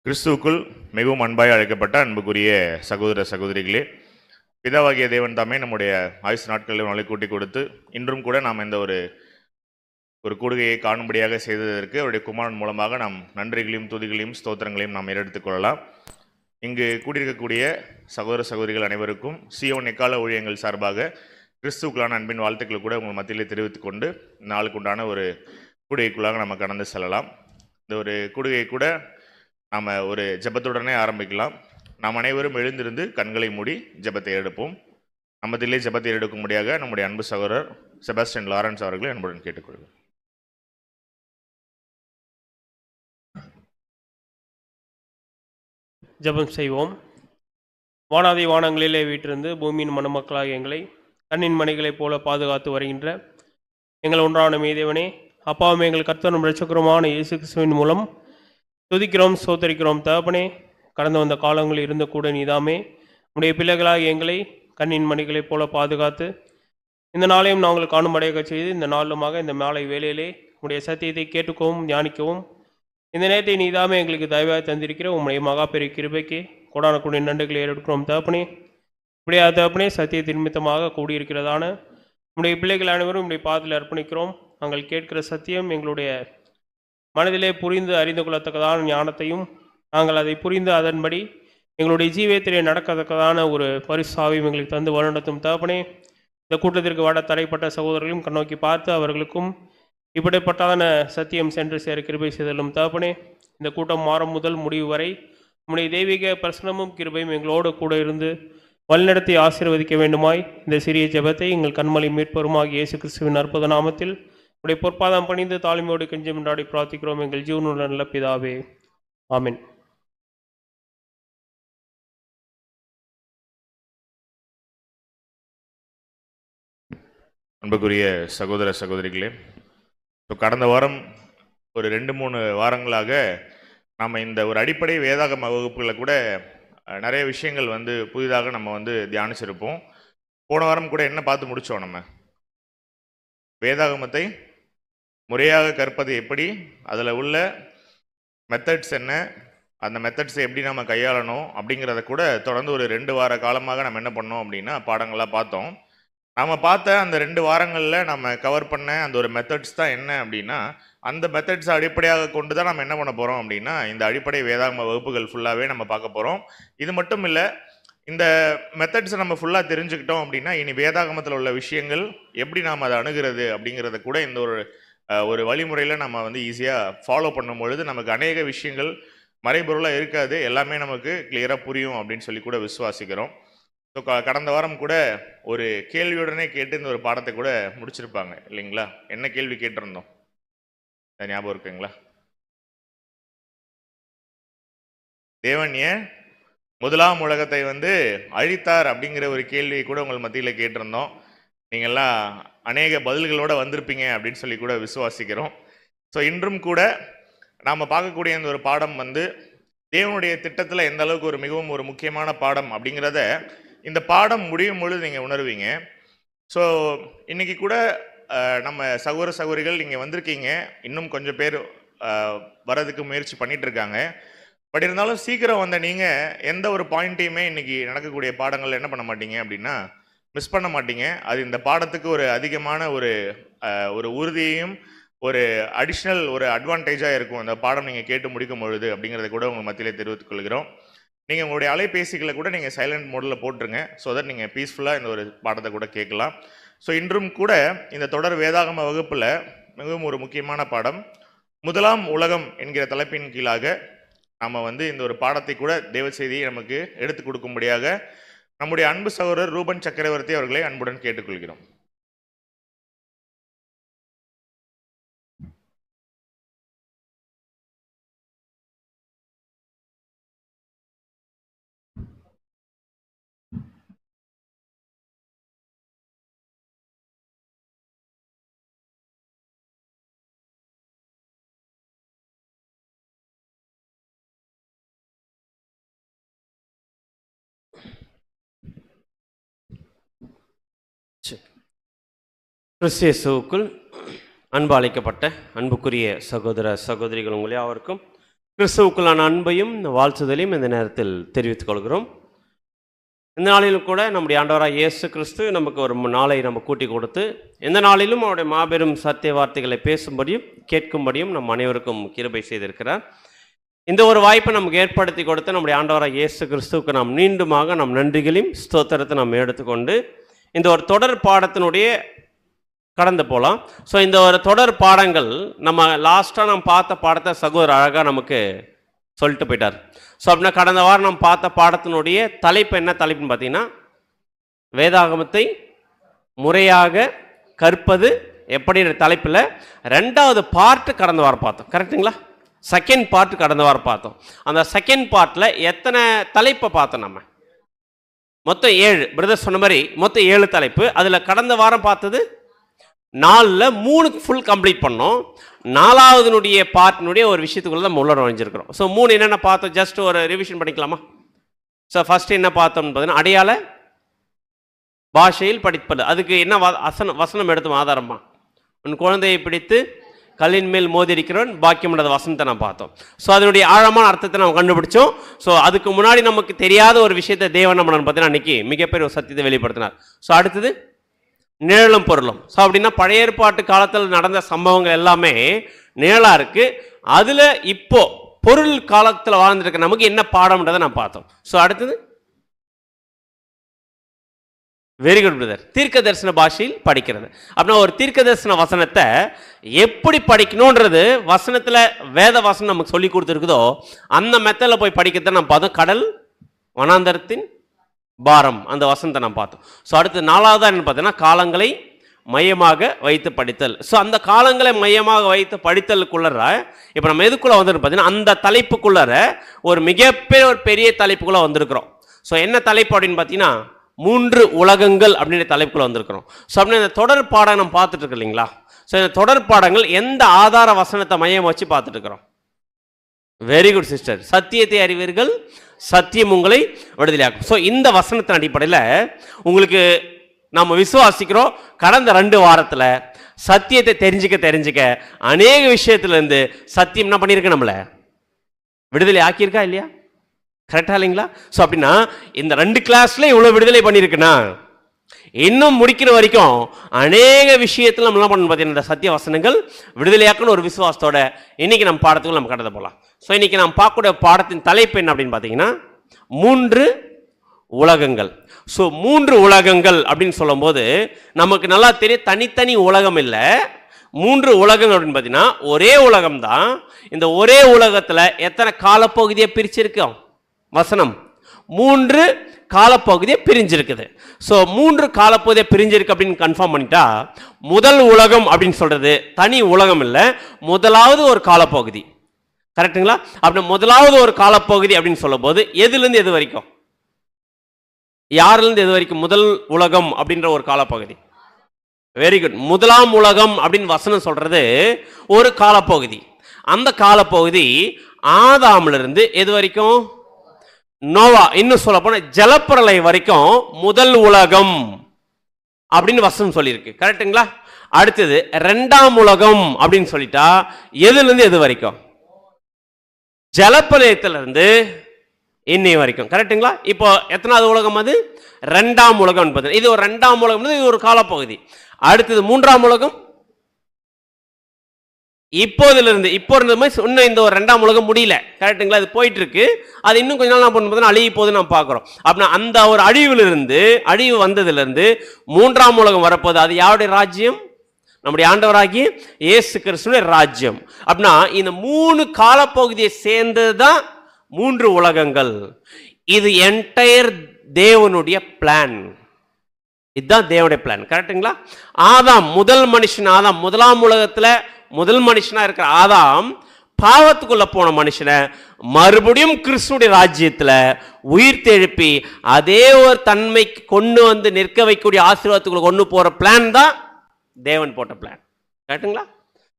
கிறிஸ்துவுக்குள் மிகவும் அன்பாய் அழைக்கப்பட்ட அன்புக்குரிய சகோதர சகோதரிகளே, பிதாவாகிய தேவன் தாமே நம்முடைய ஆயுசு நாட்களில் நாளை கூட்டி கொடுத்து இன்றும் கூட நாம் இந்த ஒரு கூடுகையை காணும்படியாக செய்ததற்கு அவருடைய குமாரன் மூலமாக நாம் நன்றிகளையும் துதிகளையும் ஸ்தோத்திரங்களையும் நாம் ஏறெடுத்துக் கொள்ளலாம். இங்கு கூடியிருக்கக்கூடிய சகோதர சகோதரிகள் அனைவருக்கும் சியோன் எக்கால ஊழியங்கள் சார்பாக கிறிஸ்துவுக்குள்ளான அன்பின் வாழ்த்துக்களை கூட உங்கள் மத்தியிலே தெரிவித்துக் கொண்டு நாளுக்கு உண்டான ஒரு கூடுகைக்குள்ளாக நம்ம கடந்து செல்லலாம். இந்த ஒரு கூடுகையை கூட நாம் ஒரு ஜெபத்துடனே ஆரம்பிக்கலாம். நாம் அனைவரும் எழுந்திருந்து கண்களை மூடி ஜெபத்தை எடுப்போம். நம்மதிலே ஜெபத்தை எடுக்கும்படியாக நம்முடைய அன்பு சகோதரர் செபாஸ்டியன் லாரன்ஸ் அவர்களை அன்புடன் கேட்டுக்கொள்கிறோம். ஜெபம் செய்வோம். வானாதி வானங்களிலே வீட்டிலிருந்து பூமியின் மணமக்களாக எங்களை கண்ணின் மணிகளைப் போல பாதுகாத்து வருகின்ற எங்கள் ஒன்றான மீதேவனே, அப்பாவும் எங்கள் கர்த்தரும் இரட்சகருமான இயேசு கிறிஸ்துவின் மூலம் துதிக்கிறோம், சோதரிக்கிறோம். தகப்பனே, கடந்து வந்த காலங்களில் இருந்த கூட நீதாமே உடைய பிள்ளைகளாக எங்களை கண்ணின் மணிகளைப் போல பாதுகாத்து இந்த நாளையும் நாங்கள் காணும்படியாக செய்து இந்த நாளுமாக இந்த மாலை வேளையிலே உடைய சத்தியத்தை கேட்டுக்கவும் தியானிக்கவும் இந்த நேரத்தை நீதாமே எங்களுக்கு தயவாக தந்திருக்கிற உம்முடைய மகா பெரிய கிருபைக்கு கொடான கூடிய நன்றிகளை ஏறெடுக்கிறோம். தகப்பனே, இப்படியா தகப்பனே, சத்தியத்தின் நிமித்தமாக கூடியிருக்கிறதான உடைய பிள்ளைகள் அனைவரும் உடைய பாதத்தில் அர்ப்பணிக்கிறோம். நாங்கள் கேட்கிற சத்தியம் எங்களுடைய மனதிலே புரிந்து அறிந்து கொள்ளத்தக்கதான ஞானத்தையும் நாங்கள் அதை புரிந்து அதன்படி எங்களுடைய ஜீவியத்திலே நடக்கத்தக்கதான ஒரு பரிசாவையும் எங்களுக்கு தந்து வழிநடத்தும். தகப்பனே, இந்த கூட்டத்திற்கு வட தடைப்பட்ட சகோதரர்களையும் கண்ணோக்கி பார்த்து அவர்களுக்கும் இப்படிப்பட்டதான சத்தியம் சென்று சேர கிருபை செய்தலும். தகப்பனே, இந்த கூட்டம் மாறும் முதல் முடிவு வரை உம்முடைய தெய்வீக பிரசனமும் கிருபையும் எங்களோடு கூட இருந்து வழிநடத்தி ஆசீர்வதிக்க வேண்டுமாய் இந்த சிறிய ஜெபத்தை எங்கள் கண்மலை மீட்பருமாகிய இயேசு கிறிஸ்துவின் அற்புத நாமத்தில் உடைய பொற்பாதம் பணிந்து தாழ்மையோடு கெஞ்சி முன்னாடி பிரார்த்திக்கிறோம் எங்கள் ஜீவனுள்ள நல்ல பிதாவே, ஆமென். அன்புக்குரிய சகோதர சகோதரிகளே, கடந்த வாரம் ஒரு 2-3 வாரங்களாக நம்ம இந்த ஒரு அடிப்படை வேதாகம வகுப்புகளை கூட நிறைய விஷயங்கள் புதிதாக நம்ம தியானிச்சிருப்போம். போன வாரம் கூட என்ன பார்த்து முடித்தோம்? நம்ம வேதாகமத்தை முறையாக கற்பது எப்படி, அதில் உள்ள மெத்தட்ஸ் என்ன, அந்த மெத்தட்ஸை எப்படி நம்ம கையாளணும் அப்படிங்கிறத கூட தொடர்ந்து ஒரு 2 வார காலமாக நம்ம என்ன பண்ணோம் அப்படின்னா பாடங்களாக பார்த்தோம். நம்ம பார்த்த அந்த 2 வாரங்களில் நம்ம கவர் பண்ண அந்த ஒரு மெத்தட்ஸ் தான் என்ன அப்படின்னா, அந்த மெத்தட்ஸை அடிப்படையாக கொண்டு தான் நம்ம என்ன பண்ண போகிறோம் அப்படின்னா இந்த அடிப்படை வேதாகம வகுப்புகள் ஃபுல்லாகவே நம்ம பார்க்க போகிறோம். இது மட்டும் இல்லை, இந்த மெத்தட்ஸை நம்ம ஃபுல்லாக தெரிஞ்சுக்கிட்டோம் அப்படின்னா இனி வேதாகமத்தில் உள்ள விஷயங்கள் எப்படி நாம் அதை அணுகிறது அப்படிங்கிறத கூட இந்த ஒரு வழிமுறையில் நம்ம ஈஸியாக ஃபாலோ பண்ணும் பொழுது நமக்கு அநேக விஷயங்கள் மறைபொருளாக இருக்காது, எல்லாமே நமக்கு கிளியராக புரியும் அப்படின்னு சொல்லி கூட விசுவாசிக்கிறோம். ஸோ கடந்த வாரம் கூட ஒரு கேள்வியுடனே கேட்டு இந்த ஒரு பாடத்தை கூட முடிச்சிருப்பாங்க இல்லைங்களா? என்ன கேள்வி கேட்டிருந்தோம் ஞாபகம் இருக்குங்களா? தேவன் ஏன் முதலாம் உலகத்தை அழித்தார் அப்படிங்கிற ஒரு கேள்வியை கூட உங்கள் மத்தியில் கேட்டிருந்தோம். நீங்கள்லாம் அநேக பதில்களோடு வந்திருப்பீங்க அப்படின்னு சொல்லி கூட விசுவாசிக்கிறோம். ஸோ இன்றும் கூட நாம் பார்க்கக்கூடிய இந்த ஒரு பாடம் தேவனுடைய திட்டத்தில் எந்த அளவுக்கு மிகவும் ஒரு முக்கியமான பாடம் அப்படிங்கிறத இந்த பாடம் முடியும் பொழுது நீங்கள் உணர்வீங்க. ஸோ இன்றைக்கி கூட நம்ம சகோதர சகோதரிகள் நீங்கள் வந்திருக்கீங்க, இன்னும் கொஞ்சம் பேர் வரதுக்கு முயற்சி பண்ணிகிட்ருக்காங்க. பட் இருந்தாலும் சீக்கிரம் நீங்கள் எந்த ஒரு பாயிண்ட்டையுமே இன்றைக்கி நடக்கக்கூடிய பாடங்கள் என்ன பண்ண மாட்டீங்க அப்படின்னா மிஸ் பண்ண மாட்டீங்க. அது இந்த பாடத்துக்கு ஒரு அதிகமான ஒரு உறுதியையும் ஒரு அடிஷ்னல் ஒரு அட்வான்டேஜாக இருக்கும் அந்த பாடம் நீங்கள் கேட்டு முடிக்கும் பொழுது அப்படிங்கிறத கூட உங்கள் மத்தியிலே தெரிவித்துக் கொள்கிறோம். நீங்கள் உங்களுடைய அலைபேசிகளை கூட நீங்கள் சைலண்ட் மோடில் போட்டுருங்க. ஸோ தட் நீங்கள் பீஸ்ஃபுல்லாக இந்த ஒரு பாடத்தை கூட கேட்கலாம். ஸோ இன்றும் கூட இந்த தொடர் வேதாகம வகுப்பில் மிகவும் ஒரு முக்கியமான பாடம் முதலாம் உலகம் என்கிற தலைப்பின் கீழாக நாம் இந்த ஒரு பாடத்தை கூட தேவ செய்தியை நமக்கு எடுத்து கொடுக்கும்படியாக நம்முடைய அன்பு சகோதரர் ரூபன் சக்கரவர்த்தி அவர்களை அன்புடன் கேட்டுக்கொள்கிறோம். கிறிஸ்து இயேசுவுக்குள் அன்பு அழைக்கப்பட்ட அன்புக்குரிய சகோதர சகோதரிகள் உங்கள் யாவருக்கும் கிறிஸ்துவுக்குள்ளான அன்பையும் வாழ்த்துதலையும் இந்த நேரத்தில் தெரிவித்துக் கொள்கிறோம். இந்த நாளிலும் கூட நம்முடைய ஆண்டவராக இயேசு கிறிஸ்து நமக்கு ஒரு நாளை நம்ம கூட்டி கொடுத்து எந்த நாளிலும் அவருடைய மாபெரும் சத்திய வார்த்தைகளை பேசும்படியும் கேட்கும்படியும் நம் அனைவருக்கும் கிருபை செய்திருக்கிறார். இந்த ஒரு வாய்ப்பை நமக்கு ஏற்படுத்தி கொடுத்து நம்முடைய ஆண்டவராக இயேசு கிறிஸ்துவுக்கு நாம் மீண்டுமாக நம் நன்றிகளையும் ஸ்தோத்திரத்தை நாம் எடுத்துக்கொண்டு இந்த ஒரு தொடர் பாடத்தினுடைய கடந்து போகலாம். ஸோ இந்த ஒரு தொடர் பாடங்கள் நம்ம லாஸ்ட்டாக நம்ம பார்த்த பாடத்தை சகோதரர் அழகாக நமக்கு சொல்லிட்டு போயிட்டார். ஸோ அப்படின்னா கடந்த வாரம் நம்ம பார்த்த பாடத்தினுடைய தலைப்பு என்ன தலைப்புன்னு பார்த்தீங்கன்னா, வேதாகமத்தை முறையாக கற்பது எப்படின்ற தலைப்பில் 2வது பார்ட்டு கடந்த வாரம் பார்த்தோம். கரெக்டுங்களா? செகண்ட் பார்ட் கடந்த வாரம் பார்த்தோம். அந்த செகண்ட் பார்ட்டில் எத்தனை தலைப்பை பார்த்தோம்? நம்ம மொத்தம் 7. பிரதர் சொன்ன மாதிரி மொத்தம் 7 தலைப்பு. அதில் கடந்த வாரம் பார்த்தது 4ல் 3 ஃபுல் கம்ப்ளீட் பண்ணோம். 4வதுனுடைய பார்ட்டினுடைய ஒரு விஷயத்துக்குள்ள நம்ம உள்ள நுழைஞ்சிருக்கிறோம். ஸோ 3 என்னென்ன பார்த்தோம்? ஜஸ்ட் ஒரு ரிவிஷன் பண்ணிக்கலாமா? ஸோ ஃபர்ஸ்ட் என்ன பார்த்தோம்னு பார்த்தீங்கன்னா, அடையாள பாஷையில் படிப்பது. அதுக்கு என்ன வசனம் எடுத்தோம் ஆதாரமா? உன் குழந்தையை பிடித்து கல்லின் மேல் மோதிருக்கிறவன் பாக்கியம்ன்றத வசனத்தை நான் பார்த்தோம். ஸோ அதனுடைய ஆழமான அர்த்தத்தை நம்ம கண்டுபிடிச்சோம். ஸோ அதுக்கு முன்னாடி நமக்கு தெரியாத ஒரு விஷயத்தை தேவன் நம்ம பார்த்தீங்கன்னா அன்னைக்கு மிகப்பெரிய ஒரு சத்தியத்தை வெளிப்படுத்தினார். ஸோ அடுத்தது நிழலும் பொருளும். ஸோ அப்படின்னா பழைய ஏற்பாட்டு காலத்தில் நடந்த சம்பவங்கள் எல்லாமே நிழலாக இருக்கு. அதில் இப்போ பொருள் காலத்தில் வாழ்ந்துருக்க நமக்கு என்ன பாடம்ன்றதை நான் பார்த்தோம். ஸோ அடுத்தது வெரி குட் பிரதர், தீர்க்க தரிசன பாஷையில் படிக்கிறது. அப்படின்னா ஒரு தீர்க்க தரிசன வசனத்தை எப்படி படிக்கணுன்றது வசனத்தில் வேத வசனம் நமக்கு சொல்லி கொடுத்துருக்குதோ அந்த மெத்தடில் போய் படிக்கிறத நம்ம பார்த்தோம். கடல் வனாந்தரத்தின் பாரம் அந்த வசனத்தை நம்ம பார்த்தோம். ஸோ அடுத்து 4வதா என்ன பார்த்தீங்கன்னா, காலங்களை மையமாக வைத்து படித்தல். ஸோ அந்த காலங்களை மையமாக வைத்து படித்தலுக்குள்ளற இப்போ நம்ம எதுக்குள்ளே வந்துருக்கு பார்த்தீங்கன்னா, அந்த தலைப்புக்குள்ளற ஒரு பெரிய தலைப்புக்குள்ளே வந்திருக்கிறோம். ஸோ என்ன தலைப்பு அப்படின்னு பார்த்தீங்கன்னா, 3 உலகங்கள் அப்படின்ற தலைப்புக்குள்ளே வந்திருக்கிறோம். ஸோ அப்படின்னா இந்த தொடர் பாடம் நம்ம பார்த்துட்டு இருக்கோம் இல்லைங்களா? ஸோ இந்த தொடர் பாடங்கள் எந்த ஆதார வசனத்தை மையம் வச்சு பார்த்துட்டு இருக்கிறோம்? வெரி குட் சிஸ்டர், சத்தியத்தை அறிவீர்கள், சத்தியம் உங்களை விடுதலையாக்கும். ஸோ இந்த வசனத்தின் அடிப்படையில் உங்களுக்கு நம்ம விசுவாசிக்கிறோம். கடந்த 2 வாரத்தில் சத்தியத்தை தெரிஞ்சுக்க அநேக விஷயத்துலேருந்து சத்தியம் என்ன பண்ணியிருக்கு? நம்மளை விடுதலை ஆக்கியிருக்கா இல்லையா? கரெக்டா இல்லைங்களா? ஸோ அப்படின்னா இந்த 2 கிளாஸ்ல இவ்வளோ விடுதலை பண்ணியிருக்குன்னா இன்னும் முடிக்கிற வரைக்கும் அநேக விஷயத்தில் நம்ம என்ன பண்ணணும் பார்த்தீங்கன்னா, இந்த சத்திய வசனங்கள் விடுதலையாக்குன்னு ஒரு விசுவாசத்தோட இன்னைக்கு நம்ம பாடத்துக்குள்ள நம்ம கடந்து போகலாம். ஸோ இன்னைக்கு நம்ம பார்க்கக்கூடிய பாடத்தின் தலைப்பு என்ன அப்படின்னு பார்த்தீங்கன்னா, 3 உலகங்கள். ஸோ 3 உலகங்கள் அப்படின்னு சொல்லும்போது நமக்கு நல்லா தெரியும், தனித்தனி உலகம் இல்லை, 3 உலகங்கள் அப்படின்னு பார்த்தீங்கன்னா ஒரே உலகம் தான். இந்த ஒரே உலகத்தில் எத்தனை காலப்பகுதியை பிரிச்சிருக்கோம்? வசனம் 3 காலப்பகுதியை பிரிஞ்சிருக்குது. ஸோ 3 காலப்பகுதியை பிரிஞ்சிருக்கு அப்படின்னு கன்ஃபார்ம் பண்ணிட்டா, முதல் உலகம் அப்படின்னு சொல்றது தனி உலகம் இல்லை, முதலாவது ஒரு காலப்பகுதி. கரெக்டுங்களா? அப்படி முதலாவது ஒரு காலப்பகுதி அப்படின்னு சொல்லும் போது எதுலேருந்து எது வரைக்கும்? யாருலேருந்து எது வரைக்கும்? முதல் உலகம் அப்படின்ற ஒரு காலப்பகுதி. Very good. முதலாம் உலகம் அப்படின்னு வசனம் சொல்றது ஒரு காலப்பகுதி. அந்த காலப்பகுதி ஆதாமிலிருந்து எது வரைக்கும்? நோவா, இன்னும் சொல்ல போன ஜலப்பிரளயம் வரைக்கும் முதல் உலகம் அப்படின்னு வசனம் சொல்லியிருக்கு. கரெக்டுங்களா? அடுத்தது 2ஆம் உலகம் அப்படின்னு சொல்லிட்டா எதுலேருந்து எது வரைக்கும்? ஜலப்பிரளயத்திலிருந்து இன்னை வரைக்கும். கரெக்டுங்களா? இப்போ எத்தனாவது உலகம்? அது 2ஆம் உலகம் என்பது. இது ஒரு 2ஆம் உலகம், இது ஒரு காலப்பகுதி. அடுத்தது 3ஆம் உலகம் இப்போதிலிருந்து இன்னும் இந்த ஒரு 2ஆம் உலகம் முடியல. கரெக்டுங்களா? அது போயிட்டு இருக்கு. அது இன்னும் கொஞ்ச நாள் என்ன பண்ணும்போது அழிய போது நம்ம பார்க்குறோம். அப்படின்னா அந்த ஒரு அழிவு வந்ததிலிருந்து 3ஆம் உலகம் வரப்போது. அது யாருடைய ராஜ்யம்? நம்முடைய ஆண்டவராகிய இயேசு கிறிஸ்துவின் ராஜ்யம். அப்படின்னா இந்த 3 காலப்பகுதியை சேர்ந்தது தான் 3 உலகங்கள். இது என்டையர் தேவனுடைய பிளான். இதுதான் தேவனுடைய பிளான். கரெக்டுங்களா? ஆதாம் முதல் மனுஷன், ஆதாம் முதலாம் உலகத்தில் முதல் மனுஷனா இருக்கிற ஆதாம் பாவத்துக்குள்ள போன மனுஷனை மறுபடியும் கிறிஸ்துடைய ராஜ்யத்தில் உயிர் தெழுப்பி அதே ஒரு தன்மைக்கு கொண்டு வந்து நிற்க வைக்கக்கூடிய ஆசீர்வாதத்துக்குள்ள கொண்டு போற பிளான் தான் தேவன் போட்ட பிளான். கரெக்டுங்களா?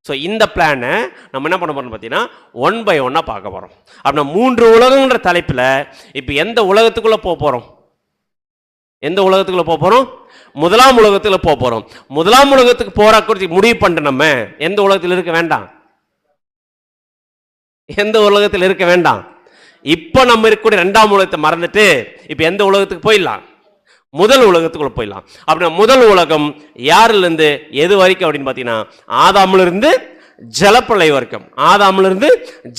ஸோ இந்த பிளானை நம்ம என்ன பண்ண போறோம் பார்த்தீங்கன்னா 1 by 1 பார்க்க போறோம். அப்படின்னா 3 உலகங்கிற தலைப்பில் இப்போ எந்த உலகத்துக்குள்ள போக போறோம்? எந்த உலகத்துக்குள்ள போக போறோம்? முதலாம் உலகத்துல போக போறோம். முதலாம் உலகத்துக்கு போற குறித்து முடிவு பண்ணிட்டு நம்ம எந்த உலகத்தில் இருக்க வேண்டாம்? எந்த உலகத்தில் இருக்க வேண்டாம். இப்ப நம்ம இருக்கக்கூடிய 2ஆம் உலகத்தை மறந்துட்டு இப்ப எந்த உலகத்துக்கு போயிடலாம்? முதல் உலகத்துக்குள்ள போயிடலாம். அப்படின்னா முதல் உலகம் யாருல இருந்து எது வரைக்கும் அப்படின்னு பாத்தீங்கன்னா ஆதாம்ல இருந்து ஜலப்பிரளயம் வரைக்கும். ஆதாம்ல இருந்து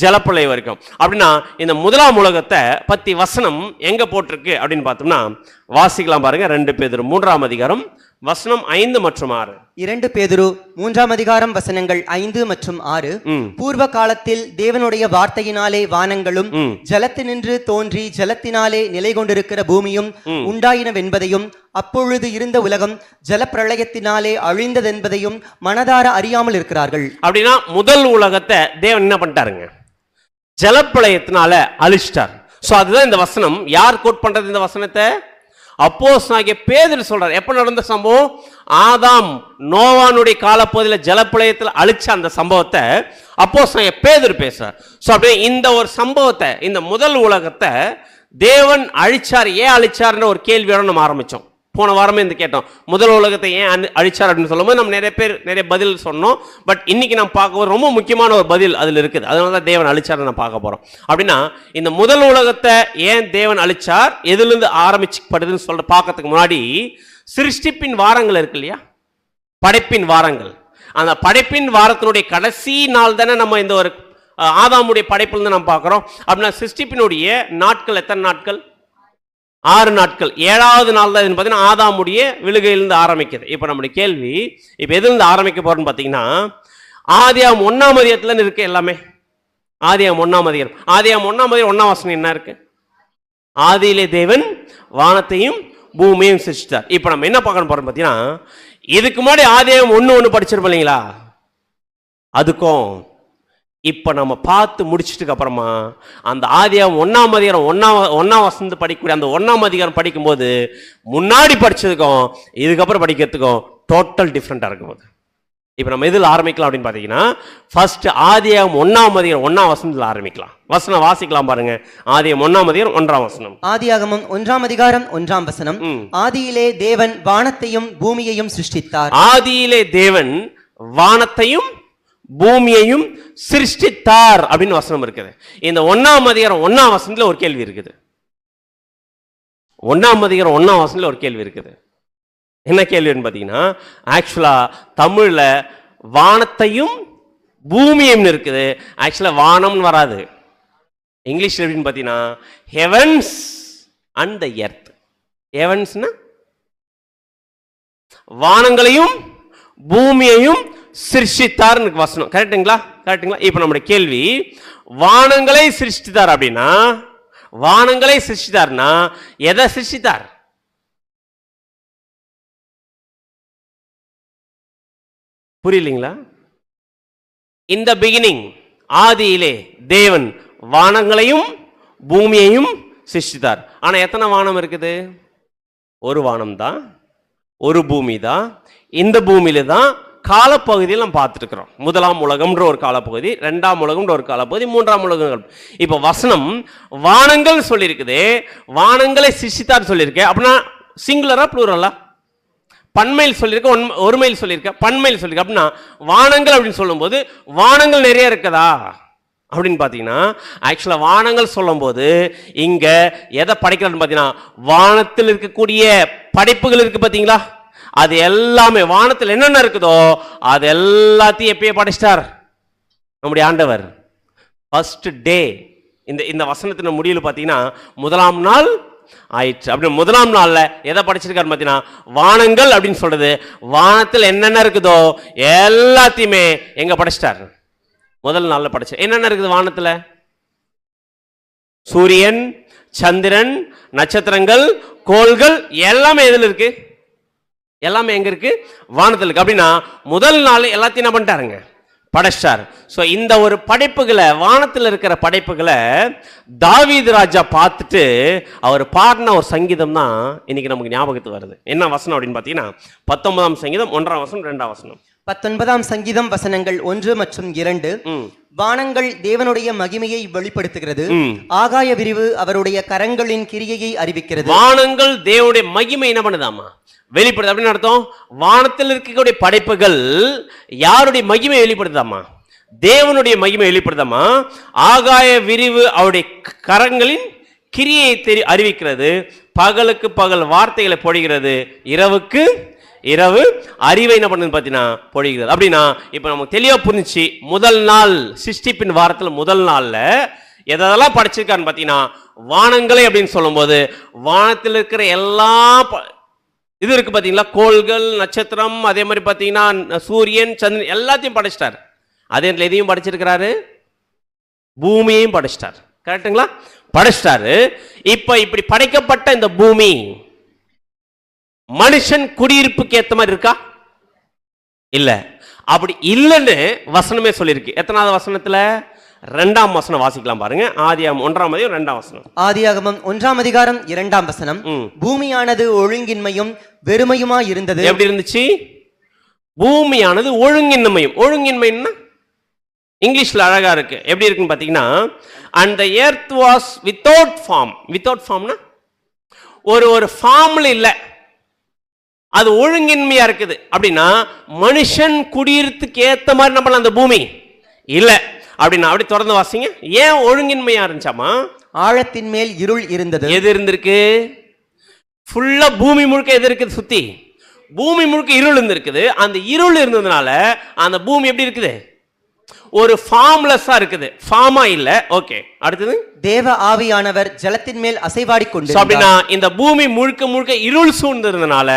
ஜலப்பிரளயம் வரைக்கும். அப்படின்னா இந்த முதலாம் உலகத்தை பத்தி வசனம் எங்க போட்டிருக்கு அப்படின்னு பார்த்தோம்னா வாசிக்கலாம் பாருங்க. 2 பேதுரு 3ஆம் அதிகாரம் வசனம் 5 மற்றும் 6. 2 பேதுரு 3ஆம் அதிகாரம் வசனங்கள் 5 மற்றும் 6. பூர்வ காலத்தில் தேவனுடைய வார்த்தையினாலே வானங்களும் ஜலத்தினின்று தோன்றி ஜலத்தினாலே நிலை கொண்டிருக்கிற பூமியும் உண்டாயினவென்பதையும் அப்பொழுது இருந்த உலகம் ஜலப்பிரளயத்தினாலே அழிந்ததென்பதையும் மனதார அறியாமல் இருக்கிறார்கள். அப்படின்னா முதல் உலகத்தை தேவன் என்ன பண்ணிட்டாருங்க? ஜலப்பிரளயத்தினால அழிச்சிட்டார். சோ அதுதான் இந்த வசனம். யார் கோட் பண்றது இந்த வசனத்தை? அப்போஸ்தலனாகிய பேதுரு சொல்றார். எப்ப நடந்த சம்பவம்? ஆதாம் நோவானுடைய காலப்பகுதியில் ஜலப்பிரளயத்தில் அழிச்ச அந்த சம்பவத்தை அப்போஸ்தலனாகிய பேதுரு பேசுறார். சோ அப்படியே இந்த ஒரு சம்பவத்தை, இந்த முதல் உலகத்தை தேவன் அழிச்சார். ஏன் அழிச்சார்ன்ற ஒரு கேள்வியோட நம்ம ஆரம்பிச்சோம். போன வாரமே இந்த கேட்டோம், முதல் உலகத்தை ஏன் அழிச்சார் அப்படின்னு சொல்லும்போது நம்ம நிறைய பதில் சொன்னோம். பட் இன்னைக்கு நம்ம பார்க்க ரொம்ப முக்கியமான ஒரு பதில் அதில் இருக்குது. அதனால தான் தேவன் அழிச்சார் நம்ம பார்க்க போறோம். அப்படின்னா இந்த முதல் உலகத்தை ஏன் தேவன் அழிச்சார், எதிலிருந்து ஆரம்பிச்சுப்படுதுன்னு சொல்ற பார்க்கறதுக்கு முன்னாடி சிருஷ்டிப்பின் வாரங்கள் இருக்கு இல்லையா, படைப்பின் வாரங்கள். அந்த படைப்பின் வாரத்தினுடைய கடைசி நாள் தானே நம்ம இந்த ஒரு ஆதாமுடைய படைப்பிலிருந்து நம்ம பார்க்கிறோம். அப்படின்னா சிருஷ்டிப்பினுடைய நாட்கள் எத்தனை நாட்கள்? 6 நாட்கள். 7வது நாள் தான் பார்த்தீங்கன்னா ஆதாமுடைய விழுகையிலிருந்து ஆரம்பிக்குது. இப்போ நம்முடைய கேள்வி, இப்போ எதுலேருந்து ஆரம்பிக்க போறோம்னு பார்த்தீங்கன்னா ஆதியாகமம் 1ஆம் அதிகாரத்துல இருக்கு எல்லாமே. ஆதியாகமம் 1ஆம் அதிகாரம் 1ஆம் அதிகாரம் 1ஆம் வசனம் என்ன இருக்கு? ஆதியிலே தேவன் வானத்தையும் பூமியையும் சிருஷ்டித்தார். இப்போ நம்ம என்ன பார்க்கணும் போறோம் பார்த்தீங்கன்னா, இதுக்கு முன்னாடி ஆதியாகமம் 1:1 படிச்சிருப்போம் இல்லைங்களா? அதுக்கும் இப்ப நம்ம பார்த்து முடிச்சிட்டுக்கு அப்புறமா அந்த ஆதியாகமம் 1ஆம் அதிகாரம் 1ஆம் வசனத்தை படிக்கக்கூடிய அந்த 1ஆம் அதிகாரம் படிக்கும்போது முன்னாடி படிச்சதுக்கும் இதுக்கப்புறம் படிக்கிறதுக்கும் டோட்டல் டிஃப்ரெண்டா இருக்கும் போது இப்ப நம்ம எதில் ஆரம்பிக்கலாம் அப்படின்னு பாத்தீங்கன்னா, ஃபர்ஸ்ட் ஆதியாகமம் 1ஆம் அதிகாரம் 1ஆம் வசனத்துல ஆரம்பிக்கலாம். வசனம் வாசிக்கலாம் பாருங்க. ஆதியாகமம் 1ஆம் அதிகாரம் 1ஆம் வசனம். ஆதியாகமம் 1ஆம் அதிகாரம் 1ஆம் வசனம். ஆதியிலே தேவன் வானத்தையும் பூமியையும் சிருஷ்டித்தார். ஆதியிலே தேவன் வானத்தையும் பூமியையும் சிருஷ்டித்தார் அப்படின்னு வசனம் இருக்குது. இந்த 1ஆம் அதிகாரம் 1ஆம் வசனத்துல ஒரு கேள்வி இருக்குது. 1ஆம் அதிகாரம் 1ஆம் வசனத்துல ஒரு கேள்வி இருக்குது. என்ன கேள்வின்னு பார்த்தீங்கன்னா, ஆக்சுவலா தமிழ்ல வானத்தையும் பூமியும் இருக்குது. ஆக்சுவலா வானம்னு வராது. இங்கிலீஷ்ல எப்படின்னு பார்த்தீங்கன்னா ஹெவன்ஸ் அண்ட் த எர்த். ஹெவன்ஸ்னா வானங்களையும் பூமியையும் சிருஷ்டித்தார் வசனம். கரெக்டுங்களா? கரெக்டுங்களா? இப்ப நம்முடைய கேள்வி, வானங்களை சிருஷ்டித்தார் அப்படின்னா, வானங்களை சிருஷ்டித்தார்னா எதை சிருஷ்டித்தார்? புரியலீங்களா? இந்த பிகினிங் ஆதியிலே தேவன் வானங்களையும் பூமியையும் சிருஷ்டித்தார். ஆனா எத்தனை வானம் இருக்குது? ஒரு வானம் தான், ஒரு பூமி தான். இந்த பூமியில தான் காலப்பகுதியில் நம்ம பார்த்துட்டு இருக்கிறோம். முதலாம் உலகம்ன்ற ஒரு காலப்பகுதி, 2ஆம் உலகம்ன்ற ஒரு காலப்பகுதி, 3ஆம் உலகம். இப்ப வசனம் வானங்கள் சொல்லியிருக்குது, வானங்களை சிருஷ்டித்தார் சொல்லியிருக்கேன். அப்படின்னா சிங்குலரா ப்ளூரலா? பன்மையில் சொல்லியிருக்க, ஒருமையில் சொல்லியிருக்க, பன்மையில் சொல்லியிருக்க. அப்படின்னா வானங்கள் அப்படின்னு சொல்லும்போது வானங்கள் நிறைய இருக்குதா அப்படின்னு பார்த்தீங்கன்னா, ஆக்சுவலா வானங்கள் சொல்லும் போது இங்க எதை படைக்கிறான்னு பார்த்தீங்கன்னா, வானத்தில் இருக்கக்கூடிய படைப்புகள் இருக்கு பார்த்தீங்களா, அது எல்லாமே வானத்தில் என்னென்ன இருக்குதோ அது எல்லாத்தையும் எப்பயே படைச்சிட்டார் நம்முடைய ஆண்டவர். First day. இந்த வசனத்தின் முடிவில் பார்த்தீங்கன்னா முதலாம் நாள் ஆயிடுச்சு. அப்படி முதலாம் நாள்ல எதை படைச்சிருக்காரு பார்த்தீங்கன்னா, வானங்கள் அப்படின்னு சொல்றது வானத்தில் என்னென்ன இருக்குதோ எல்லாத்தையுமே எங்க படைச்சிட்டார்? முதல் நாள்ல படைச்சு. என்னென்ன இருக்குது வானத்துல? சூரியன், சந்திரன், நட்சத்திரங்கள், கோள்கள் எல்லாமே எதுல இருக்கு? எல்லாமே எங்க இருக்கு? வானத்தில் இருக்கு. அப்படின்னா முதல் நாள் எல்லாத்தையும் என்ன பண்ணிட்டாருங்க? படைச்சார். சோ இந்த ஒரு படைப்புகளை, வானத்தில் இருக்கிற படைப்புகளை தாவீது ராஜா பார்த்துட்டு அவர் பாடின ஒரு சங்கீதம் தான் இன்னைக்கு நமக்கு ஞாபகத்துக்கு வருது. என்ன வசனம் அப்படின்னு பார்த்தீங்கன்னா 19ஆம் சங்கீதம் 1ஆம் வசனம் 2ஆம் வசனம். 19ஆம் சங்கீதம் வசனங்கள் 1 மற்றும் 2. வானங்கள் தேவனுடைய மகிமையை வெளிப்படுத்துகிறது, ஆகாய விரிவு அவருடைய கரங்களின் கிரியையை அறிவிக்கிறது. வானங்கள் தேவனுடைய மகிமை என்ன பண்ணுதாமா? வெளிப்படுது. அப்படின்னு அர்த்தம் வானத்தில் இருக்கக்கூடிய படைப்புகள் யாருடைய மகிமை வெளிப்படுத்தாமா? தேவனுடைய மகிமை வெளிப்படுதமா, ஆகாய விரிவு அவருடைய கரங்களின் கிரியை அறிவிக்கிறது, பகலுக்கு பகல் வார்த்தைகளை பொழிகிறது, இரவுக்கு இரவு அறிவை என்ன பண்ணுது பார்த்தீங்கன்னா பொழிகிறது. அப்படின்னா இப்போ நமக்கு தெளிவாக புரிஞ்சிச்சு, முதல் நாள் சிருஷ்டிப்பின் வாரத்தில் முதல் நாளில் எதெல்லாம் படைச்சிருக்கான்னு பார்த்தீங்கன்னா வானங்களை அப்படின்னு சொல்லும்போது வானத்தில் இருக்கிற எல்லா இது இருக்கு பார்த்தீங்களா, கோள்கள், நட்சத்திரம், அதே மாதிரி பார்த்தீங்கன்னா சூரியன், சந்திரன் எல்லாத்தையும் படைச்சிட்டார். அதே நேரத்தில் எதையும் படைச்சிருக்கிறாரு, பூமியையும் படைச்சிட்டார். கரெக்டுங்களா? படைச்சிட்டாரு. இப்ப இப்படி படைக்கப்பட்ட இந்த பூமி மனுஷன் குடியிருப்புக்கு ஏத்த மாதிரி இருக்கா? இல்ல. அப்படி இல்லைன்னு வசனமே சொல்லியிருக்கு. எத்தனாவது வசனத்துல? 2ஆம் வசனம் வாசிக்கலாம் பாருங்க. ஆதியாகமம் 1ஆம் அதிகாரம் 2ஆம் வசனம். ஆதியாகமம் 1ஆம் அதிகாரம் 2ஆம் வசனம். பூமியானது ஒழுங்கின்மையும் வெறுமையுமாய் இருந்தது. எப்படி இருந்துச்சு? பூமியானது ஒழுங்கின்மையும். ஒழுங்கின்மைன்னா இங்கிலீஷ்ல அழகா இருக்கு. எப்படி இருக்குன்னு பாத்தீங்கன்னா, and the earth was without form. without formனா ஒரு ஃபார்ம்ல இல்ல, அது ஒழுங்கின்மையா இருக்குது. அப்படின்னா மனுஷன் குடியிருத்துக்கு ஏத்த மாதிரி நம்ம அந்த பூமி இல்ல. அப்படின்னா அப்படி தொடர்ந்து வாசிங்க. ஏன் ஒழுங்கின்மையா இருந்துச்சாமா? ஆழத்தின் மேல் இருள் இருந்தது. எது இருந்திருக்கு? ஃபுல்லா பூமி முழுக்க எது இருக்குது? சுத்தி பூமி முழுக்க இருள் இருந்திருக்குது. அந்த இருள் இருந்ததுனால அந்த பூமி எப்படி இருக்குது? ஒரு ஃபார்ம்லெஸ்ஸா இருக்குது, ஃபார்மா இல்ல. ஓகே, அடுத்தது தேவ ஆவியானவர் ஜலத்தின் மேல் அசைவாடி கொண்டு. அப்படின்னா இந்த பூமி முழுக்க முழுக்க இருள் சூழ்ந்திருந்தனால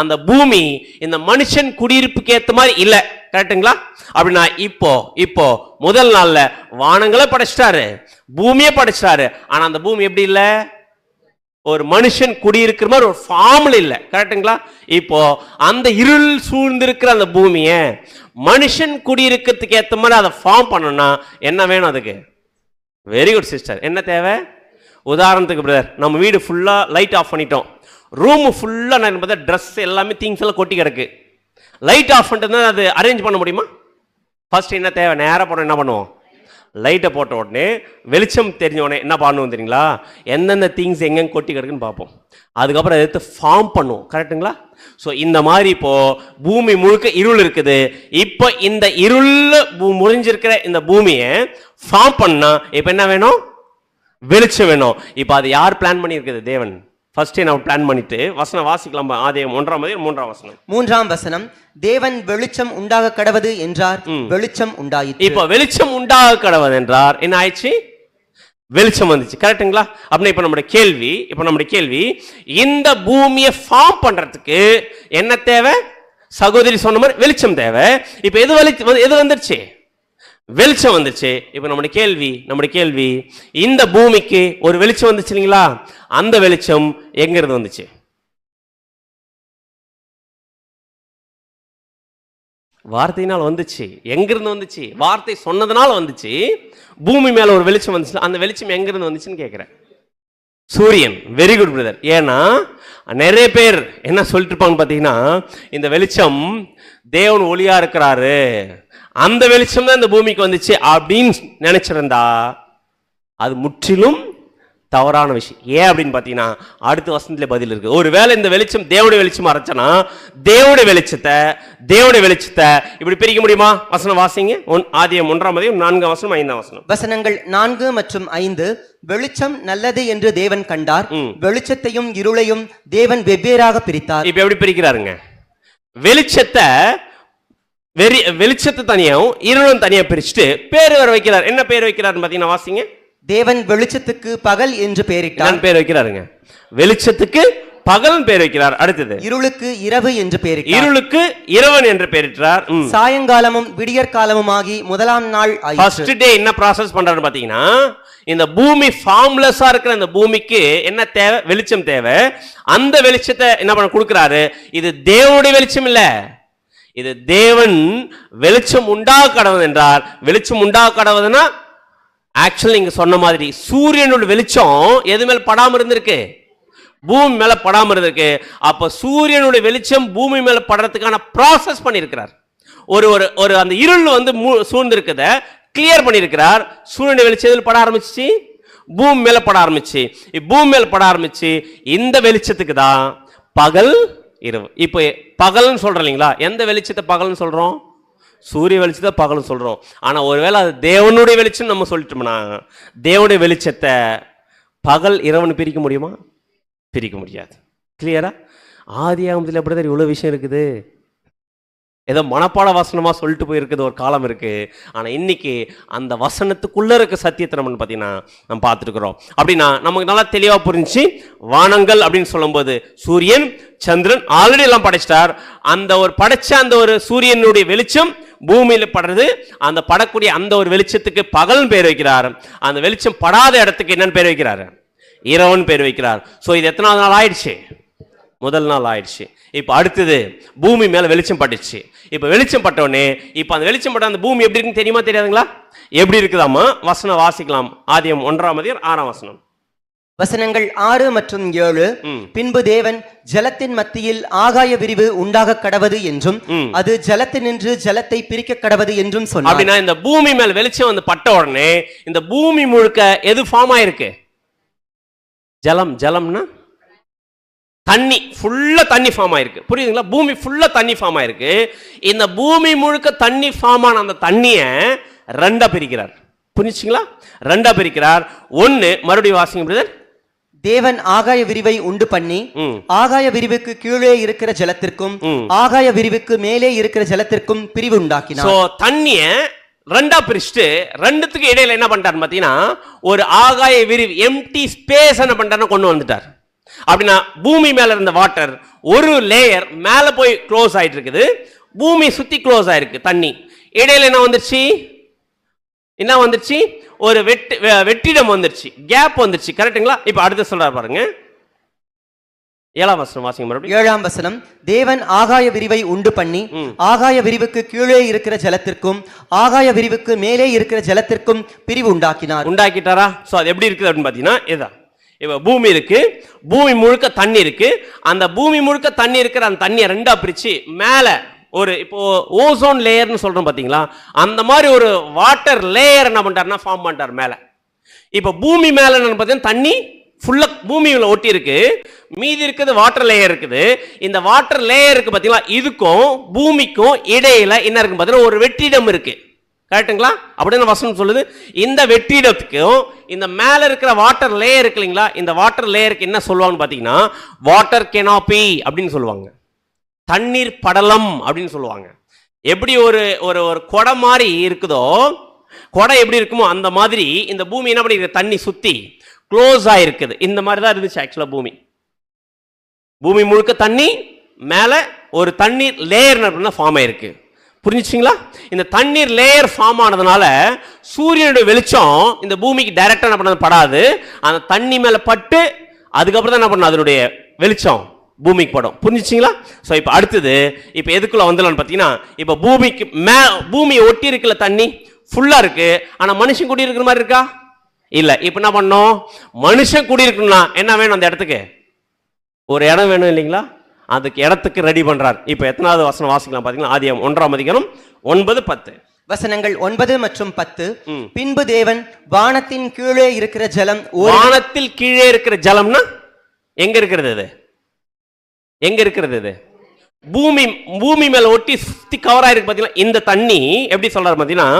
அந்த பூமி இந்த மனுஷன் குடியிருப்புக்கு ஏத்த மாதிரி இல்ல. கரெக்டுங்களா? அப்படின்னா இப்போ முதல் நாள்ல வானங்களை படைச்சிட்டாரு, பூமியை படைச்சிட்டாரு. ஆனா அந்த பூமி எப்படி இல்ல? ஒரு மனுஷன் குடியிருக்கிற மாதிரி ஒரு ஃபார்ம்ல இல்ல. கரெக்டுங்களா? இப்போ அந்த இருள் சூழ்ந்திருக்கிற அந்த பூமியை மனுஷன் குடியிருக்கிறதுக்கு ஏற்ற மாதிரி அதை ஃபார்ம் பண்ணணும்னா என்ன வேணும் அதுக்கு? Very good sister. என்ன தேவை? உதாரணத்துக்கு பிரதர், நம்ம வீடு ஃபுல்லா லைட் ஆஃப் பண்ணிட்டோம், ரூம் ஃபுல்லா நான் பார்த்தா ட்ரெஸ் எல்லாமே திங்ஸ் எல்லாம் கொட்டி கிடக்கு. லைட் ஆஃப் பண்ணிட்டு அது அரேஞ்ச் பண்ண முடியுமா? ஃபர்ஸ்ட் என்ன தேவை? நேராக போனோம், என்ன பண்ணுவோம்? லைட்டை போட்ட உடனே வெளிச்சம் தெரிஞ்ச உடனே என்ன பண்ணுவோம் தெரியுங்களா? எந்தெந்த திங்ஸ் எங்கெங்க கொட்டி கிடக்குன்னு பார்ப்போம். அதுக்கப்புறம் எடுத்து ஃபார்ம் பண்ணுவோம். கரெக்டுங்களா? ஸோ இந்த மாதிரி இப்போ பூமி முழுக்க இருள் இருக்குது. இப்போ இந்த இருள் முடிஞ்சிருக்கிற இந்த பூமியை ஃபார்ம் பண்ணா இப்போ என்ன வேணும்? வெளிச்சம் வேணும். இப்போ அது யார் பிளான் பண்ணியிருக்குது? தேவன். ஃபர்ஸ்டே நம்ம பிளான் பண்ணிட்டு வசனம் வாசிக்கலாம். ஆதியாகமம் 1ஆம் அதிகாரம் 3ஆம் வசனம். 3ஆம் வசனம். தேவன் வெளிச்சம் உண்டாக கடவது என்றார், வெளிச்சம் உண்டாயிற்று. இப்போ வெளிச்சம் உண்டாக கடவது என்றார், என்ன ஆயிடுச்சு? வெளிச்சம் வந்துச்சு. கரெக்டுங்களா? அப்படின்னா இப்போ நம்முடைய கேள்வி இந்த பூமியை ஃபார்ம் பண்றதுக்கு என்ன தேவை? சகோதரி சொன்ன மாதிரி வெளிச்சம் தேவை. இப்போ எது வந்துருச்சு? வெளிச்சம் வந்துச்சு. இப்போ நம்முடைய கேள்வி இந்த பூமிக்கு ஒரு வெளிச்சம் வந்துச்சு இல்லைங்களா? அந்த வெளிச்சம் எங்க இருந்து வந்துச்சு? வார்த்தையினால் வந்துச்சு. எங்கிருந்து வந்துச்சு? வார்த்தை சொன்னதுனால வந்துச்சு. பூமி மேல ஒரு வெளிச்சம் வந்துச்சு. அந்த வெளிச்சம் எங்கிருந்து வந்துச்சுன்னு கேட்கிறேன். சூரியன். Very good brother. ஏன்னா நிறைய பேர் என்ன சொல்லிட்டு இருப்பாங்க பார்த்தீங்கன்னா, இந்த வெளிச்சம் தேவன் ஒளியா இருக்கிறாரு, அந்த வெளிச்சம் தான் இந்த பூமிக்கு வந்துச்சு அப்படின்னு நினைச்சிருந்தா அது முற்றிலும் தவறான விஷயம். ஏன் அப்படின்னு பார்த்தீங்கன்னா அடுத்த வசனத்துல பதில் இருக்கு. ஒருவேளை இந்த வெளிச்சம் தேவனுடைய வெளிச்சமா இருந்துச்சுன்னா தேவனுடைய வெளிச்சத்தை இப்படி பிரிக்க முடியுமா? வசனம் வாசிங்க. ஆதியாகமம் 1ஆம் அதிகாரம் 4ஆம் வசனம் 5ஆம் வசனம். வசனங்கள் 4 மற்றும் 5. வெளிச்சம் நல்லது என்று தேவன் கண்டார், வெளிச்சத்தையும் இருளையும் தேவன் வெவ்வேறாக பிரித்தார். இப்ப எப்படி பிரிக்கிறாருங்க? வெளிச்சத்தை தனியாவும் இருளும் தனியா பிரிச்சுட்டு பேர் வேற வைக்கிறார். என்ன பேர் வைக்கிறாருன்னு பார்த்தீங்கன்னா வாசிங்க. தேவன் வெளிச்சத்துக்கு பகல் என்று பெயரிட்டார். பேர் வைக்கிறாருங்க. வெளிச்சத்துக்கு பகல் பேர் வைக்கிறார். அடுத்தது இருளுக்கு இரவு என்று பெயரிட்டார். இருளுக்கு இரவன் என்று பெயரிட்டார். சாயங்காலமும் விடியற்காலமுமாகி முதலாம் நாள் ஃபர்ஸ்ட் டே என்ன ப்ராசஸ் பண்றாரு பாத்தீங்கன்னா, இந்த பூமி ஃபார்ம்லெஸ்ஸா இருக்கிற இந்த பூமிக்கு என்ன தேவை? வெளிச்சம் தேவை. அந்த வெளிச்சத்தை என்ன பண்ண கொடுக்கிறாரு? இது தேவனுடைய வெளிச்சம் இல்ல, இது தேவன் வெளிச்சம் உண்டாக கடவுது என்றார். வெளிச்சம் உண்டாக கடவுதுன்னா ஆக்சுவலி நீங்க சொன்ன மாதிரி சூரியனுடைய வெளிச்சம் எது மேல படாம இருந்திருக்கு? பூமி மேல படாம இருந்திருக்கு. அப்ப சூரியனுடைய வெளிச்சம் பூமி மேல படுறதுக்கான ப்ராசஸ் பண்ணியிருக்கிறார். ஒரு அந்த இருள் சூழ்ந்திருக்கத கிளியர் பண்ணியிருக்கிறார். சூரியனுடைய வெளிச்சம் எதில் பட ஆரம்பிச்சு? பூமி மேல பட ஆரம்பிச்சு. பூமி மேல பட ஆரம்பிச்சு. இந்த வெளிச்சத்துக்கு தான் பகல் இரவு. இப்போ பகல்னு சொல்றோம் இல்லைங்களா? எந்த வெளிச்சத்தை பகல்னு சொல்றோம்? சூரிய வெளிச்சத்தை பகல் சொல்றோம். ஆனா ஒருவேளை அது தேவனுடைய வெளிச்சம் நம்ம சொல்லிட்டோம்னா, தேவனுடைய வெளிச்சத்தை பகல் இரவுன்னு பிரிக்க முடியுமா? பிரிக்க முடியாது. கிளியரா? ஆதியாகமத்தில் அப்படிதான் இவ்வளவு விஷயம் இருக்குது. ஏதோ மனப்பாட வசனமா சொல்லிட்டு போயிருக்குது ஒரு காலம் இருக்கு. ஆனா இன்னைக்கு அந்த வசனத்துக்குள்ள இருக்க சத்தியத்தை நம்ம பார்த்தீங்கன்னா நம்ம பார்த்துருக்கிறோம். அப்படின்னா நமக்கு நல்லா தெளிவா புரிஞ்சு, வானங்கள் அப்படின்னு சொல்லும்போது சூரியன் சந்திரன் ஆல்ரெடி எல்லாம் படைச்சிட்டார். அந்த ஒரு படைச்ச அந்த ஒரு சூரியனுடைய வெளிச்சம் பூமியில படுறது, அந்த படக்கூடிய அந்த ஒரு வெளிச்சத்துக்கு பகல்னு பேர் வைக்கிறார். அந்த வெளிச்சம் படாத இடத்துக்கு என்னன்னு பேர் வைக்கிறார்? இரவுன்னு பேர் வைக்கிறார். ஸோ இது எத்தனாவது நாள் ஆயிடுச்சு? முதல் நாள் ஆயிடுச்சு. இப்போ அடுத்தது பூமி மேல வெளிச்சம் பட்டுச்சு. இப்போ வெளிச்சம் பட்டோடனே இப்போ அந்த வெளிச்சம் பட்ட அந்த பூமி எப்படி இருக்குன்னு தெரியுமா தெரியாதுங்களா? எப்படி இருக்குதாமா? வசனம் வாசிக்கலாம். ஆதியாகமம் 1:6 வசனங்கள் 6 மற்றும் 7. பின்பு தேவன் ஜலத்தின் மத்தியில் ஆகாய விரிவு உண்டாக கடவது என்றும் அது ஜலத்தினின்று ஜலத்தை பிரிக்க கடவது என்றும் சொன்னார். அப்படின்னா இந்த பூமி மேல வெளிச்சம் வந்து பட்ட உடனே இந்த பூமி முழுக்க எது ஃபார்ம் ஆயிருக்கு? ஜலம். ஜலம்னா தண்ணி, ஃபுல்லா தண்ணி ஃபார்ம் ஆயிருக்கு. புரியுதுங்களா? பூமி ஃபுல்லா தண்ணி ஃபார்ம் ஆயிருக்கு. இந்த பூமி முழுக்க தண்ணி ஃபார்ம் ஆன அந்த தண்ணியை ரெண்டா பிரிக்கிறார். புரிஞ்சுங்களா? ரெண்டா பிரிக்கிறார். ஒன்னு மறுபடியும் வாசிங்க பிரதர். தேவன் ஆகாய விரிவை உண்டு பண்ணி ஆகாய விரிவுக்கு கீழே இருக்கிற ஜலத்திற்கும் ஆகாய விரிவுக்கு மேலே இருக்கிற ஜலத்திற்கும் பிரிவு உண்டாக்கினார். சோ தண்ணிய ரெண்டா பிரிச்சுட்டு ரெண்டுத்துக்கு இடையில என்ன பண்ணிட்டார் பாத்தீங்கன்னா, ஒரு ஆகாய விரிவு எம்டி ஸ்பேஸ் என்ன பண்ணிட்டாருன்னா கொண்டு வந்துட்டார். அப்படின்னா பூமி மேல இருந்த வாட்டர் ஒரு லேயர் மேல போய் க்ளோஸ் ஆயிட்டு இருக்குது, பூமி சுத்தி க்ளோஸ் ஆயிருக்கு தண்ணி. இடையில என்ன வந்துருச்சு? என்ன வந்துருச்சு? ஒரு வெற்றிடம் வந்துருச்சு, கேப் வந்துருச்சு. கரெக்ட்டுங்களா? இப்ப அடுத்து சொல்றாரு பாருங்க, 7ஆம் வசனம் வாசிங்க மறுபடியும். 7ஆம் வசனம். தேவன் ஆகாய விரிவை உண்டு பண்ணி ஆகாய விரிவுக்கு கீழே இருக்கிற ஜலத்திற்கும் ஆகாய விரிவுக்கு மேலே இருக்கிற ஜலத்திற்கும் பிரிவு உண்டாக்கினார். உண்டாக்கிட்டாரா? சோ அது எப்படி இருக்குது அப்படின்னு பாத்தீங்கன்னா, இதான் இப்ப பூமி இருக்கு, பூமி முழுக்க தண்ணி இருக்கு. அந்த பூமி முழுக்க தண்ணி இருக்கிற அந்த தண்ணியை ரெண்டா பிரிச்சு மேல ஒரு இப்போ ஓசோன் லேயர்னு சொல்றோம் பாத்தீங்களா, அந்த மாதிரி ஒரு வாட்டர் லேயர் என்ன பண்ணிட்டாருன்னா ஃபார்ம் பண்ணிட்டார் மேல. இப்ப பூமி மேல என்ன பார்த்தீங்கன்னா தண்ணி ஃபுல்லா பூமியில ஒட்டி இருக்கு, மீதி இருக்குது வாட்டர் லேயர் இருக்குது. இந்த வாட்டர் லேயர் இருக்கு பாத்தீங்களா, இதுக்கும் பூமிக்கும் இடையில என்ன இருக்கு பாத்தீங்கன்னா ஒரு வெற்றிடம் இருக்கு. கரெக்டுங்களா? அப்படின்னு வசனம் சொல்லுது. இந்த வெற்றிடத்துக்கும் இந்த மேல இருக்கிற வாட்டர் லேயர் இருக்கு இல்லைங்களா, இந்த வாட்டர் லேயருக்கு என்ன சொல்லுவாங்கன்னு பாத்தீங்கன்னா வாட்டர் கெனாப்பி அப்படின்னு சொல்லுவாங்க, தண்ணீர் படலம் அப்படின்னு சொல்லுவாங்க. எப்படி ஒரு ஒரு ஒரு கொடை மாதிரி இருக்குதோ, கொடை எப்படி இருக்குமோ அந்த மாதிரி இந்த பூமி என்ன பண்ணிருக்கு, தண்ணி சுத்தி க்ளோஸ் ஆயிருக்குது. இந்த மாதிரி தான் இருந்துச்சு ஆக்சுவலா பூமி. பூமி முழுக்க தண்ணி, மேல ஒரு தண்ணீர் லேயர் ஃபார்ம் ஆயிருக்கு. புரிஞ்சுச்சிங்களா? இந்த தண்ணீர் லேயர் ஃபார்ம் ஆனதுனால சூரியனுடைய வெளிச்சம் இந்த பூமிக்கு டைரக்டா என்ன பண்ணது படாது, அந்த தண்ணி மேல பட்டு அதுக்கப்புறம் தான் என்ன பண்ண அதனுடைய வெளிச்சம் பூமிக்கு படும். புரிஞ்சுச்சிங்களா? ஸோ இப்போ அடுத்தது இப்போ எதுக்குள்ள வந்துடலாம்னு பார்த்தீங்கன்னா, இப்போ பூமிக்கு பூமியை ஒட்டி இருக்குல்ல தண்ணி ஃபுல்லா இருக்கு, ஆனா மனுஷன் குடி இருக்கிற மாதிரி இருக்கா? இல்ல. இப்போ என்ன பண்ணோம், மனுஷன் குடி இருக்கணும்னா என்ன வேணும்? அந்த இடத்துக்கு ஒரு இடம் வேணும் இல்லைங்களா, அதுக்கு இடத்துக்கு ரெடி பண்றார். இப்போ எத்தனாவது வசனம் வாசிக்கலாம் பாத்தீங்கன்னா, ஆதியாகமம் 1:9, 9, 10 வசனங்கள் 9 மற்றும் 10. பின்பு தேவன் வானத்தின் கீழே இருக்கிற ஜலம், வானத்தில் கீழே இருக்கிற ஜலம்னா எங்க இருக்கிறது? இது எங்க இருக்கிறது? இது பூமி மேல ஒட்டி சுத்தி கவர் ஆயிருக்கு பாத்தீங்கன்னா. இந்த தண்ணி எப்படி சொல்றாரு பாத்தீங்கன்னா,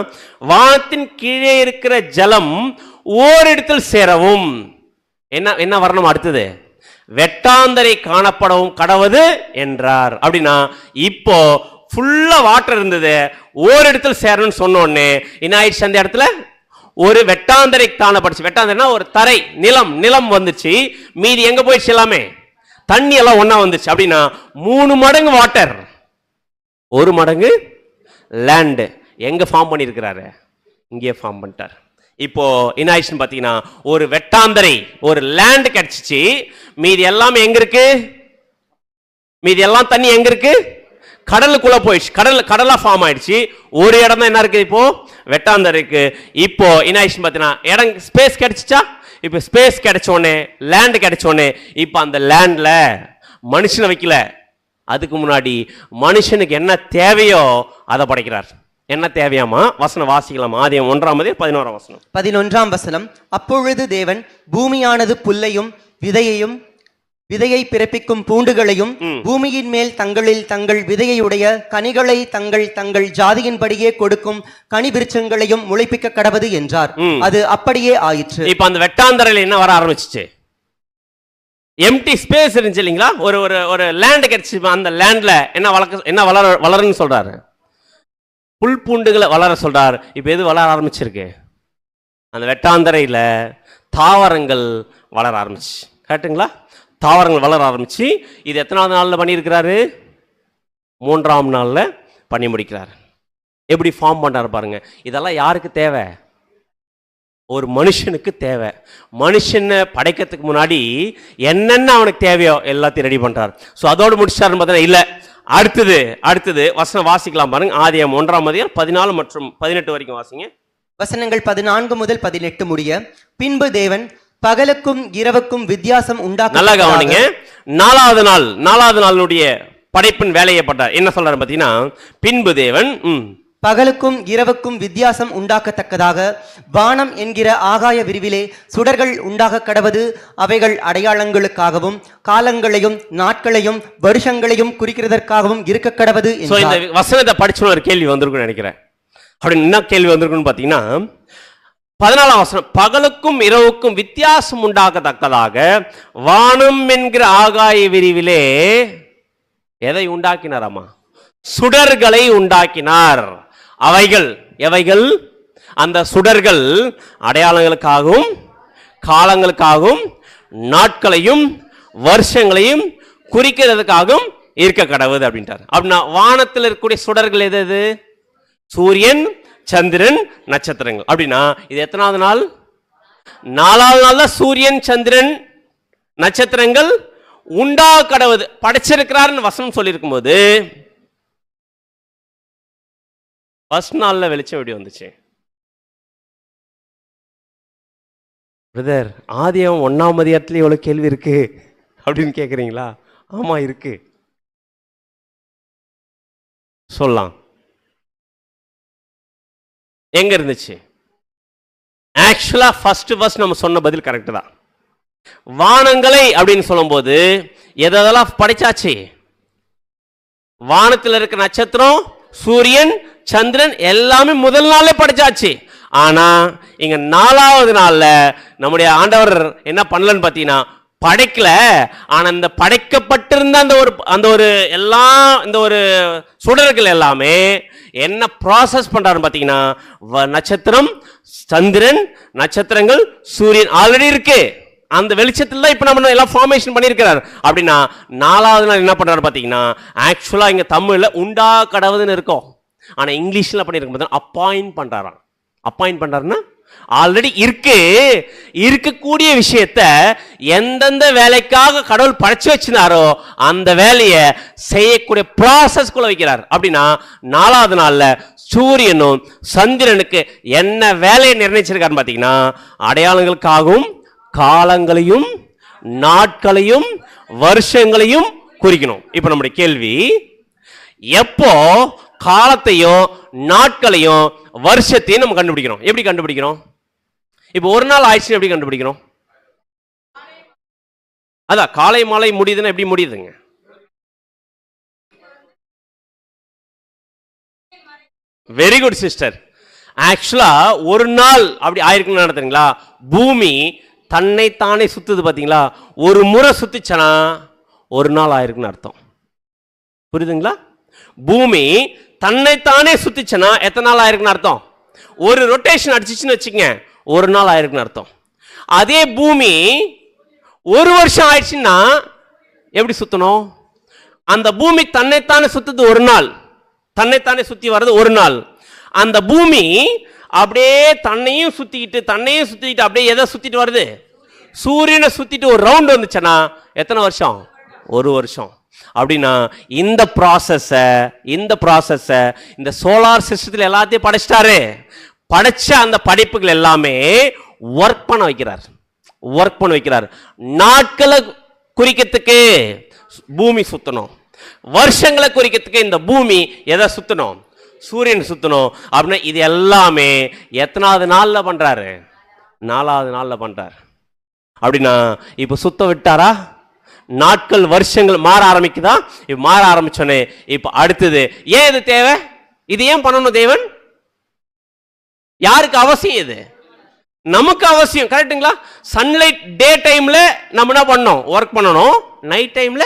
வானத்தின் கீழே இருக்கிற ஜலம் ஓரிடத்தில் சேரவும் என்ன என்ன வரணும்? அடுத்தது வெட்டாந்தரை காணப்படவும் கடவது என்றார். அப்படின்னா இப்போ ஃபுல்லா வாட்டர் இருந்தது, ஓரிடத்தில் சேரணும்னு சொன்ன உடனே என்ன ஆயிடுச்சு? அந்த இடத்துல ஒரு வெட்டாந்தரை காணப்படுச்சு. வெட்டாந்தரைனா ஒரு தரை, நிலம் வந்துச்சு. மீதி எங்க போயிடுச்சு? எல்லாமே தண்ணி எல்லாம் ஒன்னா வந்துச்சு. அப்படின்னா 3 மடங்கு வாட்டர், 1 மடங்கு லேண்ட். எங்க ஃபார்ம் பண்ணியிருக்கிறாரு? இங்கே ஃபார்ம் பண்ணிட்டார். இப்போ என்ன ஆயிடுச்சுன்னு பாத்தீங்கன்னா, ஒரு வெட்டாந்தரை, ஒரு லேண்ட் கிடைச்சிச்சு. மீதி எல்லாமே எங்க இருக்கு? மீதி எல்லாம் தண்ணி எங்க இருக்கு? கடலுக்குள்ள போயிடுச்சு. கடலா ஃபார்ம் ஆயிடுச்சு. ஒரு இடம் தான் என்ன இருக்கு இப்போ? வெட்டாந்தரைக்கு. இப்போ என்ன ஆயிடுச்சுன்னு பாத்தீங்கன்னா, இடம் ஸ்பேஸ் கிடைச்சிச்சா? இப்போ ஸ்பேஸ் கிடைச்ச உடனே, லேண்ட் கிடைச்ச உடனே, இப்போ அந்த லேண்ட்ல மனுஷனை வைக்கல, அதுக்கு முன்னாடி மனுஷனுக்கு என்ன தேவையோ அதை படைக்கிறார். என்ன தேவையாமா? வசனம் வாசிக்கலாம். ஆதியாகமம் 1:11 வசனம். 11ஆம் வசனம். அப்பொழுது தேவன் பூமியானது புல்லையும் விதையையும் விதையை பிறப்பிக்கும் பூண்டுகளையும் பூமியின் மேல் தங்களில் தங்கள் விதையுடைய கனிகளை தங்கள் தங்கள் ஜாதியின்படியே கொடுக்கும் கனி விருட்சங்களையும் முளைப்பிக்க கடவது என்றார். அது அப்படியே ஆயிற்று. இப்ப அந்த வெட்டாந்தரையில் என்ன வர ஆரம்பிச்சிச்சு? எம்டி ஸ்பேஸ் இருந்துச்சு இல்லைங்களா? ஒரு ஒரு ஒரு லேண்ட் கிடைச்சி, அந்த லேண்ட்ல என்ன வளருன்னு சொல்றாரு? புல் பூண்டுகளை வளர சொல்றார். இப்ப எது வளர ஆரம்பிச்சிருக்கு? அந்த வெட்டாந்தரையில தாவரங்கள் வளர ஆரம்பிச்சு. கரெக்டுங்களா? தாவரங்கள் வளர ஆரம்பிச்சு. இது எத்தனாவது நாள்ல பண்ணியிருக்கிறாரு? 3ஆம் நாள்ல பண்ணி முடிக்கிறார். எப்படி ஃபார்ம் பண்றாரு பாருங்க. இதெல்லாம் யாருக்கு தேவை? ஒரு மனுஷனுக்கு தேவை. மனுஷனை படைக்கிறதுக்கு முன்னாடி என்னென்ன அவனுக்கு தேவையோ எல்லாத்தையும் ரெடி பண்றார். ஸோ அதோடு முடிச்சாருன்னு பார்த்தா இல்ல, அடுத்தது வசனம் வாசிக்கலாம் பாருங்க. ஆதியாகமம் 1ஆம் அதிகாரம் 14 மற்றும் 18 வரைக்கும் வாசிங்க. வசனங்கள் 14 முதல் 18 முடிய. பின்பு தேவன் பகலுக்கும் இரவுக்கும் வித்தியாசம் உண்டாக்க. நல்லா கவனிங்க. 4வது நாளுடைய படைப்பின் வேலையை பட்டார். என்ன சொல்றாரு பார்த்தீங்கன்னா, பின்பு தேவன் பகலுக்கும் இரவுக்கும் வித்தியாசம் உண்டாக்கத்தக்கதாக வானம் என்கிற ஆகாய விரிவிலே சுடர்கள் உண்டாக கடவது. அவைகள் அடையாளங்களுக்காகவும் காலங்களையும் நாட்களையும் வருஷங்களையும் குறிக்கிறதற்காகவும் இருக்க கடவது. இந்த வசனத்தை படிச்சு ஒரு கேள்வி வந்திருக்குன்னு நினைக்கிறேன். அப்படி என்ன கேள்வி வந்திருக்குன்னு பார்த்தீங்கன்னா, 14ஆம் வசனம், பகலுக்கும் இரவுக்கும் வித்தியாசம் உண்டாக்கத்தக்கதாக வானம் என்கிற ஆகாய விரிவிலே எதை உண்டாக்கினாராமா? சுடர்களை உண்டாக்கினார். அவைகள் எவைகள்? அந்த சுடர்கள் அடையாளங்களுக்காகவும் காலங்களுக்காகவும் நாட்களையும் வருஷங்களையும் குறிக்கிறதுக்காகவும் இருக்க கடவுது அப்படின்ட்டார். அப்படின்னா வானத்தில் இருக்கக்கூடிய சுடர்கள் எது? சூரியன், சந்திரன், நட்சத்திரங்கள். அப்படின்னா இது எத்தனாவது நாள்? 4வது நாள் தான் சூரியன், சந்திரன், நட்சத்திரங்கள் உண்டா கடவுது படைச்சிருக்கிறாருன்னு வசனம் சொல்லியிருக்கும் போது ஃபர்ஸ்ட் நாள்ல வெளிச்சம் எப்படி வந்துச்சு? பிரதர், ஆதியாகமம் 1ஆம் அதிகாரத்துல எவ்வளவு கேள்வி இருக்கு அப்படின்னு கேக்குறீங்களா? ஆமா இருக்கு, சொல்லலாம். எங்க இருந்துச்சு? ஆக்சுவலா ஃபர்ஸ்ட் நம்ம சொன்ன பதில் கரெக்ட் தான். வானங்களை அப்படின்னு சொல்லும் போது எதெல்லாம் படைச்சாச்சு? வானத்தில் இருக்க நட்சத்திரம், சூரியன், சந்திரன் எல்லாமே முதல் நாளே படைச்சாச்சு. ஆனா இங்க 4வது நாள்ல நம்முடைய ஆண்டவர் என்ன பண்ணலன்னு பாத்தீங்கன்னா, படைக்கல. ஆனா இந்த படைக்கப்பட்டிருந்த அந்த ஒரு எல்லாம் இந்த ஒரு சுடர்கள் எல்லாமே என்ன ப்ராசஸ் பண்றாருன்னு பாத்தீங்கன்னா, நட்சத்திரம், சந்திரன், நட்சத்திரங்கள், சூரியன் ஆல்ரெடி இருக்கு. அந்த வெளிச்சத்துல தான் இப்ப நம்ம எல்லாம் ஃபார்மேஷன் பண்ணியிருக்கிறார். அப்படின்னா 4வது நாள் என்ன பண்றாரு பாத்தீங்கன்னா, ஆக்சுவலா இங்க தமிழ்ல உண்டா கடவுதுன்னு இருக்கும். ஆனா இங்கிலீஷ்ல பண்ணிருக்கும் அப்பாயிண்ட் பண்றாராம். அப்பாயிண்ட் பண்றாருன்னா ஆல்ரெடி இருக்கக்கூடிய விஷயத்த எந்தெந்த வேலைக்காக கடவுள் படைச்சு வச்சிருந்தாரோ அந்த வேலையை செய்யக்கூடிய ப்ராசஸ்குள்ள வைக்கிறார். அப்படின்னா 4வது நாள்ல சூரியனும் சந்திரனுக்கு என்ன வேலையை நிர்ணயிச்சிருக்காருன்னு பாத்தீங்கன்னா, அடையாளங்களுக்காகவும் காலங்களையும் நாட்களையும் வருஷங்களையும் குறிக்கணும். இப்ப நம்முடைய கேள்வி, எப்போ காலத்தையும் நாட்களையும் வருஷத்தையும் நம்ம கண்டுபிடிக்கிறோம்? எப்படி கண்டுபிடிக்கிறோம்? இப்ப ஒரு நாள் ஆயிடுச்சு எப்படி கண்டுபிடிக்கிறோம்? அதான் காலை மாலை முடியுதுன்னா எப்படி முடியுதுங்க? Very good sister. ஆக்சுவலா ஒரு நாள் அப்படி ஆயிருக்குன்னு நடத்துறீங்களா? பூமி தன்னைத்தானே சுத்துது பாத்தீங்களா? ஒரு முறை சுத்திச்சனா ஒரு நாள் ஆயிருக்குன்னு அர்த்தம். புரியுதுங்களா? பூமி தன்னைத்தானே சுத்திச்சனா எத்தனை நாள் ஆயிருக்குன்னு அர்த்தம்? ஒரு ரொட்டேஷன் அடிச்சிச்சுன்னு வச்சுக்கங்க, ஒரு நாள் ஆயிருக்குன்னு அர்த்தம். அதே பூமி ஒரு வருஷம் ஆயிடுச்சுன்னா எப்படி சுத்தணும்? அந்த பூமி தன்னைத்தானே சுத்துது ஒரு நாள், தன்னைத்தானே சுத்தி வர்றது ஒரு நாள். அந்த பூமி அப்படியே தன்னையும் சுத்திக்கிட்டு அப்படியே எதை சுத்திட்டு வருது? சூரியனை சுத்திட்டு ஒரு ரவுண்ட் வந்துச்சுன்னா எத்தனை வருஷம்? ஒரு வருஷம். அப்படின்னா இந்த ப்ராசஸ இந்த சோலார் சிஸ்டத்தில் எல்லாத்தையும் படைச்சிட்டாரு. படைச்ச அந்த படைப்புகள் எல்லாமே ஒர்க் பண்ண வைக்கிறார். நாட்களை குறிக்கிறதுக்கு பூமி சுத்தணும், வருஷங்களை குறிக்கிறதுக்கு இந்த பூமி எதை சுத்தணும்? சூரியன் சுத்தணும். அப்படின்னா இது எல்லாமே எத்தனாவது நாள்ல பண்றாரு? 4வது நாள்ல பண்றாரு. அப்படின்னா இப்ப சுத்த விட்டாரா? நாட்கள் வருஷங்கள் மாற ஆரம்பிக்குதா? இப்ப மாற ஆரம்பிச்சோன்னே இப்ப அடுத்தது ஏன் இது தேவை? இது ஏன் பண்ணணும் தேவன்? யாருக்கு அவசியம்? இது நமக்கு அவசியம். கரெக்டுங்களா? சன்லைட் டே டைம்ல நம்ம என்ன பண்ணணும்? ஒர்க் பண்ணணும். நைட் டைம்ல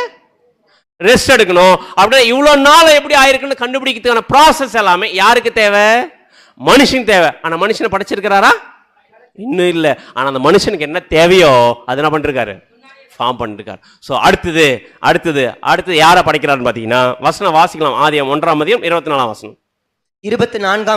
ரெஸ்ட் எடுக்கணும். அப்படின்னா இவ்வளவு நாள் எப்படி ஆயிருக்குன்னு கண்டுபிடிக்கிறதுக்கான ப்ராசஸ் எல்லாமே யாருக்கு தேவை? மனுஷனுக்கு தேவை. ஆனா மனுஷனை படைச்சிருக்கிறாரா? இன்னும் இல்லை. ஆனா அந்த மனுஷனுக்கு என்ன தேவையோ அது என்ன பண்ணிருக்காரு? ஃபார்ம் பண்ணிருக்காரு. ஸோ அடுத்தது யாரை படைக்கிறாருன்னு பார்த்தீங்கன்னா, வசனம் வாசிக்கலாம். ஆதியாகமம் 1:24 24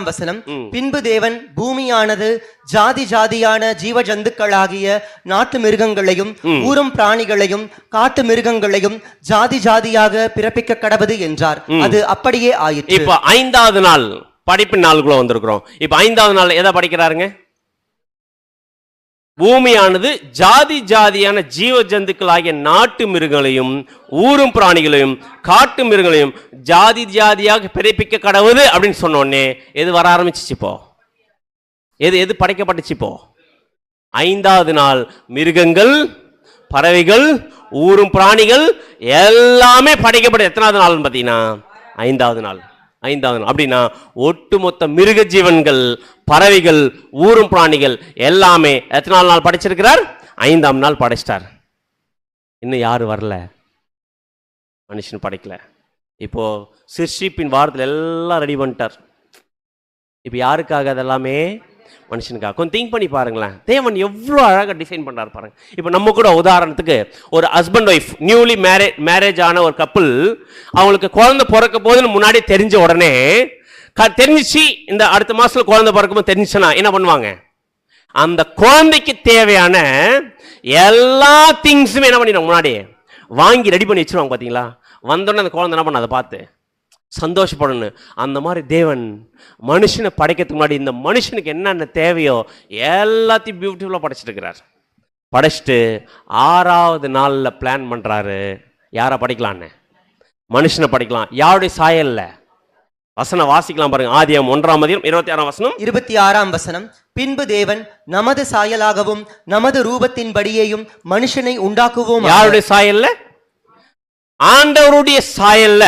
வசனம். பின்பு தேவன் பூமியானது ஜாதி ஜாதியான ஜீவ ஜந்துக்களாகிய நாட்டு மிருகங்களையும் ஊரும் பிராணிகளையும் காட்டு மிருகங்களையும் ஜாதி ஜாதியாக பிறப்பிக்க கடவது என்றார். அது அப்படியே ஆயிற்று. இப்ப 5வது நாள் படைப்பின் நாளுக்குள்ள வந்திருக்கிறோம். இப்ப 5வது நாள் எதை படைக்கிறாருங்க? பூமியானது ஜாதி ஜாதியான ஜீவ ஜந்துக்களாகிய நாட்டு மிருகங்களையும் ஊரும் பிராணிகளையும் காட்டு மிருகங்களையும் ஜாதி ஜாதியாக பிறப்பிக்க கடவுது அப்படின்னு சொன்னோடனே எது வர ஆரம்பிச்சிச்சு? இப்போ எது படைக்கப்பட்டுச்சு? இப்போ 5வது நாள் மிருகங்கள், பறவைகள், ஊரும் பிராணிகள் எல்லாமே படைக்கப்பட்ட எத்தனாவது நாள்னு பார்த்தீங்கன்னா 5வது நாள். 5வது நாள் அப்படின்னா ஒட்டுமொத்த மிருக ஜீவன்கள், பறவைகள், ஊரும் பிராணிகள் எல்லாமே எத்தனாவது நாள் படைச்சிருக்கிறார்? 5ஆம் நாள் படைச்சிட்டார். இன்னும் யாரு வரல? மனுஷன் படைக்கல. இப்போ சிற்சிப்பின் வாரத்தில் எல்லாம் ரெடி பண்ணிட்டார். இப்போ யாருக்காக? அதெல்லாமே மனுஷனுக்காக. கொஞ்சம் திங்க் பண்ணி பாருங்களேன், தேவன் எவ்வளோ அழகாக டிசைன் பண்ணுறாரு பாருங்க. இப்போ நம்ம கூட உதாரணத்துக்கு ஒரு ஹஸ்பண்ட் ஒய்ஃப் நியூலி மேரேஜ் ஆன ஒரு கப்புள், அவங்களுக்கு குழந்தை பிறக்க போதுன்னு முன்னாடி தெரிஞ்ச உடனே தெரிஞ்சிச்சு, இந்த அடுத்த மாசத்துல குழந்தை பிறக்கும் தெரிஞ்சுச்சுன்னா என்ன பண்ணுவாங்க? அந்த குழந்தைக்கு தேவையான எல்லா திங்ஸுமே என்ன பண்ணிடுவாங்க? முன்னாடி வாங்கி ரெடி பண்ணி வச்சிருவாங்க. பார்த்தீங்களா? வந்தோடனே அந்த குழந்தை என்ன பண்ண அதை பார்த்து சந்தோஷப்படணும். அந்த மாதிரி தேவன் மனுஷனை படைக்கிறதுக்கு முன்னாடி இந்த மனுஷனுக்கு என்னென்ன தேவையோ எல்லாத்தையும் பியூட்டிஃபுல்லாக படைச்சிட்டு இருக்கிறார். படைச்சிட்டு 6வது நாளில் பிளான் பண்ணுறாரு யாரை படைக்கலான்னு? மனுஷனை படைக்கலாம். யாருடைய சாயல்ல? வசனம் வாசிக்கலாம் பாருங்க. ஆதியாகமம் 1:26 26 வசனம். பின்பு தேவன் நமது சாயலாகவும் நமது ரூபத்தின்படியேயும் மனுஷனை உண்டாக்குவோம். யாருடைய சாயல்ல? ஆண்டவருடைய சாயல்ல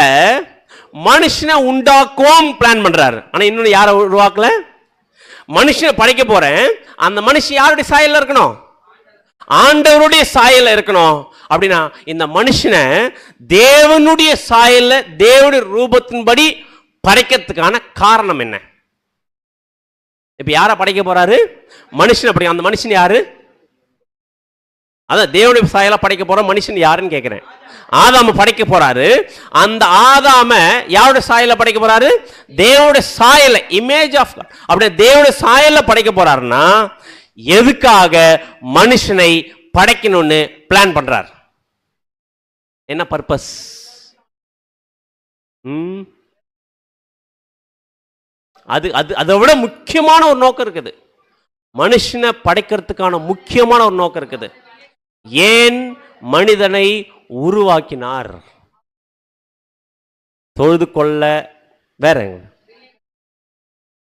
மனுஷனை உண்டாக்குவோம் பிளான் பண்றாரு. ஆனா இன்னொன்னு யாரை உருவாக்கல? மனுஷனை படைக்க போறேன். அந்த மனுஷன் யாருடைய சாயல்ல இருக்கணும்? ஆண்டவருடைய சாயல்ல இருக்கணும். அப்படின்னா இந்த மனுஷனை தேவனுடைய சாயல்ல தேவனுடைய ரூபத்தின்படி படைக்கிறதுக்கான காரணம் என்ன? இப்ப யாரை படைக்க போறாரு? மனுஷனை படைக்க. அந்த மனுஷன் யாரு? அதான் தேவனுடைய சாயலா படைக்க போற மனுஷன் யாருன்னு கேட்கிறேன். ஆதாம படைக்க போறாரு. அந்த ஆதாம யாருடைய சாயல படைக்க போறாரு? தேவனுடைய சாயல, இமேஜ் ஆஃப். அப்படியே தேவனுடைய சாயல படைக்க போறாருன்னா எதுக்காக மனுஷனை படைக்கணும்னு பிளான் பண்றார்? என்ன பர்பஸ்? அதை விட முக்கியமான ஒரு நோக்கம் இருக்குது. மனுஷனை படைக்கிறதுக்கான முக்கியமான ஒரு நோக்கம் இருக்குது. ஏன் மனிதனை உருவாக்கினார்? தொழுது கொள்ள, வேற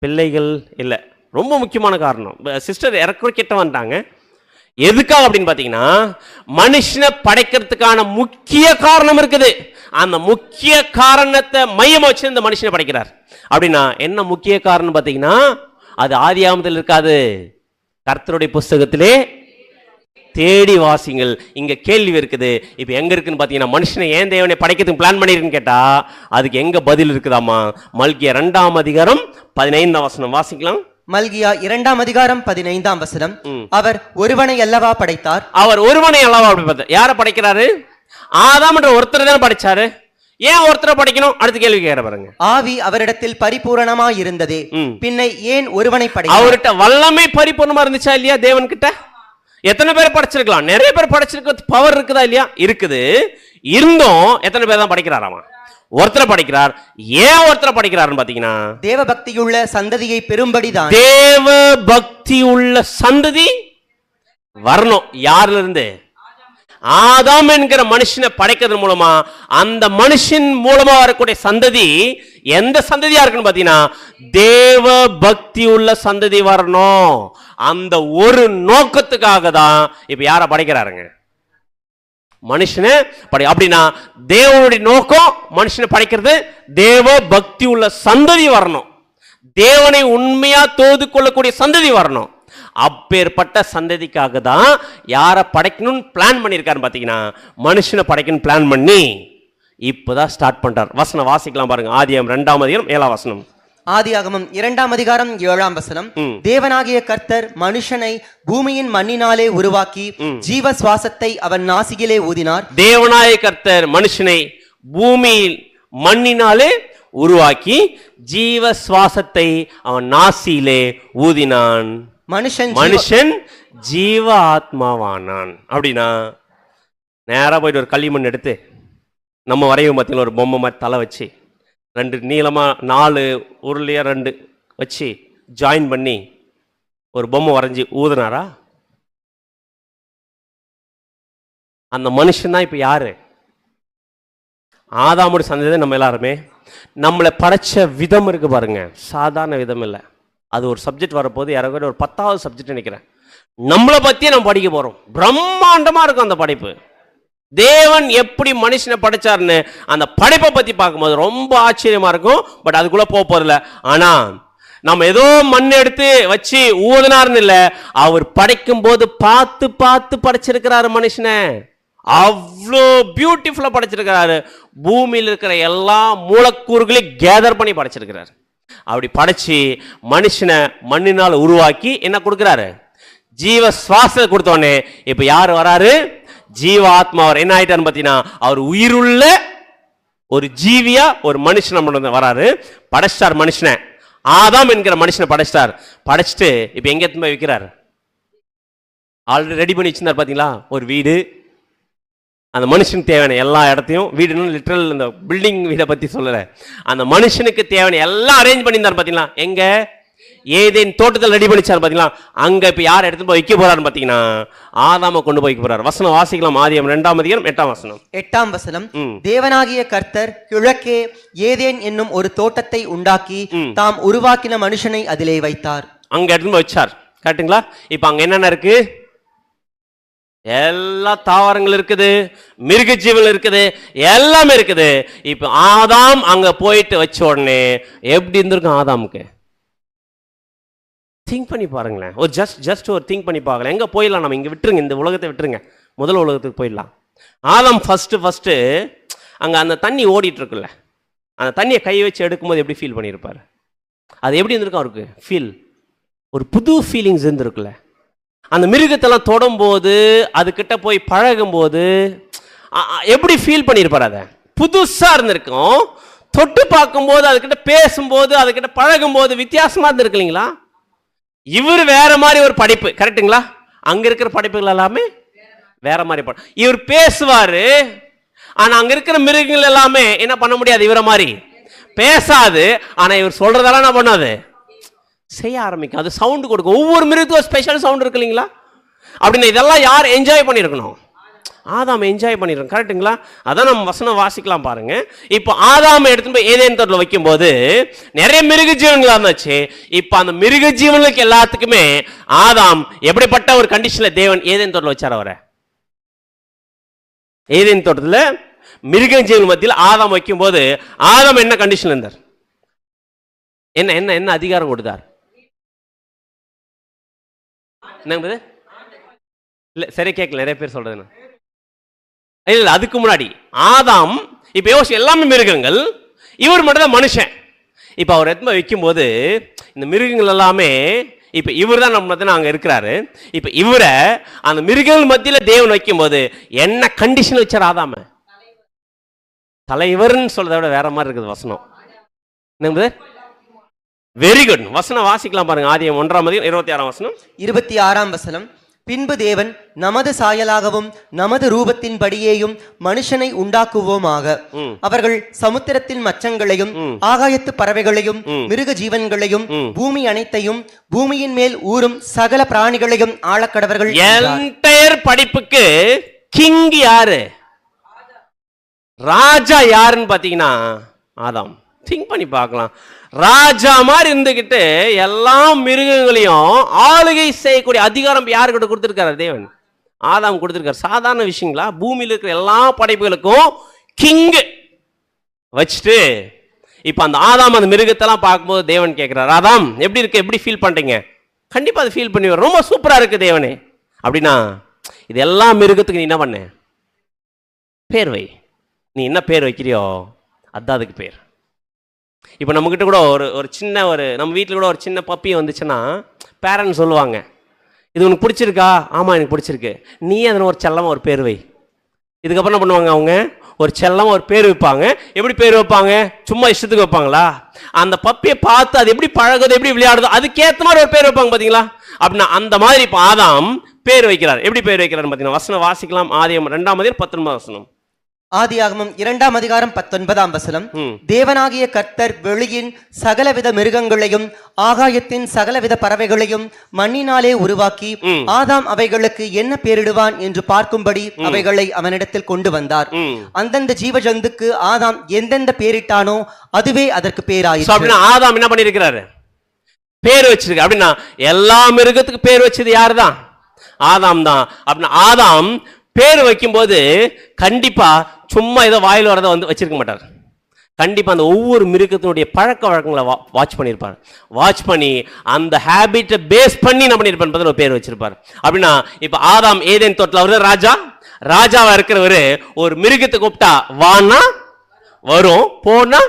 பிள்ளைகள் இல்லை. ரொம்ப முக்கியமான காரணம். சிஸ்டர் இறக்குற கிட்ட வந்துட்டாங்க. எதுக்காக அப்படின்னு பார்த்தீங்கன்னா, மனுஷனை படைக்கிறதுக்கான முக்கிய காரணம் இருக்குது. அந்த முக்கிய காரணத்தை மையமா வச்சு இந்த மனுஷனை படைக்கிறார். அப்படின்னா என்ன முக்கிய காரணம் பார்த்தீங்கன்னா, அது ஆதியாகமத்தில் இருக்காது, கர்த்தருடைய புஸ்தகத்திலே தேடி வாசிங்கள். இங்க கேள்வி இருக்குது. இப்ப எங்க இருக்குன்னு பாத்தீங்கன்னா, மனுஷனை ஏன் தேவனை படைக்கிறதுக்கு பிளான் பண்ணிருக்குன்னு கேட்டா அதுக்கு எங்க பதில் இருக்குதாமா? மல்கியா 2:15 வாசிக்கலாம். மல்கியா 2:15 அவர் ஒருவனை அல்லவா படைத்தார். அவர் ஒருவனை அல்லவா படைத்தார். யாரை படைக்கிறாரு? ஆதாம் என்ற ஒருத்தர் தான் படைச்சாரு. ஏன் ஒருத்தரை படைக்கணும்? அடுத்த கேள்வி கேட்க பாருங்க. ஆவி அவரிடத்தில் பரிபூரணமாய் இருந்ததே, பின்னை ஏன் ஒருவனை படைத்தார்? அவர்கிட்ட வல்லமை பரிபூர்ணமா இருந்துச்சா இல்லையா? தேவன் கிட்ட எத்தனை பேர் படைச்சிருக்கலாம்? நிறைய பேர் படைச்சிருக்க பவர் இருக்குதா இல்லையா? இருக்குது. இருந்தும் எத்தனை பேர் தான் படைக்கிறாராமா? ஒருத்தரை படைக்கிறார். ஏன் ஒருத்தரை படைக்கிறாருன்னு பாத்தீங்கன்னா, தேவ பக்தியுள்ள சந்ததியை பெரும்படிதான். தேவ பக்தி உள்ள சந்ததி வரணும். யாருல இருந்து? ஆதாம் என்கிற மனுஷனை படைக்கிறது மூலமா அந்த மனுஷன் மூலமா வரக்கூடிய சந்ததி எந்த சந்ததியா இருக்குன்னு பாத்தீங்கன்னா, தேவ பக்தி உள்ள சந்ததி வரணும். அந்த ஒரு நோக்கத்துக்காக தான் இப்ப யார படைக்கிறாருங்க? மனுஷனை அப்படின்னா தேவனுடைய நோக்கம் மனுஷனை படைக்கிறது தேவ பக்தி உள்ள சந்ததி வரணும், தேவனை உண்மையா தோது கொள்ளக்கூடிய சந்ததி வரணும். அப்பேற்பட்ட சந்ததிக்காக தான் யாரை படைக்கணும்னு பிளான் பண்ணியிருக்காருன்னு பார்த்தீங்கன்னா மனுஷனை படைக்கணும்னு பிளான் பண்ணி இப்போதான் ஸ்டார்ட் பண்றார். வசனம் வாசிக்கலாம் பாருங்க. ஆதியாகமம் 2ஆம் அதிகாரம் 7ஆம் வசனம். ஆதியாகமம் 2ஆம் அதிகாரம் 7ஆம் வசனம். தேவனாகிய கர்த்தர் மனுஷனை பூமியின் மண்ணினாலே உருவாக்கி ஜீவ சுவாசத்தை அவன் நாசியிலே ஊதினார். தேவனாகிய கர்த்தர் மனுஷனை பூமியில் மண்ணினாலே உருவாக்கி ஜீவ சுவாசத்தை அவன் நாசியிலே ஊதினான். மனுஷன் ஜீவ ஆத்மாவானான். அப்படின்னா நேரா போயிட்டு ஒரு களிமண் எடுத்து நம்ம வரையும் பார்த்தீங்கன்னா ஒரு பொம்மை மாதிரி தலை வச்சு 2 நீளமா 4 உருளையா 2 வச்சு ஜாயின் பண்ணி ஒரு பொம்மை வரைஞ்சி ஊதுனாரா? அந்த மனுஷன் தான் இப்ப யாரு? ஆதாமுடைய சந்ததி நம்ம எல்லாருமே. நம்மளை படைச்ச விதம் இருக்கு பாருங்க, சாதாரண விதம் இல்லை. அது ஒரு சப்ஜெக்ட் வரப்போது, யாராவது ஒரு 10வது சப்ஜெக்ட் நினைக்கிறேன். நம்மளை பத்தியே நம்ம படிக்க போறோம். பிரம்மாண்டமா இருக்கும் அந்த படைப்பு. தேவன் எப்படி மனுஷனை படைச்சாருன்னு அந்த படைப்பை பத்தி பார்க்கும்போது ரொம்ப ஆச்சரியமா இருக்கும். பட் அதுக்குள்ள போறதில்ல. ஆனா நம்ம ஏதோ மண் எடுத்து வச்சு ஊதினார்னு இல்லை, அவர் படைக்கும் போது பார்த்து பார்த்து படைச்சிருக்கிறாரு மனுஷனை. அவ்வளோ பியூட்டிஃபுல்லா படைச்சிருக்கிறாரு. பூமியில் இருக்கிற எல்லா மூலக்கூறுகளையும் கேதர் பண்ணி படைச்சிருக்கிறாரு. அப்படி படைச்சு மனுஷனை மண்ணினால் உருவாக்கி என்ன கொடுக்கிறாரு? ஜீவ சுவாசத்தை கொடுத்தோடனே இப்ப யார் வராரு? ஜீவ ஆத்மா. அவர் என்ன ஆயிட்டான்னு பார்த்தீங்கன்னா அவர் உயிருள்ள ஒரு ஜீவியா ஒரு மனுஷன் நம்ம வராரு. படைச்சார் மனுஷனை, ஆதாம் என்கிற மனுஷனை படைச்சார். படைச்சிட்டு இப்ப எங்க எடுத்து போய் வைக்கிறார்? ஆல்ரெடி ரெடி பண்ணி வச்சிருந்தார் பாத்தீங்களா, ஒரு வீடு. அந்த மனுஷனுக்கு தேவையான எல்லா இடத்தையும், வீடுன்னு லிட்டரல் இந்த பில்டிங் வீடை பத்தி சொல்லல, அந்த மனுஷனுக்கு தேவையான எல்லாம் அரேஞ்ச் பண்ணியிருந்தார் பாத்தீங்களா. எங்க? ஏதேன் தோட்டத்தில் ரெடி பண்ணிச்சார் பாத்தீங்களா. அங்க இப்ப யார் எடுத்து போய் வைக்க போறாருன்னு பாத்தீங்கன்னா ஆதாம கொண்டு போய் போறாரு. வசனம் வாசிக்கலாம். ஆதியாகமம் 2ஆம் அதிகாரம் 8ஆம் வசனம். 8ஆம் வசனம். தேவனாகிய கர்த்தர் கிழக்கே ஏதேன் என்னும் ஒரு தோட்டத்தை உண்டாக்கி தாம் உருவாக்கின மனுஷனை அதிலே வைத்தார். அங்க எடுத்து போய் வச்சார். கேட்டுங்களா? இப்ப அங்க என்னென்ன இருக்கு? எல்லா தாவரங்கள் இருக்குது, மிருக ஜீவன் இருக்குது, எல்லாமே இருக்குது. இப்ப ஆதாம் அங்க போயிட்டு வச்ச உடனே எப்படி இருந்திருக்கும் ஆதாமுக்கு? திங்க் பண்ணி பாருங்களேன். ஒரு ஜஸ்ட் ஒரு திங்க் பண்ணி பார்க்கலாம். எங்க போயிடலாம்? நம்ம இங்க விட்டுருங்க, இந்த உலகத்தை விட்டுருங்க, முதல் உலகத்துக்கு போயிடலாம். ஆதாம் ஃபர்ஸ்ட் அங்க அந்த தண்ணி ஓடிட்டு இருக்குல்ல, அந்த தண்ணியை கை வச்சு எடுக்கும்போது எப்படி ஃபீல் பண்ணியிருப்பாரு? அது எப்படி இருந்திருக்கும் அவருக்கு? ஃபீல் ஒரு புது ஃபீலிங்ஸ் இருந்திருக்குல்ல. அந்த மிருகத்தெல்லாம் தொடும்போது, அதுக்கிட்ட போய் பழகும்போது எப்படி ஃபீல் பண்ணியிருப்பார்? அதை புதுசா இருந்திருக்கும். தொட்டு பார்க்கும்போது, அதுக்கிட்ட பேசும்போது, அதுக்கிட்ட பழகும்போது வித்தியாசமா இருந்திருக்கு இல்லைங்களா? இவர் வேற மாதிரி ஒரு படைப்பு, கரெக்டுங்களா? அங்க இருக்கிற படைப்புகள் எல்லாமே வேற மாதிரி. இவர் பேசுவாரு, ஆனா அங்க இருக்கிற மிருகங்கள் எல்லாமே என்ன பண்ண முடியாது, இவரை மாதிரி பேசாது. ஆனா இவர் சொல்றதெல்லாம் என்ன பண்ணாது, செய்ய ஆரம்பிக்கும். அது சவுண்ட் கொடுக்கும். ஒவ்வொரு மிருகத்துக்கும் ஸ்பெஷல் சவுண்ட் இருக்கு இல்லைங்களா? அப்படின்னு இதெல்லாம் யார் என்ஜாய் பண்ணியிருக்கணும்? ஆதாம் என்ஜாய் பண்ணிருக்கோம், கரெக்டுங்களா? அதான் நம்ம வசனம் வாசிக்கலாம் பாருங்க. இப்போ ஆதாம் எடுத்து போய் ஏதேன் தோட்டத்தில் வைக்கும் போது நிறைய மிருக ஜீவன்களா இருந்துச்சு. இப்போ அந்த மிருக ஜீவனுக்கு எல்லாத்துக்குமே ஆதாம் எப்படிப்பட்ட ஒரு கண்டிஷன்ல தேவன் ஏதேன் தோட்டத்தில் வச்சார் அவரை? ஏதேன் தோட்டத்தில் மிருக ஜீவன் மத்தியில் ஆதாம் வைக்கும் போது ஆதாம் என்ன கண்டிஷன்ல இருந்தார்? என்ன என்ன என்ன அதிகாரம் கொடுத்தார்? என்னங்க இல்ல சரி கேட்கல, நிறைய பேர் சொல்றது. இல்ல அதுக்கு முன்னாடி ஆதாம் இப்ப யோசி, எல்லாமே மிருகங்கள், இவர் மட்டும் தான் மனுஷன். இப்ப அவர் எத்தனை வைக்கும் போது இந்த மிருகங்கள் எல்லாமே இப்ப இவர் தான் நம்ம அங்க இருக்கிறாரு. இப்ப இவரை அந்த மிருகங்கள் மத்தியில தேவன் வைக்கும் போது என்ன கண்டிஷன் வச்சார் ஆதாம? தலைவர்னு சொல்றதை விட வேற மாதிரி இருக்குது வசனம். Very good. வசனம் வாசிக்கலாம் பாருங்க. ஆதியாகமம் 1ஆம் அதிகாரம் 26ஆம் வசனம். 26ஆம் வசனம். பின்பு தேவன் நமது சாயலாகவும் நமது ரூபத்தின்படியேயும் மனுஷனை உண்டாக்குவோமாக. அவர்கள் சமுத்திரத்தின் மச்சங்களையும் ஆகாயத்து பறவைகளையும் மிருக ஜீவன்களையும் பூமி அனைத்தையும் பூமியின் மேல் ஊறும் சகல பிராணிகளையும் ஆளக்கடவர்கள். என்டையர் படிப்புக்கு கிங் யாரு? ராஜா யாருன்னு பாத்தீங்கன்னா ஆதாம். திங்க் பண்ணி பார்க்கலாம். ராஜா மாதிரி இருந்துகிட்டு எல்லா மிருகங்களையும் ஆளுகை செய்யக்கூடிய அதிகாரம் யாருக்கிட்ட கொடுத்திருக்காரு? தேவன் ஆதாம் கொடுத்துருக்காரு. சாதாரண விஷயங்களா? பூமியில் இருக்கிற எல்லா படைப்புகளுக்கும் கிங் வச்சுட்டு இப்போ அந்த ஆதாம் அந்த மிருகத்தெல்லாம் பார்க்கும்போது தேவன் கேட்குறாரு, ஆதாம் எப்படி இருக்கு, எப்படி ஃபீல் பண்ணுறீங்க? கண்டிப்பாக அதை ஃபீல் பண்ணி ரொம்ப சூப்பராக இருக்குது தேவனே அப்படின்னா, இது எல்லா மிருகத்துக்கு நீ என்ன பண்ண? பேர் வை. நீ என்ன பேர் வைக்கிறியோ அதுதான் அதுக்கு பேர். இப்போ நம்மக்கிட்ட கூட ஒரு சின்ன நம்ம வீட்டில் கூட ஒரு சின்ன பப்பி வந்துச்சுன்னா பேரண்ட்ஸ் சொல்லுவாங்க, இது உனக்கு பிடிச்சிருக்கா? ஆமாம் எனக்கு பிடிச்சிருக்கு. நீ அதில் ஒரு செல்லமாக ஒரு பேர் வை. இதுக்கப்புறம் என்ன பண்ணுவாங்க, அவங்க ஒரு செல்லமாக ஒரு பேர் வைப்பாங்க. எப்படி பேர் வைப்பாங்க? சும்மா இஷ்டத்துக்கு வைப்பாங்களா? அந்த பப்பியை பார்த்து அது எப்படி பழகுது, எப்படி விளையாடுதோ அதுக்கேற்ற மாதிரி ஒரு பேர் வைப்பாங்க பார்த்தீங்களா? அப்படின்னா அந்த மாதிரி இப்போ ஆதாம் பேர் வைக்கிறார். எப்படி பேர் வைக்கிறார் பார்த்தீங்கன்னா, வசனம் வாசிக்கலாம். ஆதியாகமம் 2:19. ஆதியாகமம் 2:19. தேவனாகிய கர்த்தர் வெளியின் சகலவித மிருகங்களையும் ஆகாயத்தின் சகலவித பறவைகளையும் மண்ணினாலே உருவாக்கி ஆதாம் அவைகளுக்கு என்ன பேரிடுவான் என்று பார்க்கும்படி அவைகளை அவனிடத்தில் கொண்டு வந்தார். அந்தந்த ஜீவ ஜந்துக்கு ஆதாம் எந்தெந்த பேரிட்டானோ அதுவே அதற்கு பேராயிற்று. அப்படின்னா ஆதாம் என்ன பண்ணிருக்கிறாரு? பேர் வச்சிருக்கு. அப்படின்னா எல்லா மிருகத்துக்கு பேர் வச்சது யாரு தான்? ஆதாம் தான். அப்படின்னா ஆதாம் பேர் வைக்கும்போது கண்டிப்பா சும்மா ஏதோ வாயில் வரதை வந்து வச்சிருக்க மாட்டார். கண்டிப்பா அந்த ஒவ்வொரு மிருகத்தினுடைய பழக்க வழக்கங்களை வாட்ச் பண்ணியிருப்பார். வாட்ச் பண்ணி அந்த ஹேபிட்டை பேஸ் பண்ணி என்ன பண்ணியிருப்பார் ஒரு பேர் வச்சிருப்பார். அப்படின்னா இப்ப ஆதாம் ஏதேன் தோட்டத்தில் அவரு ராஜாவா இருக்கிறவரு ஒரு மிருகத்தை கூப்பிட்டா வானா வரும், போனா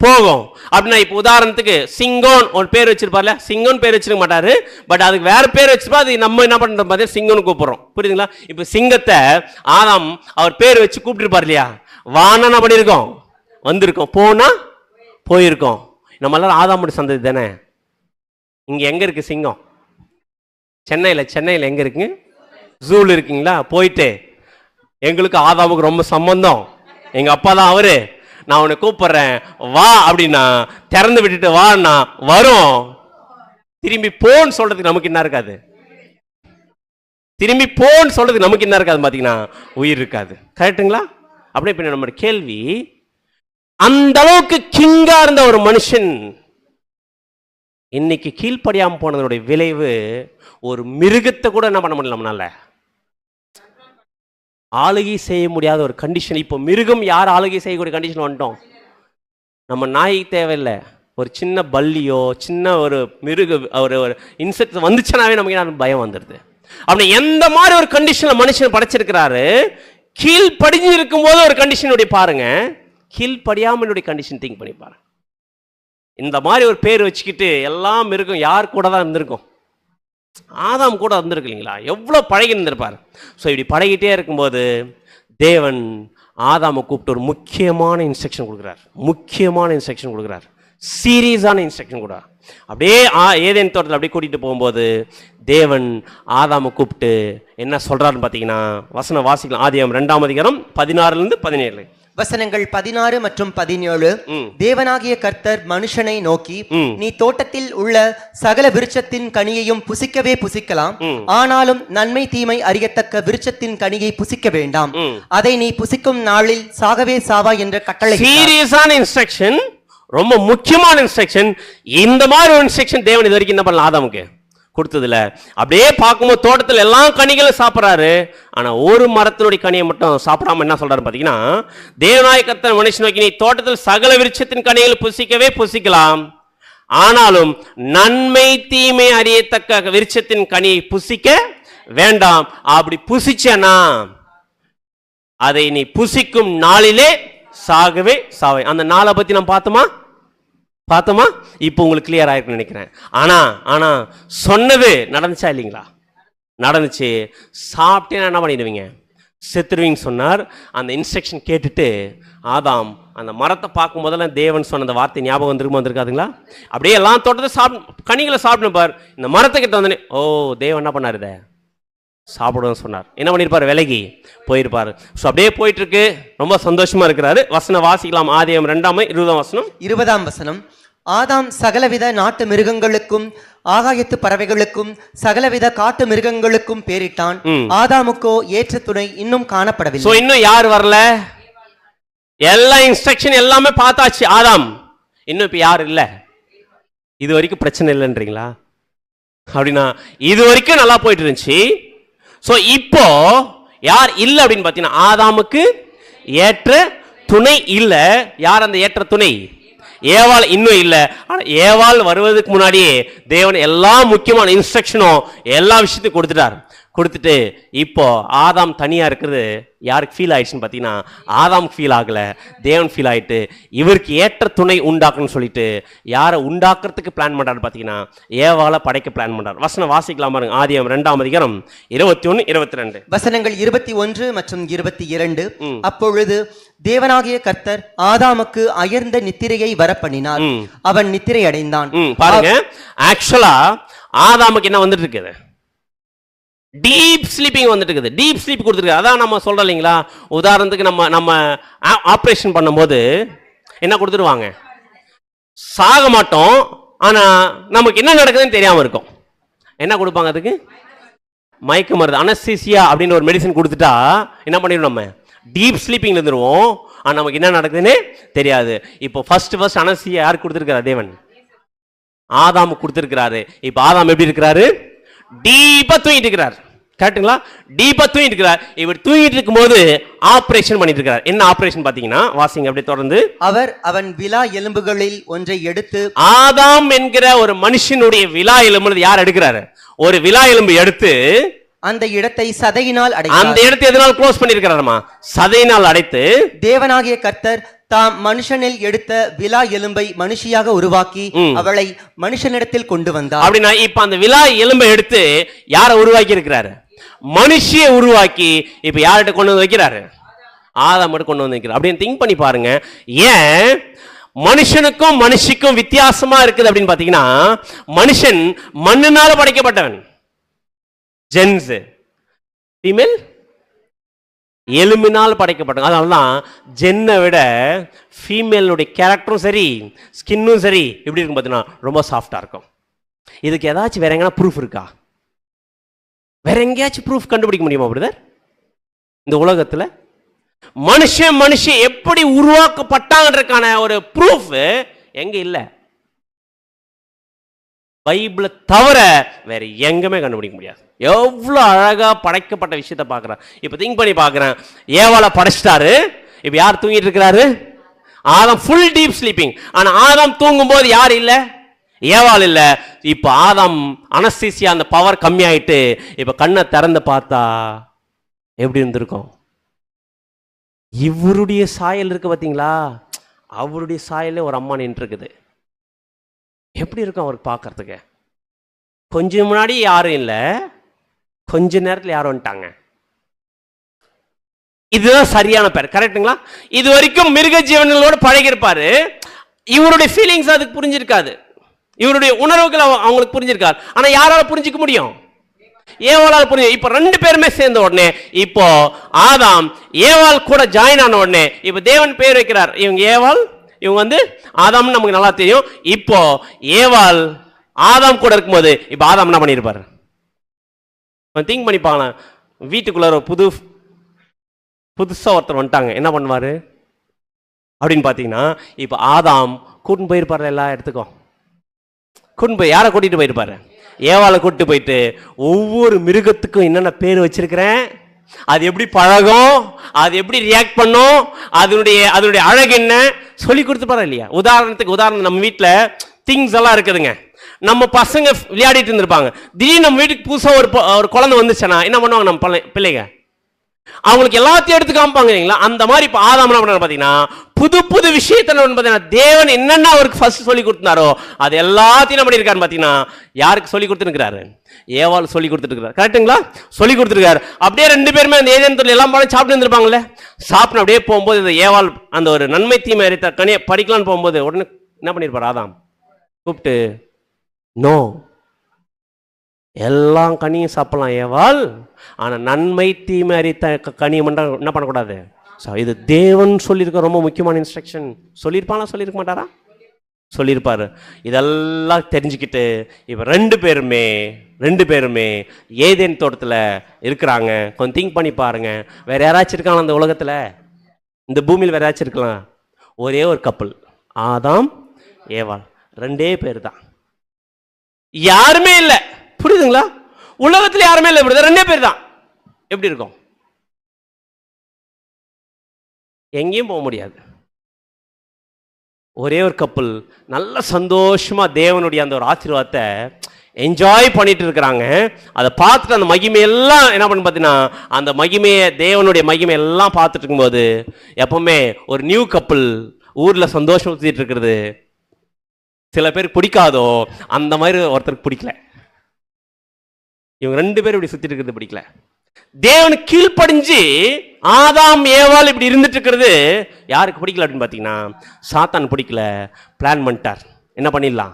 போகும். அப்படின்னா இப்போ உதாரணத்துக்கு சிங்கோன் ஒரு பேர் வச்சிருப்பார்ல, சிங்கோன் பேர் வச்சிருக்க மாட்டாரு, பட் அதுக்கு வேற பேர் வச்சிருப்பா. அது நம்ம என்ன பண்றோம் பார்த்தா சிங்கோன்னு கூப்பிடுறோம். புரியுதுங்களா? இப்போ சிங்கத்தை ஆதாம் அவர் பேர் வச்சு கூப்பிட்டுருப்பார் இல்லையா? வானா பண்ணியிருக்கோம், வந்திருக்கோம், போனா போயிருக்கோம். நம்ம எல்லாரும் ஆதாமுடைய சந்ததி தானே. இங்க எங்க இருக்கு சிங்கம்? சென்னையில் எங்க இருக்குங்க? ஜூல இருக்குங்களா? போயிட்டு எங்களுக்கு ஆதாமுக்கு ரொம்ப சம்பந்தம், எங்க அப்பா தான் அவரு, நான் உன்னை கூப்பிடுறேன் வா அப்படின்னா திறந்து விட்டுட்டு வான்னா வரும். திரும்பி போன்னு சொல்றதுக்கு நமக்கு என்ன இருக்காது? திரும்பி போன்னு சொல்றதுக்கு நமக்கு என்ன இருக்காது பாத்தீங்கன்னா? உயிர் இருக்காது. கரெக்டுங்களா? அப்படியே இப்ப நம்ம கேள்வி, அந்த அளவுக்கு கிங்கா இருந்த ஒரு மனுஷன் இன்னைக்கு கீழ்ப்படியாம போனதனுடைய விளைவு ஒரு மிருகத்தை கூட என்ன பண்ண முடியல நம்மளால ஆளுகை செய்ய முடியாத ஒரு கண்டிஷன். இப்போ மிருகம் யார் ஆளுகை செய்யக்கூடிய கண்டிஷன் வந்துட்டோம். நம்ம நாய்க்கு தேவையில்லை, ஒரு சின்ன பல்லியோ சின்ன ஒரு மிருக ஒரு இன்செக்ட் வந்துச்சுனாவே நமக்கு என்ன பயம் வந்துடுது. அப்படி எந்த மாதிரி ஒரு கண்டிஷன்ல மனுஷன் படைச்சிருக்கிறாரு. கீழ்ப்படிஞ்சு இருக்கும் போது ஒரு கண்டிஷனுடைய பாருங்க, கீழ்ப்படியாமலுடைய கண்டிஷன் திங்க் பண்ணி பாருங்க. இந்த மாதிரி ஒரு பேர் வச்சுக்கிட்டு எல்லாம் மிருகம் யார் கூட தான் இருந்திருக்கும்? ஆதாம் கூட இருந்திருக்கு இல்லைங்களா? எவ்வளோ பழகி இருந்திருப்பார். ஸோ இப்படி பழகிட்டே இருக்கும்போது தேவன் ஆதாமை கூப்பிட்டு ஒரு முக்கியமான இன்ஸ்ட்ரக்ஷன் கொடுக்குறார். சீரியஸான இன்ஸ்ட்ரக்ஷன் கூட. அப்படியே ஏதேன் தோட்டத்தில் அப்படியே கூட்டிகிட்டு போகும்போது தேவன் ஆதாமை கூப்பிட்டு என்ன சொல்றாருன்னு பார்த்தீங்கன்னா, வசனம் வாசிக்கலாம். ஆதியாகமம் 2:16-17 வசனங்கள் 16 மற்றும் 17. தேவனாகிய கர்த்தர் மனுஷனை நோக்கி, நீ தோட்டத்தில் உள்ள சகல விருட்சத்தின் கனியையும் புசிக்கவே புசிக்கலாம், ஆனாலும் நன்மை தீமை அறியத்தக்க விருட்சத்தின் கனியை புசிக்க வேண்டாம், அதை நீ புசிக்கும் நாளில் சாகவே சாவா என்ற கட்டளை. சீரியஸான இன்ஸ்ட்ரக்ஷன், ரொம்ப முக்கியமான இன்ஸ்ட்ரக்ஷன். இந்த மாதிரி ஒரு இன்ஸ்ட்ரக்ஷன் தேவன் இது வரைக்கும் என்ன பண்ணல ஆதாமுக்கு கொடுத்ததில்ல. அப்படியே பார்க்கும்போது தோட்டத்தில் எல்லா கனிகளும் சாப்பிட்றாரு, ஆனா ஒரு மரத்தினுடைய கனியை மட்டும் சாப்பிடாம என்ன சொல்றாரு பாத்தீங்கன்னா, தேவனாய கர்த்தர் மனுஷன் நோக்கி, நீ தோட்டத்தில் சகல விருட்சத்தின் கனிகள் புசிக்கவே புசிக்கலாம், ஆனாலும் நன்மை தீமை அறியத்தக்க விருட்சத்தின் கனியை புசிக்க வேண்டாம். அப்படி புசிச்சனா அதை நீ புசிக்கும் நாளிலே சாகவே சாவை. அந்த நாளை பத்தி நம்ம பார்த்தோமா? இப்போ உங்களுக்கு கிளியர் ஆயிருக்குன்னு நினைக்கிறேன். ஆனா சொன்னது நடந்துச்சா இல்லைங்களா? நடந்துச்சு. சாப்பிட்டே என்ன பண்ணிடுவீங்க? செத்துருவீங்க சொன்னார். அந்த இன்ஸ்ட்ரக்ஷன் கேட்டுட்டு ஆதாம் அந்த மரத்தை பார்க்கும் போதெல்லாம் தேவன் சொன்ன அந்த வார்த்தை ஞாபகம் வந்திருக்காதுங்களா? அப்படியே எல்லாம் தோட்டத்தை கனிகளை சாப்பிடணும் பார். இந்த மரத்தை கிட்ட வந்தனே, ஓ தேவன் என்ன பண்ணாரு? இதை சாப்பிடுன்னு சொன்னார். என்ன பண்ணிருப்பாரு? விலகி போயிருப்பாரு. ஸோ அப்படியே போயிட்டு இருக்கு, ரொம்ப சந்தோஷமா இருக்கிறாரு. வசனம் வாசிக்கலாம். ஆதியாகமம் 2:20. ஆதாம் சகலவித நாட்டு மிருகங்களுக்கும் ஆகாயத்து பறவைகளுக்கும் சகலவித காட்டு மிருகங்களுக்கும் பேரிட்டான். ஆதாமுக்கோ ஏற்ற துணை இன்னும் காணப்படவில்லை. ஸோ இன்னும் யார் வரல? எல்லா இன்ஸ்ட்ரக்ஷன் எல்லாமே பார்த்தாச்சு. ஆதாம் இன்னும் இப்ப யார் இல்லை? இது வரைக்கும் பிரச்சனை இல்லைன்றீங்களா? அப்படின்னா இது வரைக்கும் நல்லா போயிட்டு இருந்துச்சு. ஸோ இப்போ யார் இல்லை அப்படின்னு பார்த்தீங்கன்னா ஆதாமுக்கு ஏற்ற துணை இல்லை. யார் அந்த ஏற்ற துணை? ஏவாள் இன்னும் இல்லை. ஆனால் ஏவாள் வருவதற்கு முன்னாடியே தேவன் எல்லா முக்கியமான இன்ஸ்ட்ரக்ஷனும் எல்லா விஷயத்தையும் கொடுத்துட்டு இப்போ ஆதாம் தனியா இருக்கிறது யாருக்கு ஃபீல் ஆயிடுச்சுன்னு பார்த்தீங்கன்னா ஆதாமுக்கு ஃபீல் ஆகல, தேவன் ஃபீல் ஆயிட்டு இவருக்கு ஏற்ற துணை உண்டாக்கணும்னு சொல்லிட்டு யாரை உண்டாக்குறதுக்கு பிளான் பண்றாரு பார்த்தீங்கன்னா ஏவாளை படைக்க பிளான் பண்றாரு. வசனம் வாசிக்கலாம் பாருங்க. ஆதியாகமம் 2ஆம் அதிகாரம் 21, 22 வசனங்கள் 21 மற்றும் 22. அப்பொழுது தேவனாகிய கர்த்தர் ஆதாமுக்கு அயர்ந்த நித்திரையை வரப்பண்ணினார், அவன் நித்திரை அடைந்தான். பாருங்க, ஆக்சுவலா ஆதாமுக்கு என்ன வந்துட்டு இருக்குது? டீப் ஸ்லீப்பிங் வந்துட்டு இருக்குது. டீப் ஸ்லீப் கொடுத்துருக்கு. அதான் நம்ம சொல்றோம் இல்லைங்களா, உதாரணத்துக்கு நம்ம ஆப்ரேஷன் பண்ணும்போது என்ன கொடுத்துருவாங்க? சாக மாட்டோம், ஆனா நமக்கு என்ன நடக்குதுன்னு தெரியாம இருக்கும். என்ன கொடுப்பாங்க அதுக்கு? மயக்க மருந்து, அனஸ்தீசியா அப்படின்னு ஒரு மெடிசன் கொடுத்துட்டா என்ன பண்ணிடுவோம்? நம்ம டீப் ஸ்லீப்பிங்ல இருந்துருவோம், ஆனா நமக்கு என்ன நடக்குதுன்னு தெரியாது. இப்போ ஃபர்ஸ்ட் அனஸ்தீசியா யாருக்கு கொடுத்துருக்காரு? தேவன் ஆதாமுக்கு கொடுத்துருக்கிறாரு. இப்போ ஆதாம் எப்படி இருக்கிறாரு? டீப்பா தூங்கிட்டு இருக்கிறார். கரெக்ட்டுங்களா? டீப்பா தூங்கிட்டு இருக்கிறார். இவர் தூங்கிட்டு இருக்கும்போது ஆபரேஷன் பண்ணிட்டு இருக்கிறார். என்ன ஆபரேஷன் பாத்தீங்கன்னா, வாசிங்க அப்படியே தொடர்ந்து. அவன் விலா எலும்புகளில் ஒன்றை எடுத்து, ஆதாம் என்கிற ஒரு மனுஷனுடைய விலா எலும்பு யார் எடுக்கிறாரு? ஒரு விலா எலும்பு எடுத்து அந்த இடத்தை சதையினால் அடைத்தார். அந்த இடத்தை எதனால் க்ளோஸ் பண்ணிருக்கிறாருமா? சதையினால் அடைத்து தேவனாகிய கர்த்தர் தாம் மனுஷனில் எடுத்த விலா எலும்பை மனுஷியாக உருவாக்கி அவளை மனுஷனிடத்தில் கொண்டு வந்தார். அப்படின்னா இப்ப அந்த விலா எலும்பை எடுத்து யாரை உருவாக்கி இருக்கிறாரு? மனுஷியை உருவாக்கி இப்ப யார்கிட்ட கொண்டு வந்து வைக்கிறாரு? ஆதாம் கொண்டு வந்து வைக்கிறார். அப்படின்னு திங்க் பண்ணி பாருங்க. ஏன் மனுஷனுக்கும் மனுஷிக்கும் வித்தியாசமா இருக்குது அப்படின்னு பாத்தீங்கன்னா, மனுஷன் மண்ணினால படைக்கப்பட்டவன், ஜென்ஸ். ஃபீமேல் எலும்பினால் படைக்கப்பட்டவங்க. அதனாலதான் ஜென்னை விட ஃபீமேலுடைய கேரக்டரும் சரி, ஸ்கின்னும் சரி எப்படி இருக்கும் பார்த்தீங்கன்னா ரொம்ப சாஃப்டா இருக்கும். இதுக்கு ஏதாச்சும் வேற எங்கன்னா ப்ரூஃப் இருக்கா? வேற எங்கேயாச்சும் ப்ரூஃப் கண்டுபிடிக்க முடியுமா பிரதர்? இந்த உலகத்துல மனுஷன் எப்படி உருவாக்கப்பட்டாங்கன்றதுக்கான ஒரு ப்ரூஃப் எங்க இல்ல? பைபிளை தவிர வேற எங்குமே கண்டுபிடிக்க முடியாது. எவ்வளவு அழகா படைக்கப்பட்ட விஷயத்தை பார்க்கிறேன். இப்ப திங்க் பண்ணி பார்க்கிறேன். ஏவாளை படைச்சிட்டாரு. இப்ப யார் தூங்கிட்டு இருக்கிறாரு? ஆதாம் ஃபுல் டீப் ஸ்லீப்பிங். ஆனா ஆதாம் தூங்கும் போது யார் இல்ல? ஏவாள் இல்ல. இப்ப ஆதாம் அனஸ்தீசியா அந்த பவர் கம்மி ஆயிட்டு இப்ப கண்ணை திறந்து பார்த்தா எப்படி இருந்திருக்கும்? இவருடைய சாயல் இருக்கு பாத்தீங்களா, அவருடைய சாயல்ல ஒரு அம்மா நின்று இருக்குது. எப்படி இருக்கும் அவருக்கு பார்க்கறதுக்கு? கொஞ்சம் முன்னாடி யாரும் இல்லை, கொஞ்ச நேரத்தில் யாரும் வந்துட்டாங்க. இதுதான் சரியான பேர். கரெக்டுங்களா? இது வரைக்கும் மிருக ஜீவன்களோட பழகி இருப்பாரு. இவருடைய ஃபீலிங்ஸ் அதுக்கு புரிஞ்சிருக்காது, இவருடைய உணர்வுகள் அவங்களுக்கு புரிஞ்சிருக்காது. ஆனா யாரால புரிஞ்சுக்க முடியும்? ஏவாளால் புரிஞ்சு. இப்ப ரெண்டு பேருமே சேர்ந்த உடனே இப்போ ஆதாம் ஏவாள் கூட ஜாயின் ஆன உடனே இப்ப தேவன் பேர் வைக்கிறார். இவங்க ஏவாள், இவங்க வந்து ஆதாம் நமக்கு நல்லா தெரியும். இப்போ ஏவாள் ஆதாம் கூட இருக்கும்போது இப்ப ஆதாம் என்ன பண்ணிருப்பாரு? திங்க் பண்ணி பார்க்கலாம். வீட்டுக்குள்ள ஒரு புதுசா ஒருத்தர் வந்துட்டாங்க, என்ன பண்ணுவாரு அப்படின்னு பாத்தீங்கன்னா, இப்ப ஆதாம் கூட்டின்னு போயிருப்பாரு. எல்லா இடத்துக்கும் கூட்டின்னு போய் யாரை கூட்டிட்டு போயிருப்பாரு? ஏவாளை கூட்டிட்டு போயிட்டு ஒவ்வொரு மிருகத்துக்கும் என்னென்ன பேர் வச்சிருக்கிறேன், அது எப்படி பழகும், அது எப்படி ரியாக்ட் பண்ணும், அதனுடைய அழகு என்ன சொல்லி கொடுத்துப்பாரா இல்லையா? உதாரணம் நம்ம வீட்டில் திங்ஸ் எல்லாம் இருக்குதுங்க. நம்ம பசங்க விளையாடிட்டு இருந்திருப்பாங்க. திடீர்னு நம்ம வீட்டுக்கு புதுசாக ஒரு குழந்தை வந்துச்சுன்னா என்ன பண்ணுவாங்க நம்ம பிள்ளைங்க? அவங்களுக்கு எல்லாத்தையும் எடுத்து காமிப்பாங்க இல்லைங்களா? அந்த மாதிரி இப்போ ஆதாம் என்ன பண்ணாரு பார்த்தீங்கன்னா, புது விஷயத்தை பார்த்தீங்கன்னா தேவன் என்னென்ன அவருக்கு ஃபர்ஸ்ட் சொல்லி கொடுத்தாரோ அது எல்லாத்தையும் என்ன பண்ணியிருக்காரு பார்த்தீங்கன்னா, யாருக்கு சொல்லி கொடுத்துருக்கிறாரு? ஏவாள் சொல்லி கொடுத்துருக்காரு. கரெக்டுங்களா? சொல்லி கொடுத்துருக்காரு. அப்படியே ரெண்டு பேருமே அந்த ஏதேன் தோட்டத்தில் எல்லாம் பாடம் சாப்பிட்டு இருந்திருப்பாங்களே. சாப்பிட்டு அப்படியே போகும்போது இந்த ஏவாள் அந்த ஒரு நன்மை தீமை அறித்த கனியை படிக்கலான்னு போகும்போது உடனே என்ன பண்ணியிருப்பார்? ஆதாம் கூப்பிட்டு, நோ, எல்லாம் கனியும் சாப்பிடலாம் ஏவாள், ஆனா நன்மை தீமை அறித்த கனியை மட்டும் என்ன பண்ணக்கூடாது. இது தேவன் சொல்லியிருக்க ரொம்ப முக்கியமான இன்ஸ்ட்ரக்ஷன். சொல்லியிருப்பாங்களா? சொல்லியிருக்க மாட்டாரா? சொல்லியிருப்பாரு. இதெல்லாம் தெரிஞ்சுக்கிட்டு இப்ப ரெண்டு பேருமே ஏதேன் தோட்டத்துல இருக்கிறாங்க. கொஞ்சம் திங்க் பண்ணி பாருங்க. வேற யாராச்சும் இருக்காங்களா அந்த உலகத்துல? இந்த பூமியில் வேற யாராச்சும் இருக்கலாம்? ஒரே ஒரு கப்பல், ஆதாம் ஏவாள், ரெண்டே பேர் தான், யாருமே இல்லை. புரியுதுங்களா? உலகத்துல யாருமே இல்லை, ரெண்டே பேர் தான். எப்படி இருக்கும்? எங்கேயும் போக முடியாது. ஒரே ஒரு கப்பல் நல்ல சந்தோஷமா தேவனுடைய அந்த ஒரு ஆசீர்வாதத்தை என்ஜாய் பண்ணிட்டு இருக்கிறாங்க. அதை பார்த்துட்டு அந்த மகிமையெல்லாம் என்ன பண்ணு பார்த்தீங்கன்னா, அந்த மகிமையை, தேவனுடைய மகிமையெல்லாம் பார்த்துட்டு இருக்கும்போது, எப்பவுமே ஒரு நியூ கப்பல் ஊரில் சந்தோஷம் சுற்றிட்டு இருக்கிறது சில பேருக்கு பிடிக்காதோ, அந்த மாதிரி ஒருத்தருக்கு பிடிக்கல. இவங்க 2 பேரும் இப்படி சுற்றிட்டு இருக்கிறது பிடிக்கல. தேவனுக்கு கீழ்ப்படிஞ்சு ஆதாம் ஏவாள் இப்படி இருந்துட்டு இருக்கிறது யாருக்கு பிடிக்கல அப்படின்னு பார்த்தீங்கன்னா, சாத்தான் பிடிக்கல. பிளான் பண்ணிட்டார், என்ன பண்ணிடலாம்,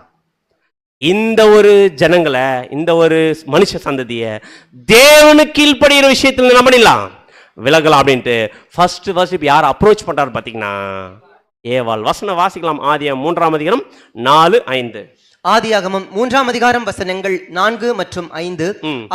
இந்த ஒரு ஜனங்களை, இந்த ஒரு மனுஷ சந்ததியை தேவனுக்கு கீழ்ப்படுகிற விஷயத்தில் என்ன பண்ணிடலாம், விலகலாம் அப்படின்ட்டு ஃபர்ஸ்ட் இப்போ யார் அப்ரோச் பண்றாரு பார்த்தீங்கன்னா, ஏவாள். வசனம் வாசிக்கலாம். ஆதியாகமம் 3ஆம் அதிகாரம் 4, 5. ஆதியாகமம் 3ஆம் அதிகாரம் வசனங்கள் 4 மற்றும் 5.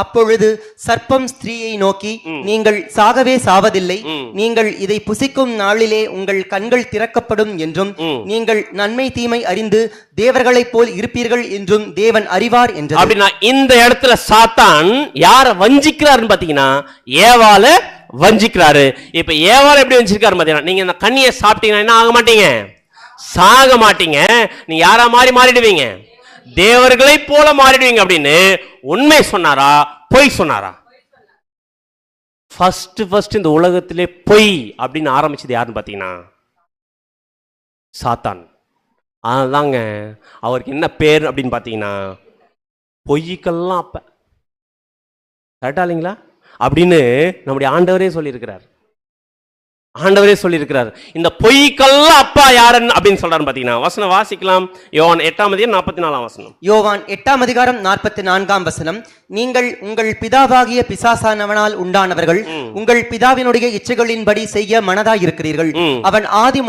அப்பொழுது சர்ப்பம் ஸ்திரீயை நோக்கி, நீங்கள் சாகவே சாவதில்லை, நீங்கள் இதை புசிக்கும் நாளிலே உங்கள் கண்கள் திறக்கப்படும் என்றும், நீங்கள் நன்மை தீமை அறிந்து தேவர்களைப் போல் இருப்பீர்கள் என்றும் தேவன் அறிவார் என்றார். அப்படின்னா இந்த இடத்துல சாத்தான் யார வஞ்சிக்கிறாருன்னு பாத்தீங்கன்னா, ஏவாள வஞ்சிக்கிறாரு. இப்ப ஏவாள் எப்படி வஞ்சிருக்காரு பாத்தீங்கன்னா, நீங்க இந்த கண்ணியை சாப்பிட்டீங்கன்னா என்ன ஆக மாட்டீங்க, சாக மாட்டீங்க, நீங்க யாரா மாறிடுவீங்க, தேவர்களை போல மாறிடுவீங்க அப்படின்னு உண்மை சொன்னாரா, பொய் சொன்னாரா? ஃபர்ஸ்ட் இந்த உலகத்திலே பொய் அப்படின்னு ஆரம்பிச்சது யாருன்னு பாத்தீங்கன்னா, சாத்தான். அதுதாங்க அவருக்கு என்ன பேர் அப்படின்னு பாத்தீங்கன்னா, பொய்க்கெல்லாம் அப்ப. கரெக்டா இல்லைங்களா? அப்படின்னு நம்முடைய ஆண்டவரே சொல்லியிருக்கிறார். ஆண்டவரே சொல்லியிருக்கிறார். இந்த பொய்க்கெல்லாம் அப்பா யாருன்னு அப்படின்னு சொல்றாரு பாத்தீங்கன்னா, வசனம் வாசிக்கலாம். யோவான் 8ஆம் அதிகாரம் 44ஆம் வசனம். யோவான் 8ஆம் அதிகாரம் 44ஆம் வசனம். நீங்கள் உங்கள் பிதாவாகிய பிசாசானவனால் உண்டானவர்கள், உங்கள் பிதாவினுடைய இச்சைகளின்படி செய்ய மனதாய் இருக்கிறீர்கள். அவன் ஆதி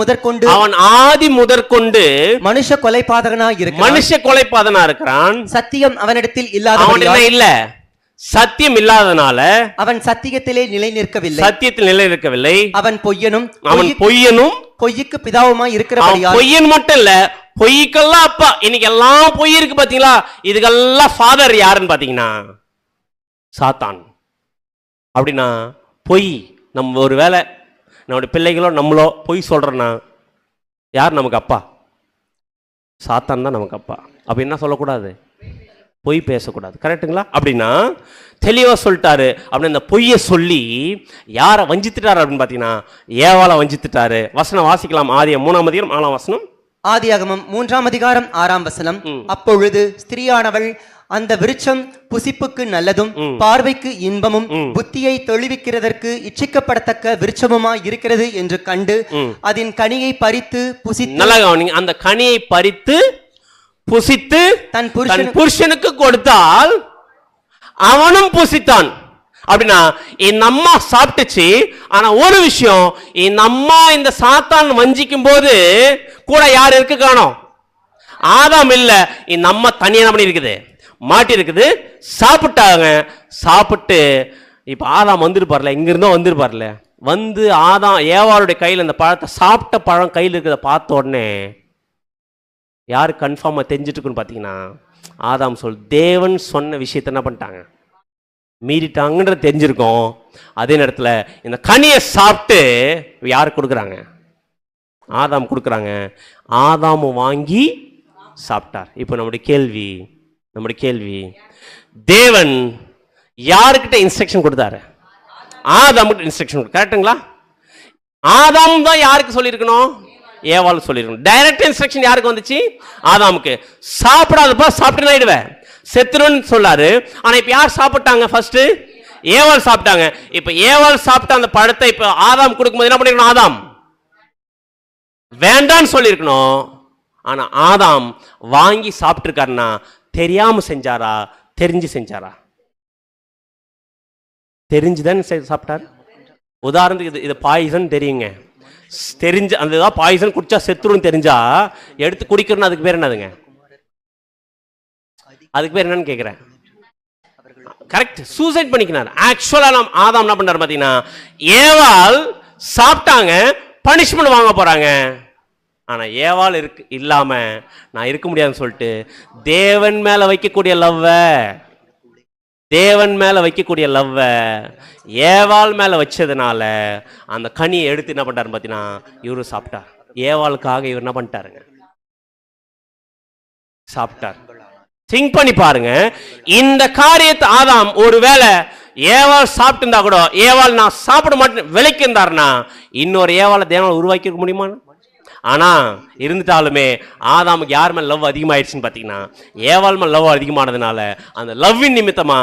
முதற்கொண்டு மனுஷ கொலைபாதகனாய் இருக்கிறான். சத்தியம் அவனிடத்தில் இல்லாதபடியால் இல்ல, சத்தியம் இல்லாதனால அவன் சத்தியத்திலே நிலை நிற்கவில்லை. அவன் பொய்யனும் பொய்யுக்கு பிதாவுமாய் இருக்கிறபடியால். பொய்யன் மட்டும் இல்ல, பொய்க்கெல்லாம் அப்பா. இன்னைக்கு எல்லாம் பொய் இருக்கு பாத்தீங்களா, இதுக்கெல்லாம் ஃபாதர் யாருன்னு பாத்தீங்கன்னா சாத்தான். அப்படின்னா பொய், நம்ம ஒரு வேளை நம்முடைய பிள்ளைகளோ நம்மளோ பொய் சொல்றோன்னா யார் நமக்கு அப்பா? சாத்தான் தான் நமக்கு அப்பா. அப்ப என்ன சொல்லக்கூடாது, பொய் பேசக்கூடாது. கரெக்டுங்களா? அப்படின்னா தெளிவா சொல்லிட்டாரு. அப்படின்னு இந்த பொய்யை சொல்லி யாரை வஞ்சித்துட்டாரு அப்படின்னு பாத்தீங்கன்னா, ஏவாளை வஞ்சித்துட்டாரு. வசனம் வாசிக்கலாம். ஆதியாகமம் 3ஆம் அதிகாரம் 4ஆம் வசனம். ஆதியாகமம் 3ஆம் அதிகாரம் 6ஆம் வசனம். அப்பொழுது ஸ்திரீயானவள், அந்த விருட்சம் புசிப்புக்கு நல்லதும் பார்வைக்கு இன்பமும் புத்தியை தெளிவிக்கிறதற்கு இச்சிக்கப்படத்தக்க விருட்சமுமாய் இருக்கிறது என்று கண்டு அதன் கனியை பறித்து புசித்து, அந்த கனியை பறித்து புசித்து தன் புருஷனுக்கு கொடுத்தால் அவனும் புசித்தான். அப்படின்னா இந்த அம்மா சாப்பிட்டுச்சு. ஆனா ஒரு விஷயம், இந்த அம்மா இந்த சாத்தான் வஞ்சிக்கும் போது கூட யார் இருக்கு காணோம், ஆதாம் இல்ல. இந்த அம்மா தனியா பண்ணி இருக்குது, மாட்டி இருக்குது. சாப்பிட்டாங்க. சாப்பிட்டு இப்ப ஆதாம் வந்துருப்பார்ல, இங்க இருந்தோ வந்துருப்பார்ல, வந்து ஆதாம் ஏவாளுடைய கையில் அந்த பழத்தை, சாப்பிட்ட பழம் கையில் இருக்கிறத பார்த்த உடனே யார் கன்ஃபார்மாக தெரிஞ்சிட்டு இருக்குன்னு பார்த்தீங்கன்னா, ஆதாம் தேவன் சொன்ன விஷயத்தை என்ன பண்ணிட்டாங்க, மீறிட்டாங்கன்ற தெரிஞ்சிருக்கோம். அதே நேரத்தில் இந்த கனியை சாப்பிட்டு யார் கொடுக்குறாங்க, ஆதாம் கொடுக்குறாங்க. ஆதாம் வாங்கி சாப்பிட்டார். இப்போ நம்முடைய கேள்வி, தேவன் யாருக்கிட்ட இன்ஸ்ட்ரக்ஷன் கொடுத்தாரு? ஆதாமுக்கு இன்ஸ்ட்ரக்ஷன். கரெக்டுங்களா? ஆதாம் தான் யாருக்கு சொல்லியிருக்கணும், ஏவாள் சொல்லிருக்கணும். டைரக்ட் இன்ஸ்ட்ரக்ஷன் யாருக்கு வந்துச்சு? ஆதாமுக்கு. சாப்பிடாதப்பா, சாப்பிட்டு ஆயிடுவேன், செத்துருன்னு சொல்லாரு. ஆனா இப்ப யார் சாப்பிட்டாங்க? ஃபர்ஸ்ட் ஏவாள் சாப்பிட்டாங்க. இப்ப ஏவாள் சாப்பிட்ட அந்த பழத்தை இப்ப ஆதாம் கொடுக்கும்போது என்ன பண்ணிருக்கணும்? ஆதாம் வேண்டான்னு சொல்லியிருக்கணும். ஆனா ஆதாம் வாங்கி சாப்பிட்டு இருக்காருன்னா தெரியாம செஞ்சாரா, தெரிஞ்சு செஞ்சாரா? தெரிஞ்சுதான் சாப்பிட்டாரு. உதாரணத்துக்கு இது பாய்சன் தெரியுங்க, தெரிஞ்ச அந்த பாய்சன் குடிச்சா செத்துரும் தெரிஞ்சா எடுத்து குடிக்கணும். அதுக்கு பேர் என்னதுங்க? அதுக்கு பேர் என்னன்னு கேட்கிறேன். கரெக்ட், சூசைட் பண்ணிக்கினார். ஆக்சுவலா நாம் ஆதாம் என்ன பண்றாரு பாத்தீங்கன்னா, ஏவாள் சாப்பிட்டாங்க, பனிஷ்மெண்ட் வாங்க போறாங்க. ஆனா ஏவாள் இல்லாம நான் இருக்க முடியாதுன்னு சொல்லிட்டு தேவன் மேல வைக்கக்கூடிய லவ்வ தேவன் மேல வைக்கக்கூடிய லவ்வை ஏவாள் மேல வச்சதுனால அந்த கனியை எடுத்து என்ன பண்ணிட்டாரு பார்த்தீங்கன்னா இவரு சாப்பிட்டார். ஏவாளுக்காக இவர் என்ன பண்ணிட்டாருங்க, சாப்பிட்டார். திங்க் பண்ணி பாருங்க, இந்த காரியத்தை ஆதாம் ஒருவேளை ஏவாள் சாப்பிட்டு இருந்தா கூட, ஏவாள் நான் சாப்பிட மாட்டேன் விலைக்கு இருந்தாருன்னா இன்னொரு ஏவாளை தேவனை உருவாக்கி முடியுமா? ஆனா இருந்துட்டாலுமே ஆதாமுக்கு யார் மேல லவ் அதிகமாயிடுச்சுன்னு பாத்தீங்கன்னா ஏவாள் மேல லவ் அதிகமானதுனால அந்த லவ்வின் நிமித்தமா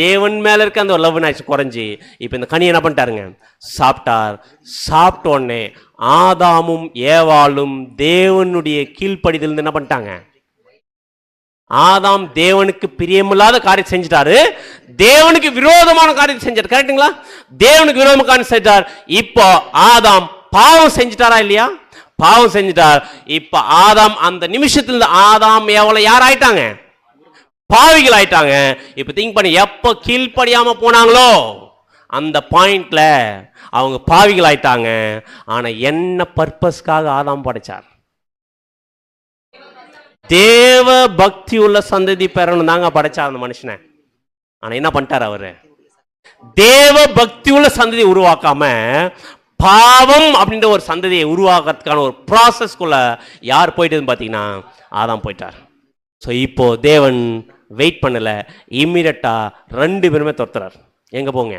தேவன் மேல இருக்க அந்த லவ் ஆயிடுச்சு குறைஞ்சி இப்ப இந்த கனி என்ன பண்ணிட்டாருங்க, சாப்பிட்டார். சாப்பிட்ட உடனே ஆதாமும் ஏவாளும் தேவனுடைய கீழ்ப்படிதல் என்ன பண்ணிட்டாங்க, ஆதாம் தேவனுக்கு பிரியமில்லாத காரியம் செஞ்சிட்டாரு, தேவனுக்கு விரோதமான காரியம் செஞ்சார். கரெக்டுங்களா? தேவனுக்கு விரோதமான காரியம் செஞ்சார். இப்போ ஆதாம் பாவம் செஞ்சிட்டாரா இல்லையா? பாவம் செஞ்சிட்டார். இப்ப ஆதாம் அந்த நிமிஷத்துல ஆதாம் எவ்வளவு யார் ஆயிட்டாங்க, பாவிகள் ஆயிட்டாங்க. இப்ப திங்க் பண்ணி எப்ப கீழ்ப்படியாம போனாங்களோ அந்த பாயிண்ட்ல அவங்க பாவிகள் ஆயிட்டாங்க. ஆனா என்ன பர்பஸ்க்காக ஆதாம் படைச்சார்? தேவ பக்தி உள்ள சந்ததி பெறணும் தாங்க படைச்சார் அந்த மனுஷனை. ஆனா என்ன பண்ணிட்டார் அவரு, தேவ பக்தி உள்ள சந்ததி உருவாக்காம பாவம் அப்படின்ற ஒரு சந்ததியை உருவாக்குறதுக்கான ஒரு ப்ராசஸ்க்குள்ள யார் போயிட்டு பார்த்தீங்கன்னா ஆதாம் போயிட்டார். ஸோ இப்போ தேவன் வெயிட் பண்ணல, இம்மிடியட்டா 2 பேருமே துரத்துறார். எங்க போங்க,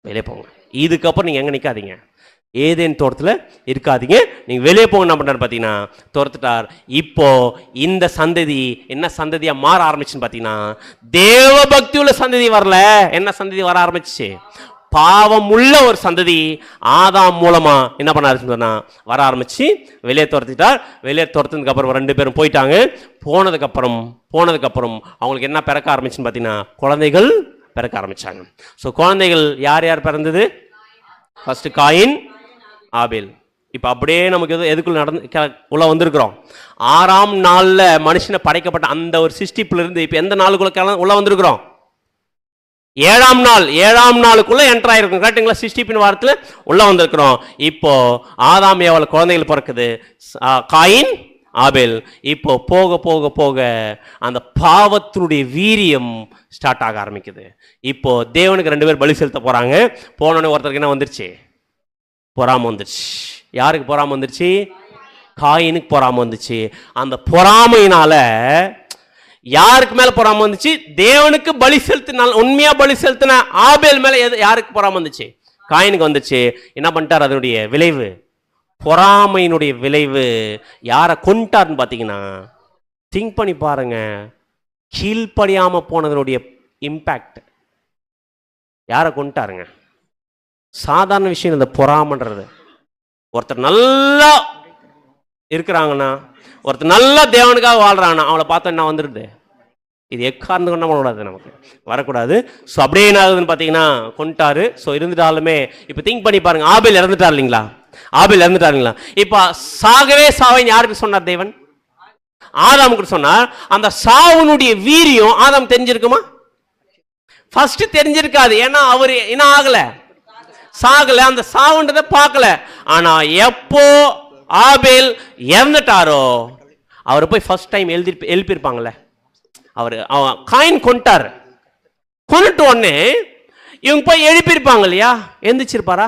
வெளியே போங்க. இதுக்கப்புறம் நீங்க எங்க நிக்காதீங்க, ஏதேன் தோட்டத்தில் இருக்காதீங்க, நீங்க வெளியே போங்க. என்ன பண்ணார் பார்த்தீங்கன்னா துரத்துட்டார். இப்போ இந்த சந்ததி என்ன சந்ததியா மாற ஆரம்பிச்சுன்னு பார்த்தீங்கன்னா தேவ பக்தி உள்ள சந்ததி வரல, என்ன சந்ததி வர ஆரம்பிச்சு, பாவம் உள்ள ஒரு சந்ததி ஆதாம் மூலமா என்ன பண்ண ஆரம்பிச்சுன்னா வர ஆரம்பிச்சு வெளியே துரத்திட்டார். வெளியே துரத்துனதுக்கு அப்புறம் 2 பேரும் போயிட்டாங்க. போனதுக்கு அப்புறம் அவங்களுக்கு என்ன பிறக்க ஆரம்பிச்சுன்னு பார்த்தீங்கன்னா குழந்தைகள் பிறக்க ஆரம்பிச்சாங்க. ஸோ குழந்தைகள் யார் யார் பிறந்தது, ஃபர்ஸ்ட் காயின், ஆபேல். இப்ப அப்படியே நமக்கு எதுக்குள்ள உள்ள வந்திருக்கிறோம், 6ஆம் நாள்ல மனுஷனை படைக்கப்பட்ட அந்த ஒரு சிருஷ்டிப்புல இருந்து இப்ப எந்த நாளுக்குள்ள உள்ள வந்திருக்கிறோம், 7ஆம் நாளுக்குள்ள என்டர் ஆயிருக்கும். கரெக்டுங்களா? சிருஷ்டிப்பின் வாரத்துல உள்ள வந்திருக்கிறோம். இப்போ ஆதாம் ஏவாள் குழந்தைகள் பிறக்குது, காயின், ஆபேல். இப்போ போக போக போக அந்த பாவத்தினுடைய வீரியம் ஸ்டார்ட் ஆக ஆரம்பிக்குது. இப்போ தேவனுக்கு 2 பேர் பலி செலுத்த போறாங்க. போனோடனே ஒருத்தருக்கு என்ன வந்துருச்சு, பொறாம வந்துருச்சு. யாருக்கு பொறாம வந்துருச்சு, காயினுக்கு பொறாம வந்துச்சு. அந்த பொறாமையினால யாருக்கு மேல பொறாம வந்துச்சு, தேவனுக்கு பலி செலுத்தின உண்மையா பலி செலுத்தின ஆபேல் மேல யாருக்கு பொறாம வந்துச்சு, காயினுக்கு வந்துச்சு. என்ன பண்ணிட்டார், அதனுடைய விளைவு, பொறாமையினுடைய விளைவு யாரை கொண்டார்னு பார்த்தீங்கன்னா திங்க் பண்ணி பாருங்க, கீழ்ப்படியாம போனதனுடைய இம்பாக்ட் யாரை கொண்டாருங்க. சாதாரண விஷயம் இந்த பொறாமன்றது. ஒருத்தர் நல்லா இருக்கிறாங்கன்னா, ஒருத்தர் நல்லா தேவனுக்காக வாழ்றாங்கன்னா அவளை பார்த்தா என்ன வந்துடுது, இது எக்காரணம் கொண்டு வரக்கூடாது, நமக்கு வரக்கூடாது. ஸோ அப்படியே என்ன ஆகுதுன்னு பார்த்தீங்கன்னா கொண்டாரு. ஸோ இருந்துட்டாலுமே இப்போ திங்க் பண்ணி பாருங்க, ஆபேல் இறந்துட்டார் இல்லைங்களா, ஆபேல் இறந்துட்டாருங்களா. இப்போ சாகவே சாவைன்னு யாருக்கு சொன்னார் தேவன், ஆதாமுக்கு சொன்னார். அந்த சாவுனுடைய வீரியம் ஆதாம் தெரிஞ்சிருக்குமா, ஃபர்ஸ்ட் தெரிஞ்சிருக்காது. ஏன்னா அவர் என்ன ஆகல, சாகல, அந்த சாவுன்றதை பார்க்கல. ஆனா எப்போ ஆபேல் இறந்துட்டாரோ அவர் போய் ஃபர்ஸ்ட் டைம் எழுப்பியிருப்பாங்கல்ல, அவர் காயின் கொண்டார். கொண்டுட்டு உடனே இவங்க போய் எழுப்பியிருப்பாங்க இல்லையா, எந்திரிச்சிருப்பாரா,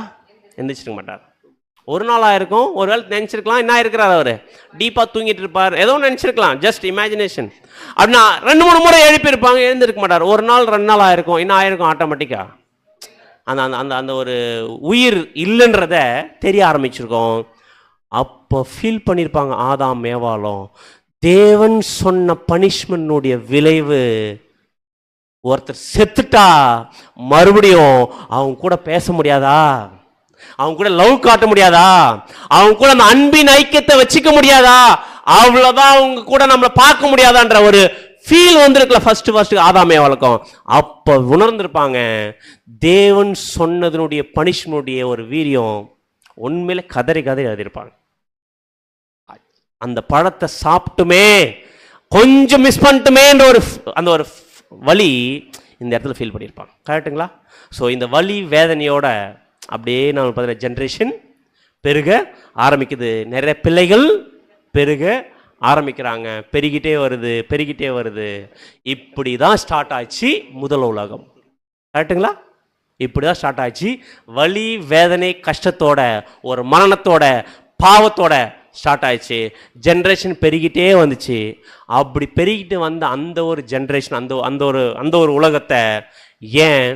எந்திரிச்சிருக்க மாட்டார். ஒரு நாள் ஆயிருக்கும், ஒரு வேளை நினைச்சிருக்கலாம் என்ன இருக்கிறார் அவர், டீப்பா தூங்கிட்டு இருப்பார், ஏதோ நினைச்சிருக்கலாம், ஜஸ்ட் இமேஜினேஷன். அப்படின்னா 2-3 முறை எழுப்பியிருப்பாங்க, எழுந்திருக்க மாட்டார். ஒரு நாள் 2 நாள் ஆயிருக்கும், என்ன ஆயிருக்கும், ஆட்டோமேட்டிக்கா அந்த அந்த அந்த ஒரு உயிர் இல்லைன்றத தெரிய ஆரம்பிச்சிருக்கோம். அப்போ ஃபீல் பண்ணியிருப்பாங்க ஆதாம் ஏவாளும், தேவன் சொன்ன பனிஷ்மெண்ட்னுடைய விளைவு, ஒருத்தர் செத்துட்டா மறுபடியும் அவங்க கூட பேச முடியாதா, அவங்க கூட லவ் காட்ட முடியாதா, அவங்க கூட அந்த அன்பின் ஐக்கியத்தை வச்சுக்க முடியாதா, அவ்வளவுதான் அவங்க கூட நம்மளை பார்க்க முடியாதான்ற ஒரு ஃபீல் வந்திருக்கல ஃபர்ஸ்ட் ஆதாம் ஏவாளுக்கும். அப்ப உணர்ந்திருப்பாங்க தேவன் சொன்னதனுடைய பனிஷ்மெண்ட்டுடைய ஒரு வீரியம், உண்மையில கதறி எழுதியிருப்பாங்க. அந்த பழத்தை சாப்பிட்டுமே கொஞ்சம் மிஸ் பண்ணிட்டுமேன்ற ஒரு அந்த ஒரு வலி இந்த இடத்துல ஃபீல் பண்ணியிருப்பாங்க. கரெக்டுங்களா? ஸோ இந்த வலி வேதனையோட அப்படியே நம்ம பார்த்தீங்கன்னா ஜென்ரேஷன் பெருக ஆரம்பிக்குது, நிறைய பிள்ளைகள் பெருக ஆரம்பிக்கிறாங்க, பெருகிட்டே வருது, பெருகிட்டே வருது. இப்படி தான் ஸ்டார்ட் ஆச்சு முதல் உலகம். கரெக்டுங்களா? இப்படி தான் ஸ்டார்ட் ஆச்சு. வலி, வேதனை, கஷ்டத்தோட, ஒரு மரணத்தோட, பாவத்தோட ஸ்டார்ட் ஆயிடுச்சு. ஜென்ரேஷன் பெருகிட்டே வந்துச்சு. அப்படி பெருகிட்டு வந்த அந்த ஒரு ஜென்ரேஷன், அந்த ஒரு உலகத்தை ஏன்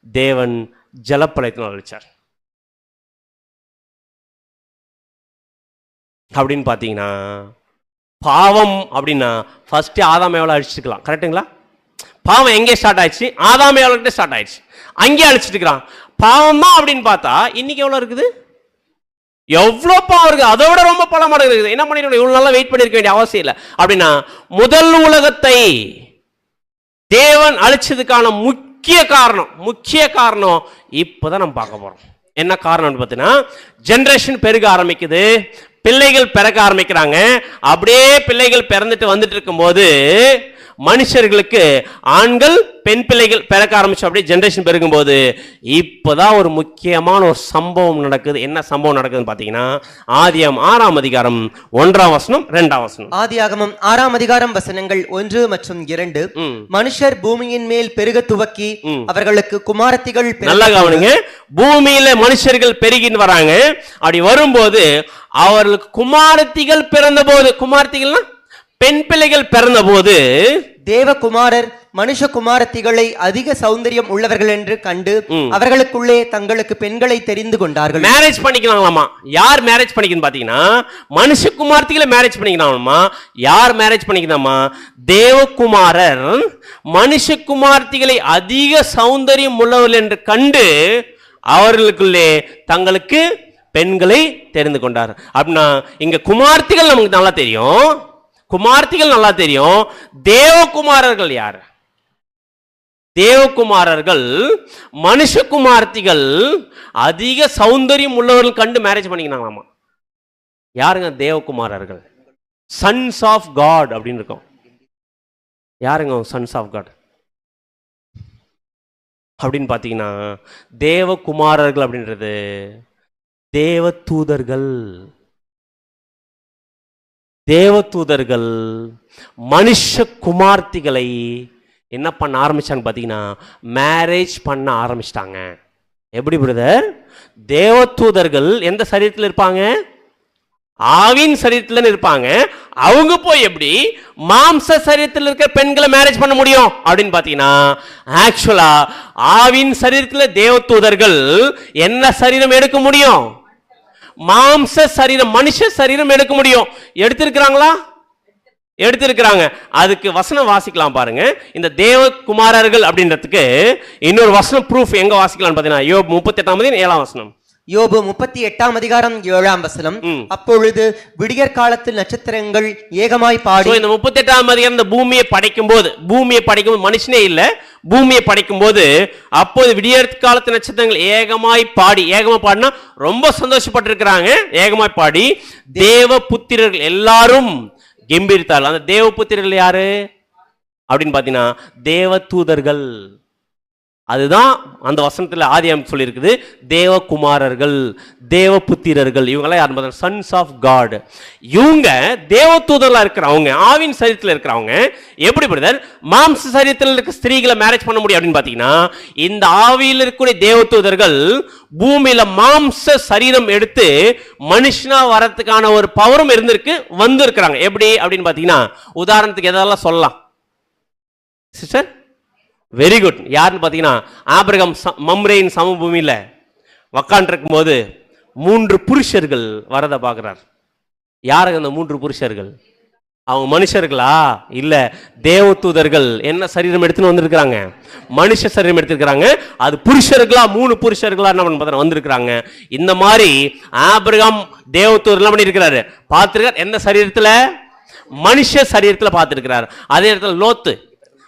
தேவன் ஜலப்பழத்தினால் அழிச்சார் அப்படின்னு பார்த்தீங்கன்னா, பாவம் அப்படின்னா ஃபர்ஸ்ட் ஆதாமேவால அழிச்சிருக்கலாம். கரெக்டுங்களா? பாவம் எங்கே ஸ்டார்ட் ஆயிடுச்சு? ஆதாமேவால ஸ்டார்ட் ஆயிடுச்சு. அங்கேயே அழிச்சிட்டு இருக்கிறான். பாவம் தான் அப்படின்னு பார்த்தா இன்னைக்கு எவ்வளோ இருக்குது? எவ்வளோ பாவம் இருக்குது, அதை விட ரொம்ப பல மடங்கு இருக்குது. என்ன பண்ணிடணும்? இவ்வளோ நாளாக வெயிட் பண்ணியிருக்க வேண்டிய அவசியம் இல்லை. அப்படின்னா முதல் உலகத்தை தேவன் அழிச்சதுக்கான முக்கிய காரணம் இப்போதான் நம்ம பார்க்க போறோம். என்ன காரணம்னு பார்த்தீங்கன்னா, ஜென்ரேஷன் பெருக ஆரம்பிக்குது, பிள்ளைகள் பிறக்க ஆரம்பிக்கிறாங்க. அப்படியே பிள்ளைகள் பிறந்துட்டு வந்துட்டு இருக்கும்போது மனுஷர்களுக்கு ஆண்கள் பெண் பிள்ளைகள் பிறக்க ஆரம்பிச்சு அப்படியே ஜென்ரேஷன் பெருகும்போது இப்போதான் ஒரு முக்கியமான ஒரு சம்பவம் நடக்குது. என்ன சம்பவம் நடக்குதுன்னு பார்த்தீங்கன்னா, ஆதியாகமம் 6ஆம் அதிகாரம் 1ஆம் வசனம் 2ஆம் வசனம். ஆதியாகமம் 6ஆம் அதிகாரம் வசனங்கள் 1 மற்றும் 2. மனுஷர் பூமியின் மேல் பெருக துவக்கி அவர்களுக்கு குமாரத்திகள். நல்லா கவனிங்க, பூமியில மனுஷர்கள் பெருகின்னு வராங்க. அப்படி வரும்போது அவர்களுக்கு குமாரத்திகள் பிறந்த போது, குமாரத்திகள்னா பெண் பிள்ளைகள் பிறந்த போது, தேவகுமாரர் மனுஷ குமாரத்திகளை அதிக சௌந்தரியம் உள்ளவர்கள் என்று கண்டு அவர்களுக்குள்ளே தங்களுக்கு பெண்களை தெரிந்து கொண்டார்கள். மேரேஜ் பண்ணிக்கலாமா? யார் மேரேஜ் பண்ணிக்கணும் பாத்தீங்கன்னா, மனுஷ குமாரத்திகளை மேரேஜ் பண்ணிக்கலாமா? யார் மேரேஜ் பண்ணிக்கலாமா? தேவகுமாரர் மனுஷ குமாரத்திகளை அதிக சௌந்தரியம் உள்ளவர்கள் என்று கண்டு அவர்களுக்குள்ளே தங்களுக்கு பெண்களை தெரிந்து கொண்டார். அப்படின்னா இங்க குமார்த்திகள் நமக்கு நல்லா தெரியும், தேவகுமாரர்கள் யார்? தேவகுமாரர்கள் மனுஷ குமார்த்திகள் அதிக சௌந்தரியம் உள்ளவர்கள் கண்டு மேரேஜ் பண்ணிக்கிறாங்களாமா. யாருங்க தேவகுமாரர்கள்? சன்ஸ் ஆஃப் காட் அப்படின்னு இருக்கும். யாருங்க சன்ஸ் ஆஃப் காட் அப்படின்னு பார்த்தீங்கன்னா, தேவகுமாரர்கள் அப்படின்றது தேவதூதர்கள் மனுஷ குமார்த்திகளை என்ன பண்ண ஆரம்பிச்சாங்க பார்த்தீங்கன்னா, மேரேஜ் பண்ண ஆரம்பிச்சிட்டாங்க. எப்படி பிரதர்? தேவதூதர்கள் எந்த சரீரத்தில் இருப்பாங்க? ஆவின் சரீரத்தில் இருப்பாங்க. அவங்க போய் எப்படி மாம்ச சரீரத்தில் இருக்கிற பெண்களை மேரேஜ் பண்ண முடியும் அப்படின்னு பார்த்தீங்கன்னா, ஆக்சுவலா ஆவின் சரீரத்தில் தேவதூதர்கள் என்ன சரீரம் எடுக்க முடியும்? மாம்ச சரீரம், மனுஷ சரீரம் எடுக்க முடியும். எடுத்திருக்கிறாங்களா? எடுத்திருக்கிறாங்க. அதுக்கு வசனம் வாசிக்கலாம் பாருங்க. இந்த தேவகுமாரர்கள் அப்படின்றதுக்கு இன்னொரு வசனம் ப்ரூஃப் எங்க வாசிக்கலாம் பார்த்தீங்கன்னா, யோபு 38ஆம் அதிகாரம் 7ஆம் வசனம். யோபு 38ஆம் அதிகாரம் 7ஆம் வசனம். அப்பொழுது விடியற் காலத்தில் நட்சத்திரங்கள் ஏகமாய் பாடி. இந்த 38ஆம் அதிகாரம் இந்த பூமியை படைக்கும் போது மனுஷனே இல்ல, பூமியை படைக்கும் போது அப்போது விடியற் காலத்து நட்சத்திரங்கள் ஏகமாய் பாடினா ரொம்ப சந்தோஷப்பட்டிருக்கிறாங்க. ஏகமாய் பாடி தேவ புத்திரர்கள் எல்லாரும் கெம்பீரித்தார்கள். அந்த தேவ புத்திரர்கள் யாரு அப்படின்னு பாத்தீங்கன்னா, தேவ தூதர்கள். அதுதான் அந்த வசனத்தில் ஆதியாகமம் சொல்லியிருக்குது. தேவகுமாரர்கள், தேவபுத்திரர்கள், இவங்கெல்லாம் யார்? Sons of God. இவங்க தேவதூதர்களா இருக்கிறவங்க, ஆவின் சரீரத்தில் இருக்கிறவங்க. எப்படி பிரதர் மாம்ச சரீரத்தில் இருக்க ஸ்திரீகளை மேரேஜ் பண்ண முடியும் அப்படின்னு பார்த்தீங்கன்னா, இந்த ஆவியில் இருக்கக்கூடிய தேவதூதர்கள் பூமியில மாம்ச சரீரம் எடுத்து மனுஷனா வரத்துக்கான ஒரு பவரும் வந்து இருக்கிறாங்க. எப்படி அப்படின்னு பார்த்தீங்கன்னா, உதாரணத்துக்கு எதெல்லாம் சொல்லலாம் சிஸ்டர்? Very good. யாருன்னு பார்த்தீங்கன்னா, ஆபிரகாம் மம்ரேயின் சமபூமியில் உக்காண்டிருக்கும் போது 3 புருஷர்கள் வரதை பார்க்குறார். யாருங்க அந்த 3 புருஷர்கள்? அவங்க மனுஷர்களா? இல்ல, தேவதூதர்கள். என்ன சரீரம் எடுத்துன்னு வந்திருக்கிறாங்க? மனுஷ சரீரம் எடுத்திருக்கிறாங்க. அது புருஷர்களா, 3 புருஷர்களா என்ன வந்திருக்கிறாங்க. இந்த மாதிரி ஆபிரகாம் தேவதூதர் பண்ணியிருக்கிறாரு, பார்த்திருக்கார். எந்த சரீரத்தில்? மனுஷ சரீரத்தில் பார்த்திருக்கிறார். அதே இடத்துல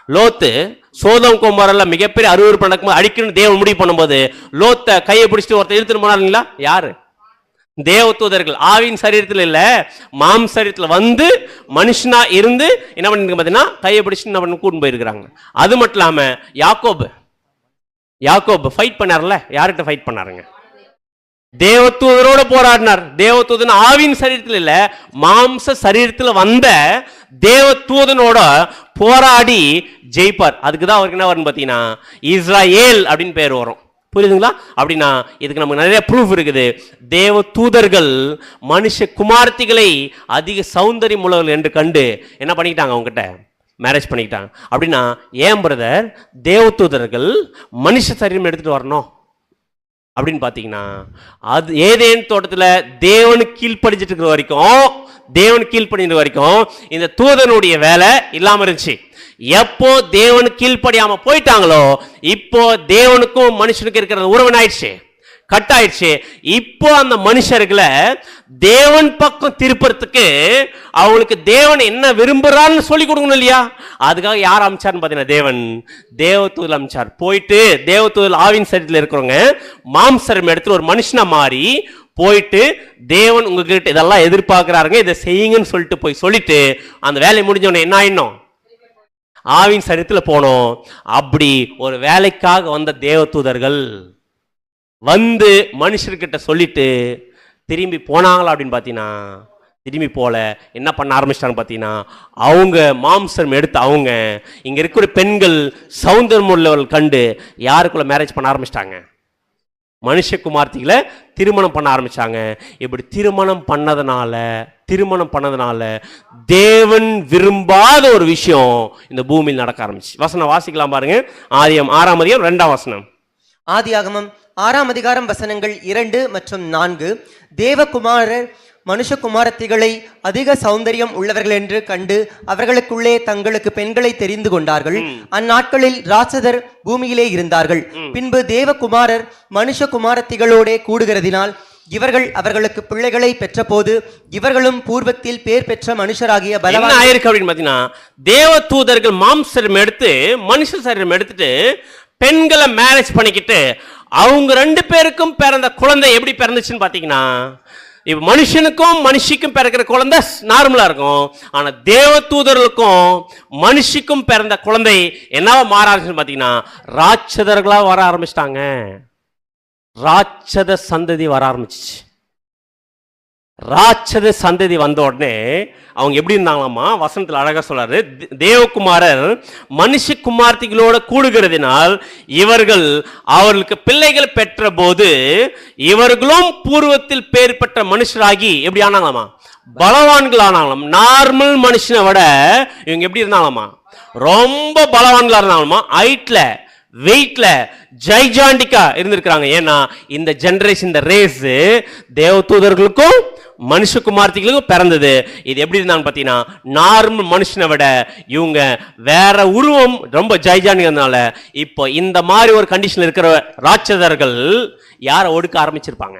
லோத்து சோதம் கோமோரல்ல மிகப்பெரிய அருவருப்பு நடக்கும்போது அடிக்கணும் தேவன் முடிவு பண்ணும்போது லோத்தை கையை பிடிச்சிட்டு ஒருத்தர் இழுத்துட்டு போனாருங்களா? யாரு? தேவதூதர்கள். ஆவின் சரீரத்தில் இல்ல, மாம்ச சரீரத்தில் வந்து மனுஷனா இருந்து என்ன பண்ணி பார்த்தீங்கன்னா கையை பிடிச்சிட்டு என்ன பண்ணி கூட்டின்னு போயிருக்கிறாங்க. அது மட்டும் இல்லாம யாக்கோபு ஃபைட் பண்ணார்ல, யார்கிட்ட ஃபைட் பண்ணாருங்க? தேவதூதரோட போராடினார். தேவதூதன் ஆவின் சரீரத்தில் இல்ல, மாம்ச சரீரத்தில் வந்த தேவதூதனோட போராடி ஜெயிப்பார். அதுக்கு தான் அவருக்கு என்ன வரும் பார்த்தீங்கன்னா இஸ்ராயேல் அப்படின்னு பேர் வரும். புரியுதுங்களா? அப்படின்னா இதுக்கு நமக்கு நிறைய ப்ரூஃப் இருக்குது. தேவ தூதர்கள் மனுஷ குமார்த்திகளை அதிக சௌந்தரியம் உள்ளவர்கள் என்று கண்டு என்ன பண்ணிக்கிட்டாங்க, அவங்ககிட்ட மேரேஜ் பண்ணிக்கிட்டாங்க. அப்படின்னா ஏன் பிரதர் தேவ தூதர்கள் மனுஷ சரீரம் எடுத்துட்டு வரணும் அப்படின்னு பார்த்தீங்கன்னா, அது ஏதேன் தோட்டத்தில் தேவனுக்கு கீழ்ப்படிஞ்சிட்டு இருக்கிற வரைக்கும், தேவனுக்கு கீழ்ப்படிஞ்ச வரைக்கும் இந்த தூதனுடைய வேலை இல்லாமல் இருந்துச்சு. எப்போ தேவனுக்கு கீழ்ப்படியாம போயிட்டாங்களோ, இப்போ தேவனுக்கும் மனுஷனுக்கு இருக்கிற உறவு ஆயிடுச்சு, கட் ஆயிடுச்சு. இப்போ அந்த மனுஷர்களை தேவன் பக்கம் திருப்பறதுக்கு அவங்களுக்கு தேவன் என்ன விரும்புறான்னு சொல்லி கொடுக்கணும் இல்லையா? அதுக்காக யார் அமைச்சார்னு பார்த்தீங்கன்னா தேவன் தேவதூதல் அமைச்சார். போயிட்டு தேவதூதல் ஆவின் சரீரத்தில் இருக்கிறவங்க மாம்சரம் எடுத்து ஒரு மனுஷனை மாறி போயிட்டு தேவன் உங்ககிட்ட இதெல்லாம் எதிர்பார்க்கிறாருங்க, இதை செய்யுங்கன்னு சொல்லிட்டு போய் சொல்லிட்டு அந்த வேலையை முடிஞ்சவொடனே என்ன ஆயிடணும், ஆவின் சரீரத்தில் போனோம். அப்படி ஒரு வேலைக்காக வந்த தேவதூதர்கள் வந்து மனுஷர்கிட்ட சொல்லிட்டு திரும்பி போனாங்களா அப்படின்னு பார்த்தீங்கன்னா திரும்பி போல. என்ன பண்ண ஆரம்பிச்சிட்டாங்க பார்த்தீங்கன்னா, அவங்க மாம்சம் எடுத்து அவங்க இங்கே இருக்கிற பெண்கள் சௌந்தரம் உள்ளவர்கள் கண்டு யாருக்குள்ள மேரேஜ் பண்ண ஆரம்பிச்சிட்டாங்க, மனுஷகுமார்த்திகளை திருமணம் பண்ண ஆரம்பிச்சாங்க. இப்படி திருமணம் பண்ணதுனால தேவன் விரும்பாத ஒரு விஷயம் இந்த பூமியில் நடக்க ஆரம்பிச்சு. வசனம் வாசிக்கலாம் பாருங்க. ஆதியாகமம் 6ஆம் அதிகாரம் 2ஆம் வசனம். ஆதியாகமம் 6ஆம் அதிகாரம் வசனங்கள் 2 மற்றும் 4. தேவகுமாரர் மனுஷகுமாரத்திகளை அதிக சௌந்தரியம் உள்ளவர்கள் என்று கண்டு அவர்களுக்குள்ளே தங்களுக்கு பெண்களை தெரிந்து கொண்டார்கள். அந்நாட்களில் ராட்சதர் பூமியிலே இருந்தார்கள். பின்பு தேவகுமாரர் மனுஷகுமாரத்திகளோட கூடுகிறதினால் இவர்கள் அவர்களுக்கு பிள்ளைகளை பெற்ற போது இவர்களும் பூர்வத்தில் பேர் பெற்ற மனுஷராகிய பலவான் ஆயிருக்கு அப்படின்னு பார்த்தீங்கன்னா, தேவ தூதர்கள் மாம்சம் எடுத்து மனுஷ சரீரம் எடுத்துட்டு பெண்களை மேரேஜ் பண்ணிக்கிட்டு அவங்க 2 பேருக்கும் பிறந்த குழந்தை எப்படி பிறந்துச்சுன்னு பார்த்தீங்கன்னா, இப்ப மனுஷனுக்கும் மனுஷிக்கும் பிறக்கிற குழந்தை நார்மலா இருக்கும். ஆனா தேவ தூதர்களுக்கும் மனுஷிக்கும் பிறந்த குழந்தை என்னவா மாற ஆரம்பிச்சுன்னு பார்த்தீங்கன்னா, ராட்சதர்களா வர ஆரம்பிச்சிட்டாங்க. ராட்சத சந்ததி வர ஆரம்பிச்சிச்சு. ராட்சத சந்ததி வந்த உடனே அவங்க எப்படி இருந்தாங்களாமா, வசனத்தில் அழகா சொல்றாரு, தேவகுமாரர் மனுஷகுமார்த்திகளோட கூடுகிறதினால் இவர்கள் அவர்களுக்கு பிள்ளைகள் பெற்ற போது இவர்களும் பூர்வத்தில் பேர் பெற்ற மனுஷராகி எப்படி ஆனாங்களாமா, பலவான்கள் ஆனாங்களாம். நார்மல் மனுஷனை விட இவங்க எப்படி இருந்தாங்களாமா, ரொம்ப பலவான்களா இருந்தாங்களாமா. ஹைட்ல வெயிட்ல ஜைஜாண்டிக்கா இருந்திருக்கிறாங்க. ஏன்னா இந்த ஜெனரேஷன், இந்த ரேஸ் தேவதூதர்களுக்கும் மனுஷகுமார்த்திகளுக்கும் பிறந்தது. இது எப்படி இருந்தாங்க பார்த்தீங்கன்னா, நார்மல் மனுஷனை விட இவங்க வேற உருவம், ரொம்ப ஜைஜாண்டிக்கிறதுனால இப்போ இந்த மாதிரி ஒரு கண்டிஷன் இருக்கிற ராட்சதர்கள் யாரை ஒடுக்க ஆரம்பிச்சிருப்பாங்க,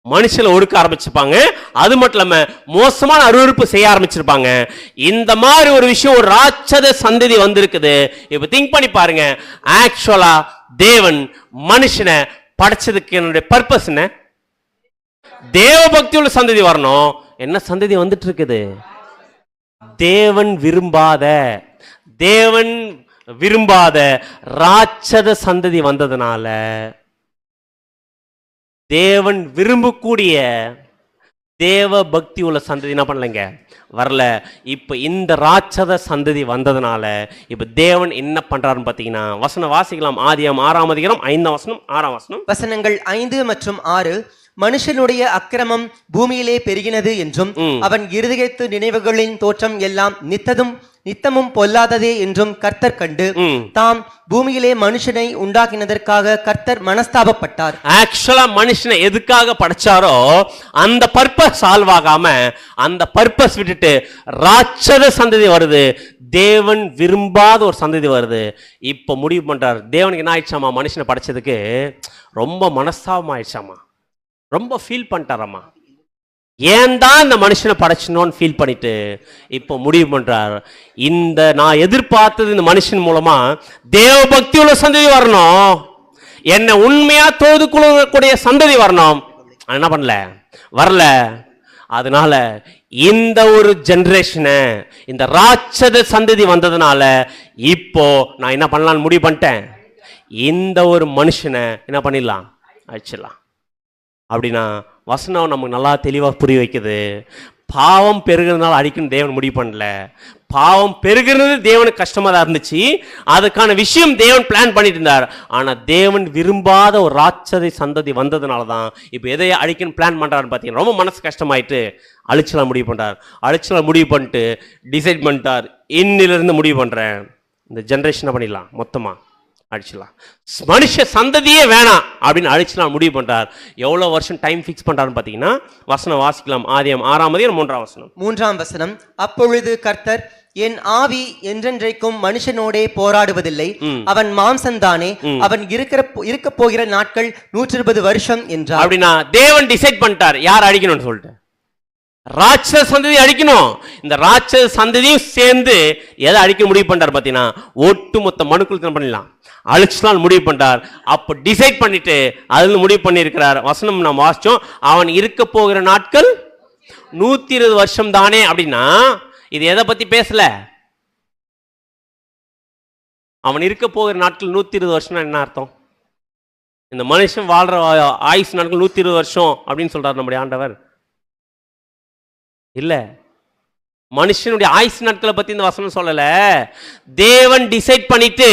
மனுஷனை ஒடுக்க ஆரம்பிச்சிருப்பாங்க. அது மட்டும் இல்லாம மோசமான அருவருப்பு செய்ய ஆரம்பிச்சிருப்பாங்க. இந்த மாதிரி ஒரு விஷயம் ஒரு ராட்சத சந்ததி வந்திருக்குது. இப்ப திங்க் பண்ணி பாருங்க, ஆக்சுவலா தேவன் மனுஷனை படைச்சதுக்கு என்னுடைய பர்பஸ் என்ன, தேவ பக்தி உள்ள சந்ததி வரணும். என்ன சந்ததி வந்துட்டு இருக்குது, தேவன் விரும்பாத ராட்சத சந்ததி வந்ததுனால தேவன் விரும்பக்கூடிய தேவ பக்தி உள்ள சந்ததி என்ன பண்ணலைங்க, வரல. இப்ப இந்த ராட்சத சந்ததி வந்ததுனால இப்ப தேவன் என்ன பண்றாருன்னு பாத்தீங்கன்னா, வசனம் வாசிக்கலாம். ஆதியாகமம் 6ஆம் அதிகாரம் 5ஆம் வசனம் 6ஆம் வசனம். வசனங்கள் 5 மற்றும் 6. மனுஷனுடைய அக்கிரமம் பூமியிலே பெருகினது என்றும் அவன் இருதயத்து நினைவுகளின் தோற்றம் எல்லாம் நித்தமும் பொல்லாததே என்றும் கர்த்தர் கண்டு தாம் பூமியிலே மனுஷனை உண்டாக்கினதற்காக கர்த்தர் மனஸ்தாபப்பட்டார். ஆக்சுவலா மனுஷனை எதுக்காக படைச்சாரோ அந்த பர்பஸ் சால்வ் ஆகாம அந்த பர்பஸ் விட்டுட்டு ராட்சத சந்ததி வருது, தேவன் விரும்பாத ஒரு சந்ததி வருது. இப்ப முடிவு பண்றார், தேவனுக்கு என்ன ஆயிடுச்சாமா, மனுஷனை படைச்சதுக்கு ரொம்ப மனஸ்தாபம் ஆயிடுச்சாமா, ரொம்ப ஃபீல் பண்ணிட்டாராமா, ஏன் தான் இந்த மனுஷனை படைச்சனோன்னு ஃபீல் பண்ணிட்டு இப்போ முடிவு பண்றார், இந்த நான் எதிர்பார்த்தது இந்த மனுஷன் மூலமா தேவ பக்தி உள்ள சந்ததி வரணும், என்ன உண்மையா தோதுக்குள்ள சந்ததி வரணும். என்ன பண்ணல, வரல. அதனால இந்த ஒரு ஜெனரேஷனை, இந்த ராட்சத சந்ததி வந்ததுனால இப்போ நான் என்ன பண்ணலாம்னு முடிவு பண்ணிட்டேன், இந்த ஒரு மனுஷனை என்ன பண்ணிடலாம், அழிச்சிடலாம். அப்படின்னா வசனம் நமக்கு நல்லா தெளிவாக புரிய வைக்குது. பாவம் பெருகிறதுனால அழிக்கணும் தேவன் முடிவு பண்ணல. பாவம் பெருகிறது தேவனுக்கு கஷ்டமாக தான் இருந்துச்சு. அதுக்கான விஷயம் தேவன் பிளான் பண்ணிட்டு இருந்தார். ஆனால் தேவன் விரும்பாத ஒரு ராட்சதை சந்ததி வந்ததுனால தான் இப்போ எதை அழிக்கணும் பிளான் பண்ணுறாருன்னு பார்த்தீங்கன்னா ரொம்ப மனசு கஷ்டமாயிட்டு அழிச்சலாம் முடிவு பண்ணுறார். அழிச்சலாம் முடிவு பண்ணிட்டு டிசைட் பண்ணிட்டார், இன்னிலிருந்து முடிவு பண்ணுறேன், இந்த ஜென்ரேஷனை பண்ணிடலாம், மொத்தமாக அழிச்சிடலாம், மனுஷ சந்ததியே வேணாம் அப்படின்னு அழிச்சலாம் முடிவு பண்றார். எவ்வளவு வருஷம் டைம் ஃபிக்ஸ் பண்றாருன்னு பாத்தீங்கன்னா வசனம் வாசிக்கலாம். ஆதியாகமம் 6:3 3 வசனம். அப்பொழுது கர்த்தர், என் ஆவி என்றென்றைக்கும் மனுஷனோடே போராடுவதில்லை, அவன் மாம்சந்தானே, அவன் இருக்க போகிற நாட்கள் 120 வருஷம் என்றார். அப்படின்னா தேவன் டிசைட் பண்ணிட்டார் யார் அழிக்கணும்னு சொல்லிட்டு. ராட்சத சந்ததி அழிக்கணும். இந்த ராட்சத சந்ததியும் சேர்ந்து எதை அழிக்க முடிவு பண்றார் பாத்தீங்கன்னா ஒட்டுமொத்த மனுக்குள் பண்ணலாம், அழிச்சலாம் முடிவு பண்றார். அப்ப டிசைட் பண்ணிட்டு அதுல முடிவு பண்ணி இருக்கிறார். வசனம் நாம் வாசிச்சோம், அவன் இருக்க போகிற நாட்கள் 120 வருஷம் தானே. அப்படின்னா இது எதை பத்தி பேசல, அவன் இருக்க போகிற நாட்கள் 120 வருஷம் என்ன அர்த்தம்? இந்த மனுஷன் வாழ்ற ஆயுசு நாட்கள் 120 வருஷம் அப்படின்னு சொல்றாரு நம்முடைய ஆண்டவர். இல்ல, மனுஷனுடைய ஆயுசு நாட்களை பத்தி இந்த வசனம் சொல்லல. தேவன் டிசைட் பண்ணிட்டு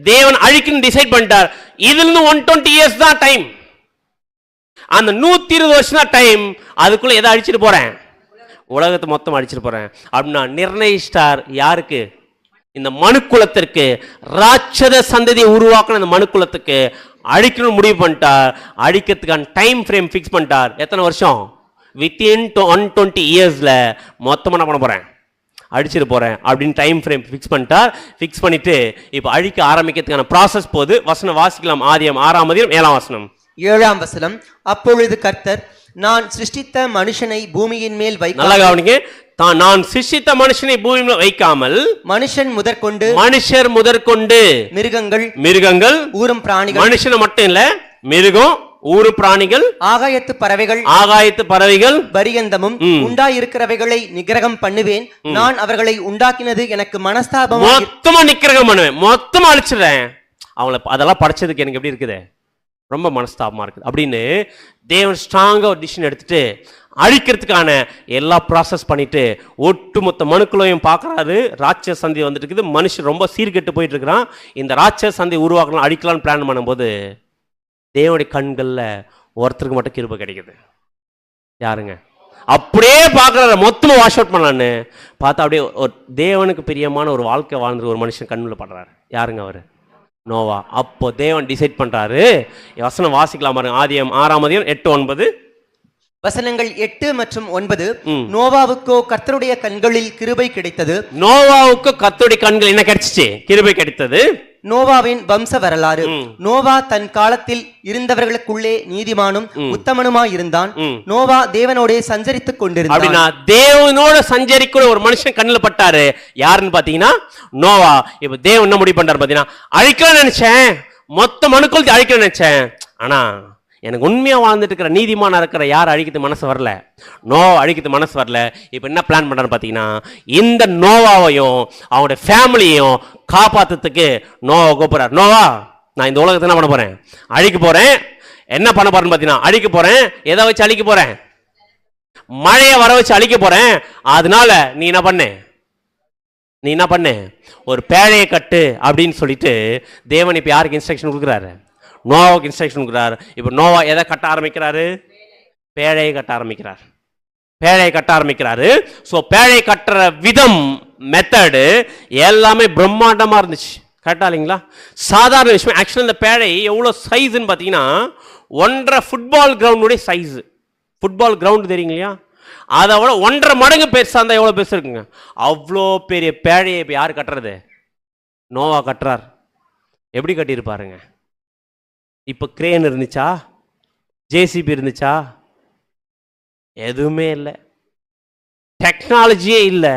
தேவன் அழிக்கணும் டிசைட் பண்ணிட்டார். இதுல இருந்து 120 இயர்ஸ் தான் டைம். அந்த 120 வருஷம் தான் டைம். அதுக்குள்ள எதை அழிச்சிட்டு போறேன்? உலகத்தை மொத்தம் அழிச்சிட்டு போறேன் அப்படின்னா நிர்ணயிச்சிட்டார். யாருக்கு? இந்த மனுக்குலத்திற்கு, ராட்சத சந்ததியை உருவாக்கின இந்த மனுக்குலத்துக்கு அழிக்கணும் முடிவு பண்ணிட்டார். அழிக்கிறதுக்கான டைம் ஃப்ரேம் ஃபிக்ஸ் பண்ணிட்டார். எத்தனை வருஷம்? வித்தின் 120 இயர்ஸ்ல மொத்தமாக நான் பண்ண போறேன், அடிச்சிட்டு போறேன் அப்படின்னு டைம் ஃப்ரேம் ஃபிக்ஸ் பண்ணிட்டார். ஃபிக்ஸ் பண்ணிட்டு இப்போ அழிக்க ஆரம்பிக்கிறதுக்கான ப்ராசஸ் போது. வசனம் வாசிக்கலாம். ஆதியாகமம் 6:7 7 வசனம். அப்பொழுது கர்த்தர், நான் சிருஷ்டித்த மனுஷனை பூமியின் மேல் வைக்க, நல்லா கவனிங்க, நான் சிருஷ்டித்த மனுஷனை பூமியின் மேல் வைக்காமல் மனுஷர் முதற்கொண்டு மிருகங்கள் ஊரும் பிராணிகள், மனுஷனை மட்டும் இல்ல, மிருகம் ஊரு பிராணிகள், ஆகாயத்து பறவைகள் பரியந்தமும் உண்டாயிருக்கிறவைகளை நிக்கிரகம் பண்ணுவேன். நான் அவர்களை உண்டாக்கினது எனக்கு மனஸ்தாபம், மொத்தமா நிக்கிரகம் பண்ணுவேன், மொத்தமா அழிச்சிடுறேன் அவங்கள. அதெல்லாம் படைச்சதுக்கு எனக்கு எப்படி இருக்குது? ரொம்ப மனஸ்தாபமா இருக்குது அப்படின்னு தேவன் ஸ்ட்ராங்கா ஒரு டிசிஷன் எடுத்துட்டு அழிக்கிறதுக்கான எல்லா ப்ராசஸ் பண்ணிட்டு ஒட்டுமொத்த மனுக்குள்ளையும் பார்க்கறாரு. ராட்சச சந்தி வந்துட்டு இருக்குது. மனுஷன் ரொம்ப சீர்கெட்டு போயிட்டு இருக்கிறான். இந்த ராட்சச சந்தி உருவாக்கலாம், அழிக்கலாம்னு பிளான் பண்ணும்போது தேவனுடைய கண்கள்ல ஒருத்தருக்கு மட்டும் கிருபை கிடைக்குது. யாருங்க? அப்படியே பார்க்கறாரு, மொத்தமா வாஷ் அவுட் பண்ணலான்னு பார்த்தா அப்படியே ஒரு தேவனுக்கு பிரியமான ஒரு வாழ்க்கை வாழ்ந்து ஒரு மனுஷன் கண்ணுல பண்றாரு. யாருங்க அவரு? நோவா. அப்போ தேவன் டிசைட் பண்றாரு. வசனம் வாசிக்கலாம் பாருங்க. ஆதியாகமம் 6:8-9 வசனங்கள் 8 மற்றும் 9. நோவாவுக்கோ கர்த்தருடைய கண்களில் கிருபை கிடைத்தது. நோவாவுக்கு கர்த்தருடைய கண்கள் என்ன கிடைச்சிச்சு? கிருபை கிடைத்தது. நோவாவின் வம்ச வரலாறு. நோவா தன் காலத்தில் இருந்தவர்களுக்குள்ளே நீதிமானும் உத்தமனுமாய் இருந்தான். நோவா தேவனோட சஞ்சரித்துக் கொண்டிருந்தான். அப்படின்னா தேவனோட சஞ்சரிக்கிற ஒரு மனுஷன் கண்ணுல பட்டாரு. யாருன்னு பாத்தீங்கன்னா நோவா. இப்ப தேவன் என்ன முடிவு பண்றாரு பாத்தீங்கன்னா, அழிக்கணும்னு நினைச்சேன், மொத்த மனுக்குள் அழிக்கணும்னு நினைச்சேன், ஆனா எனக்கு உண்மையா வாழ்ந்துட்டு இருக்கிற நீதிமானா இருக்கிற யார் அழிக்கிறது மனசு வரல, நோவா அழிக்கிறது மனசு வரல. இப்ப என்ன பிளான் பண்றாரு பாத்தீங்கன்னா, இந்த நோவாவையும் அவனுடைய ஃபேமிலியையும் காப்பாத்துறதுக்கு நோவா கூப்பிடுறாரு. நோவா, நான் இந்த உலகத்தை என்ன பண்ண போறேன்? அழிக்க போறேன். என்ன பண்ண போறேன்னு பாத்தீங்கன்னா, அழிக்க போறேன். எதை வச்சு அழிக்க போறேன்? மழையை வர வச்சு அழிக்க போறேன். அதனால நீ என்ன பண்ணு, ஒரு பேழையை கட்டு அப்படின்னு சொல்லிட்டு தேவன் இப்ப யாருக்கு இன்ஸ்ட்ரக்ஷன் கொடுக்குறாரு? நோவாவுக்கு இன்ஸ்ட்ரக்ஷன் கொடுக்குறாரு. இப்ப நோவா எதை கட்ட ஆரம்பிக்கிறாரு? பேழையை கட்ட ஆரம்பிக்கிறாரு. ஸோ பேழை கட்டுற விதம், மெத்தடு எல்லாமே பிரம்மாண்டமா இருந்துச்சு. கரெக்டா இல்லைங்களா? சாதாரண விஷயம். ஆக்சுவலி இந்த பேழை எவ்வளோ சைஸ்ன்னு பார்த்தீங்கன்னா 1.5 ஃபுட்பால் கிரவுண்டுடைய சைஸ். ஃபுட்பால் கிரவுண்டு தெரியுங்க இல்லையா? அதை விட 1.5 மடங்கு பெருசாக இருந்தால் எவ்வளோ பெருசு இருக்குங்க. அவ்வளோ பெரிய பேழையை இப்போ யார் கட்டுறது? நோவா கட்டுறார். எப்படி கட்டியிருப்பாருங்க? இப்போ கிரேன் இருந்துச்சா? ஜேசிபி இருந்துச்சா? எதுவுமே இல்லை. டெக்னாலஜியே இல்லை.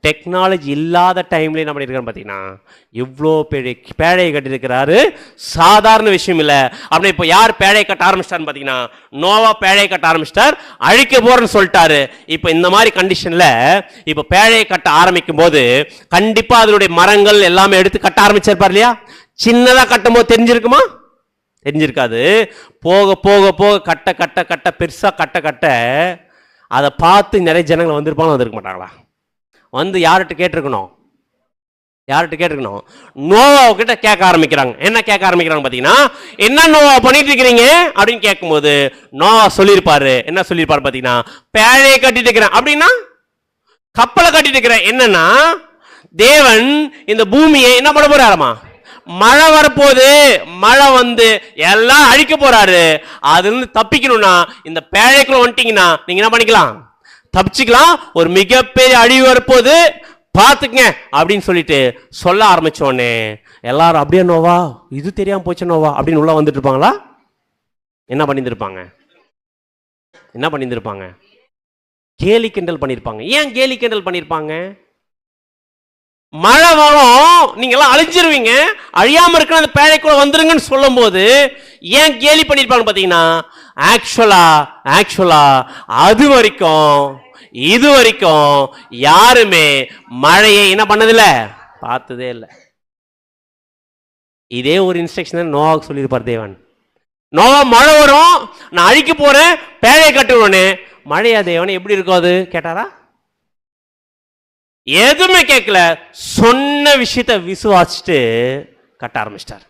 டெக்னாலஜி இல்லாத டைம்லேயே நம்ம இருக்கிறோம் பார்த்தீங்கன்னா இவ்வளோ பெரிய பேழையை கட்டியிருக்கிறாரு. சாதாரண விஷயம் இல்லை. அப்படின்னா இப்போ யார் பேழையை கட்ட ஆரம்பிச்சிட்டாருன்னு பார்த்தீங்கன்னா நோவா பேழையை கட்ட ஆரம்பிச்சிட்டார். அழிக்க போறேன்னு சொல்லிட்டாரு. இப்போ இந்த மாதிரி கண்டிஷனில் இப்போ பேழையை கட்ட ஆரம்பிக்கும் போது கண்டிப்பாக அதனுடைய மரங்கள் எல்லாமே எடுத்து கட்ட ஆரம்பிச்சிருப்பார் இல்லையா? சின்னதாக கட்டும் போது தெரிஞ்சிருக்குமா? தெரிஞ்சிருக்காது. போக போக போக கட்ட கட்ட கட்ட பெருசாக கட்ட கட்ட அதை பார்த்து நிறைய ஜனங்கள் வந்திருப்பாங்க, வந்திருக்க மாட்டாங்களா? வந்து யார்கிட்ட கேட்டிருக்கணும்? நோவா கிட்ட கேட்க ஆரம்பிக்கிறாங்க. என்ன கேட்க ஆரம்பிக்கிறாங்க பார்த்தீங்கன்னா, என்ன நோவா பண்ணிட்டு இருக்கிறீங்க அப்படின்னு கேட்கும்போது நோவா சொல்லியிருப்பாரு. என்ன சொல்லியிருப்பாரு பார்த்தீங்கன்னா, பேழையை கட்டிட்டு இருக்கிறேன். அப்படின்னா கப்பலை கட்டிட்டு இருக்கிறேன். என்னன்னா தேவன் இந்த பூமியை என்ன பண்ண போறாருமா? மழை வரப்போகுது, மழை வந்து எல்லாம் அழிக்க போறாரு. அதுல இருந்து தப்பிக்கணும்னா இந்த பேழைக்குள்ள வந்துட்டீங்கன்னா நீங்க என்ன பண்ணிக்கலாம்? தப்பிச்சுக்கலாம். ஒரு மிகப்பெரிய அழிவு வரப்போகுது, பார்த்துக்குங்க அப்படின்னு சொல்லிட்டு சொல்ல ஆரம்பிச்சோடனே எல்லாரும் அப்படியே நோவா, இது தெரியாம போச்சு நோவா அப்படின்னு உள்ள வந்துட்டு இருப்பாங்களா? என்ன பண்ணியிருந்திருப்பாங்க? கேலி கிண்டல் பண்ணியிருப்பாங்க. ஏன் கேலி கிண்டல் பண்ணியிருப்பாங்க? மழை வரும், நீங்க எல்லாம் அழிஞ்சிருவீங்க, அழியாம இருக்கிற அந்த பேழைக்குள்ள வந்துருங்கன்னு சொல்லும் போது ஏன் கேலி பண்ணியிருப்பாங்க பார்த்தீங்கன்னா, ஆக்சுவலா இது வரைக்கும் யாருமே மழையை என்ன பண்ணதில்ல, பார்த்ததே இல்லை. இதே ஒரு இன்ஸ்ட்ரக்ஷன் நோவாவுக்கு சொல்லியிருப்பார் தேவன். நோவா, மழை வரும், நான் அழிக்க போறேன், பேழையை கட்டுவேன்னு. மழையா தேவன் எப்படி இருக்கும் அது கேட்டாரா? எதுவுமே கேட்கல. சொன்ன விஷயத்தை விசுவாசிச்சுட்டு கட்ட ஆரம்பிச்சிட்டார்.